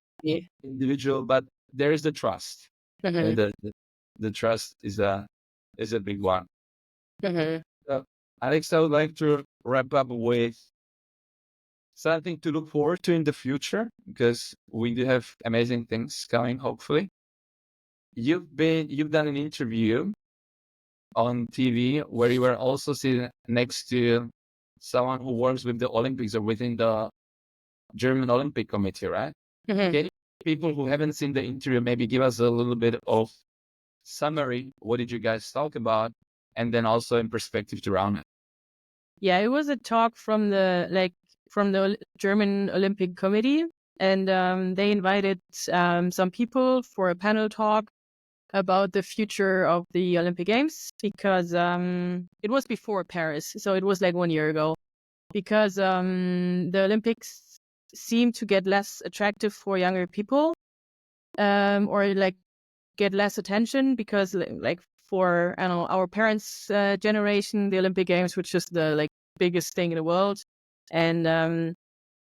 individual, but there is the trust. And the trust is a big one. So, Alex, I would like to wrap up with something to look forward to in the future because we do have amazing things coming, hopefully. You've done an interview on TV where you were also sitting next to someone who works with the Olympics or within the German Olympic Committee, right? Can you, people who haven't seen the interview, maybe give us a little bit of summary? What did you guys talk about? And then also in perspective to Roundnet. Yeah, it was a talk from the German Olympic Committee, and they invited some people for a panel talk about the future of the Olympic Games because it was before Paris, so it was like 1 year ago. Because the Olympics seem to get less attractive for younger people, or like get less attention because like for I don't know our parents' generation, the Olympic Games was just the like biggest thing in the world, and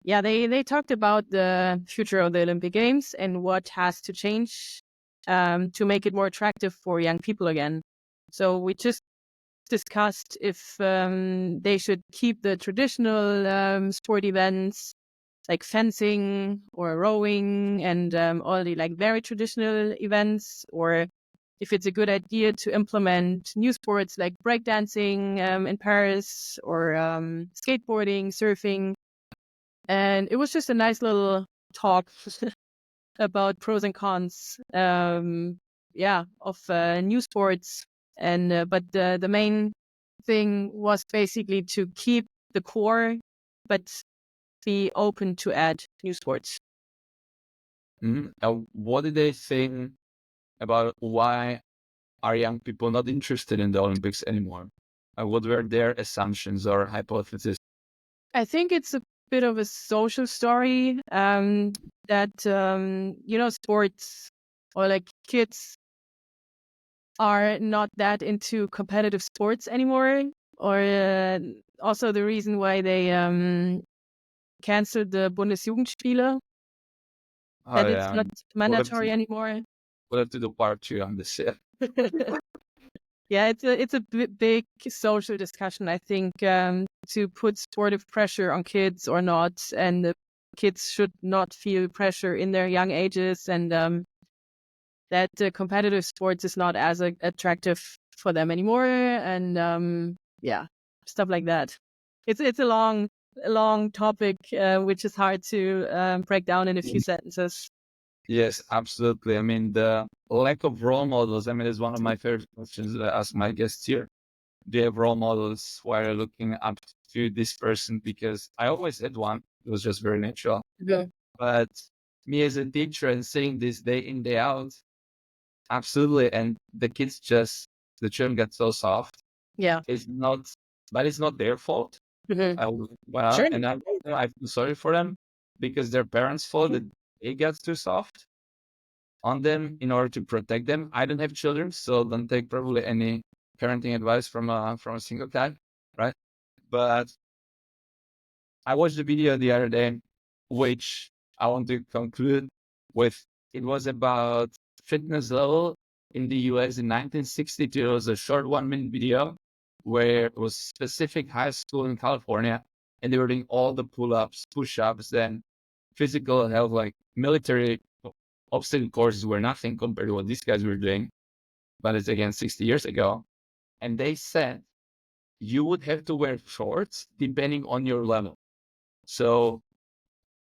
yeah, they talked about the future of the Olympic Games and what has to change to make it more attractive for young people again. So we just discussed if they should keep the traditional sport events like fencing or rowing and all the like very traditional events, or if it's a good idea to implement new sports like breakdancing in Paris or skateboarding, surfing. And it was just a nice little talk about pros and cons, of new sports. And but the main thing was basically to keep the core, but be open to add new sports. What did they think about why are young people not interested in the Olympics anymore? What were their assumptions or hypotheses? I think it's a bit of a social story that sports or like kids are not that into competitive sports anymore, or also the reason why they canceled the Bundesjugendspiele. That it's not mandatory anymore. We'll have to do part 2 on this. Yeah, it's a big social discussion, I think, to put sportive pressure on kids or not, and the kids should not feel pressure in their young ages, and that competitive sports is not as attractive for them anymore, and yeah, stuff like that. It's a long topic, which is hard to break down in a few sentences. Yes, absolutely. I mean, the lack of role models, I mean, is one of my favorite questions that I ask my guests here. Do you have role models while you're looking up to this person? Because I always had one. It was just very natural. Yeah. But me as a teacher and seeing this day in, day out, absolutely. And the children get so soft. Yeah. But it's not their fault. Sure. And I feel sorry for them because their parents' fault that they get too soft on them in order to protect them. I don't have children, so don't take probably any parenting advice from a single guy, right? But I watched the video the other day, which I want to conclude with. It was about fitness level in the US in 1962. It was a short 1-minute video where it was specific high school in California, and they were doing all the pull-ups, push-ups, and physical health, like military obstacle courses were nothing compared to what these guys were doing. But it's again 60 years ago. And they said you would have to wear shorts depending on your level. So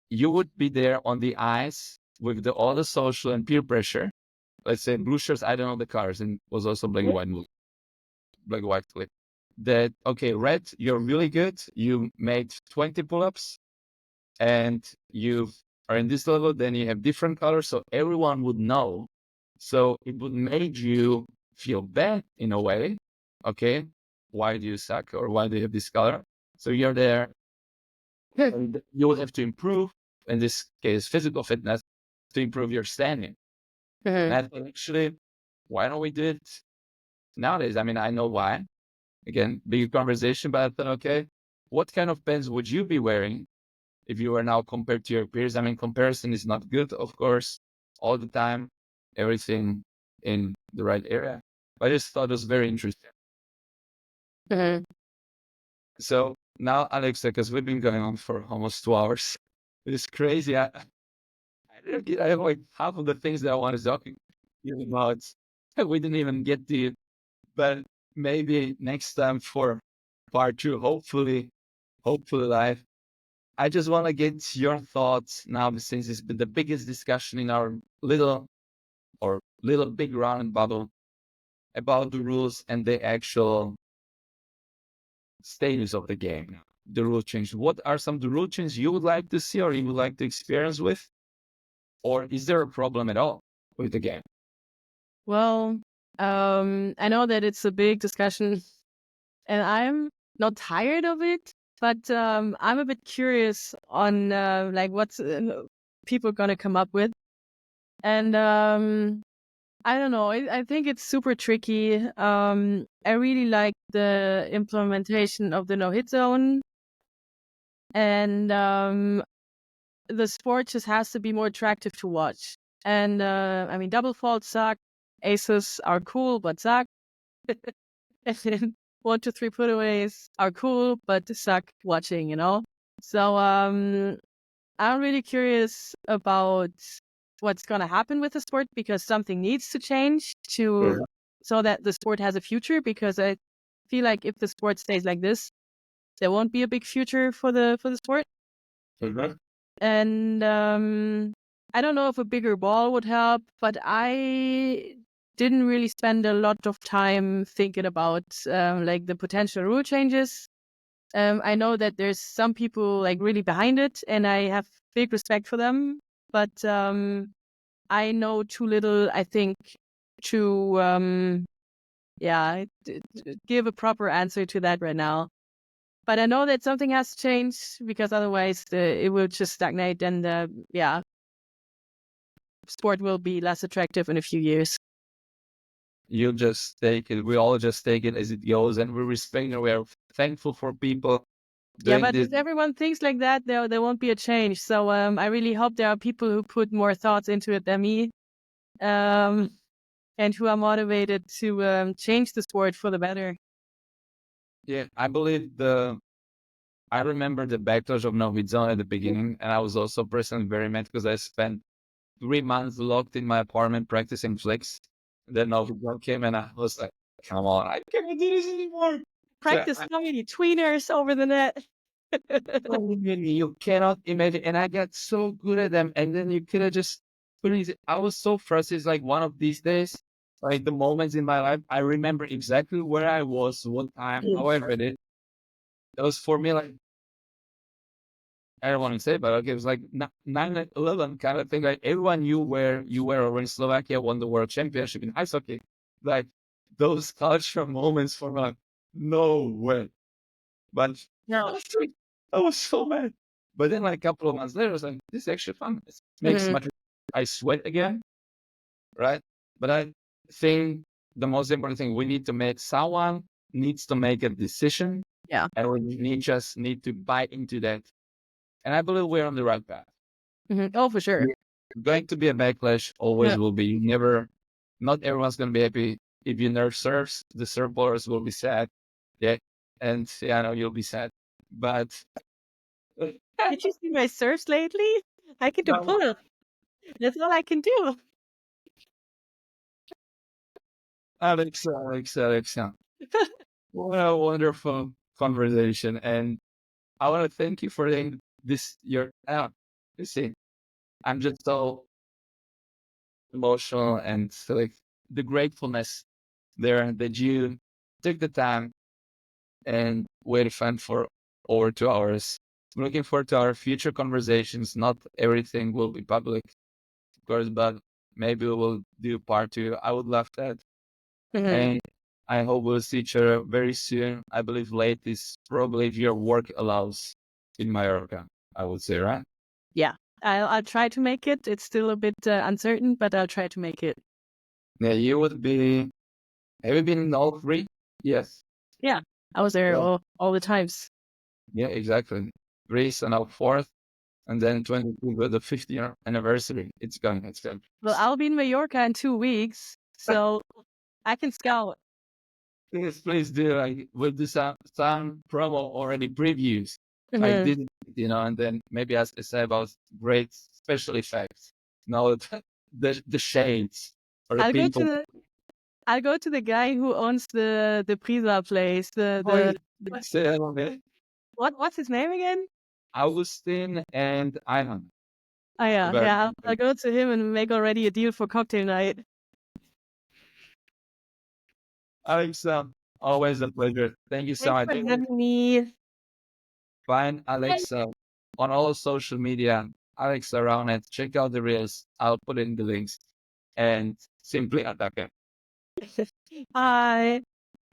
you would be there on the ice with all the social and peer pressure. Let's say blue shirts, I don't know the colors, and was also black and white movie, black and white clip. That, okay, red, you're really good. You made 20 pull-ups and you are in this level, then you have different colors. So everyone would know. So it would make you feel bad in a way. Okay, why do you suck, or why do you have this color? So you're there. And you will have to improve, in this case, physical fitness, to improve your standing. And I thought, actually, why don't we do it nowadays? I mean, I know why. Again, big conversation, but I thought, okay, what kind of pants would you be wearing if you were now compared to your peers? I mean, comparison is not good, of course, all the time, everything in the right area. But I just thought it was very interesting. So now, Alexa, because we've been going on for almost 2 hours, it's crazy. I have like half of the things that I want to talk to you about. We didn't even get to, but maybe next time for part 2, hopefully live. I just want to get your thoughts now, since it's been the biggest discussion in our little big round bubble about the rules and the actual status of the game, the rule change. What are some of the rule changes you would like to see or you would like to experience with? Or is there a problem at all with the game? Well, I know that it's a big discussion, and I'm not tired of it, but I'm a bit curious on like what's people gonna come up with, and I don't know. I think it's super tricky. I really like the implementation of the no-hit zone, and the sport just has to be more attractive to watch. And I mean, double faults suck. Aces are cool, but suck. And then 1, 2, 3 putaways are cool, but suck watching, you know? So I'm really curious about what's going to happen with the sport, because something needs to change so that the sport has a future, because I feel like if the sport stays like this, there won't be a big future for the sport. And I don't know if a bigger ball would help, but I didn't really spend a lot of time thinking about like the potential rule changes. I know that there's some people like really behind it, and I have big respect for them, but I know too little, I think, to give a proper answer to that right now. But I know that something has to change, because otherwise it will just stagnate, and sport will be less attractive in a few years. You just take it. We all just take it as it goes, and we respect and we are thankful for people Yeah, doing but this. if everyone thinks like that, there won't be a change. So I really hope there are people who put more thoughts into it than me, and who are motivated to change the sport for the better. Yeah, I believe I remember the backlash of Novidzone at the beginning, and I was also personally very mad because I spent 3 months locked in my apartment practicing flicks. Then Novidzone came, and I was like, "Come on, I can't do this anymore." So Practice so many tweeners over the net. you cannot imagine, and I got so good at them, and then you could have just please. I was so frustrated. It's like one of these days, like the moments in my life, I remember exactly where I was, what time, how I read it. It was for me like I don't want to say, but okay, it was like 9/11 kind of thing. Like everyone knew where you were when Slovakia won the world championship in ice hockey. Like those cultural moments for me, like, no way. But yeah, I was so mad. But then like a couple of months later, I was like, this is actually fun. It makes much I sweat again, right? But I think the most important thing we need to make someone needs to make a decision. Yeah. And we just need to buy into that. And I believe we're on the right path. Oh, for sure. Going to be a backlash, always Yeah. will be. Not everyone's gonna be happy. If you nerf serves, the serve ballers will be sad. Yeah. And yeah, I know you'll be sad. But Did you see my serves lately? I can do no, pull-ups. That's all I can do. Alexa. What a wonderful conversation. And I want to thank you for this you see, I'm just so emotional and so, like the gratefulness there that you took the time and waited fun for over 2 hours. I'm looking forward to our future conversations. Not everything will be public, of course, but maybe we will do part two. I would love that. And I hope we'll see each other very soon. I believe late is probably if your work allows in Mallorca, I would say, right? Yeah, I'll try to make it. It's still a bit uncertain, but I'll try to make it. Yeah, you would be. Have you been in all three? Yes. Yeah, I was there Well, all the times. yeah, exactly. Greece and now fourth, and then 22 with the 50th anniversary. It's going. It's going. Well, I'll be in Mallorca in 2 weeks, so I can scout. Please do. We'll do some promo already previews. I did, and then maybe ask say about great special effects. No, the shades or the I'll go to people. the I'll go to the guy who owns the Prisa place. Say hello, man. What's his name again? Augustin and Ivan. Oh yeah, Very yeah. I'll good. go to him and make already a deal for cocktail night. Alexa, always a pleasure. Thank you so Thanks much. for having me. Find Alexa on all social media. Alexa Roundnet. Check out the reels. I'll put in the links and simply attack it. Bye.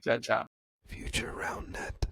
Ciao, ciao. Future Roundnet.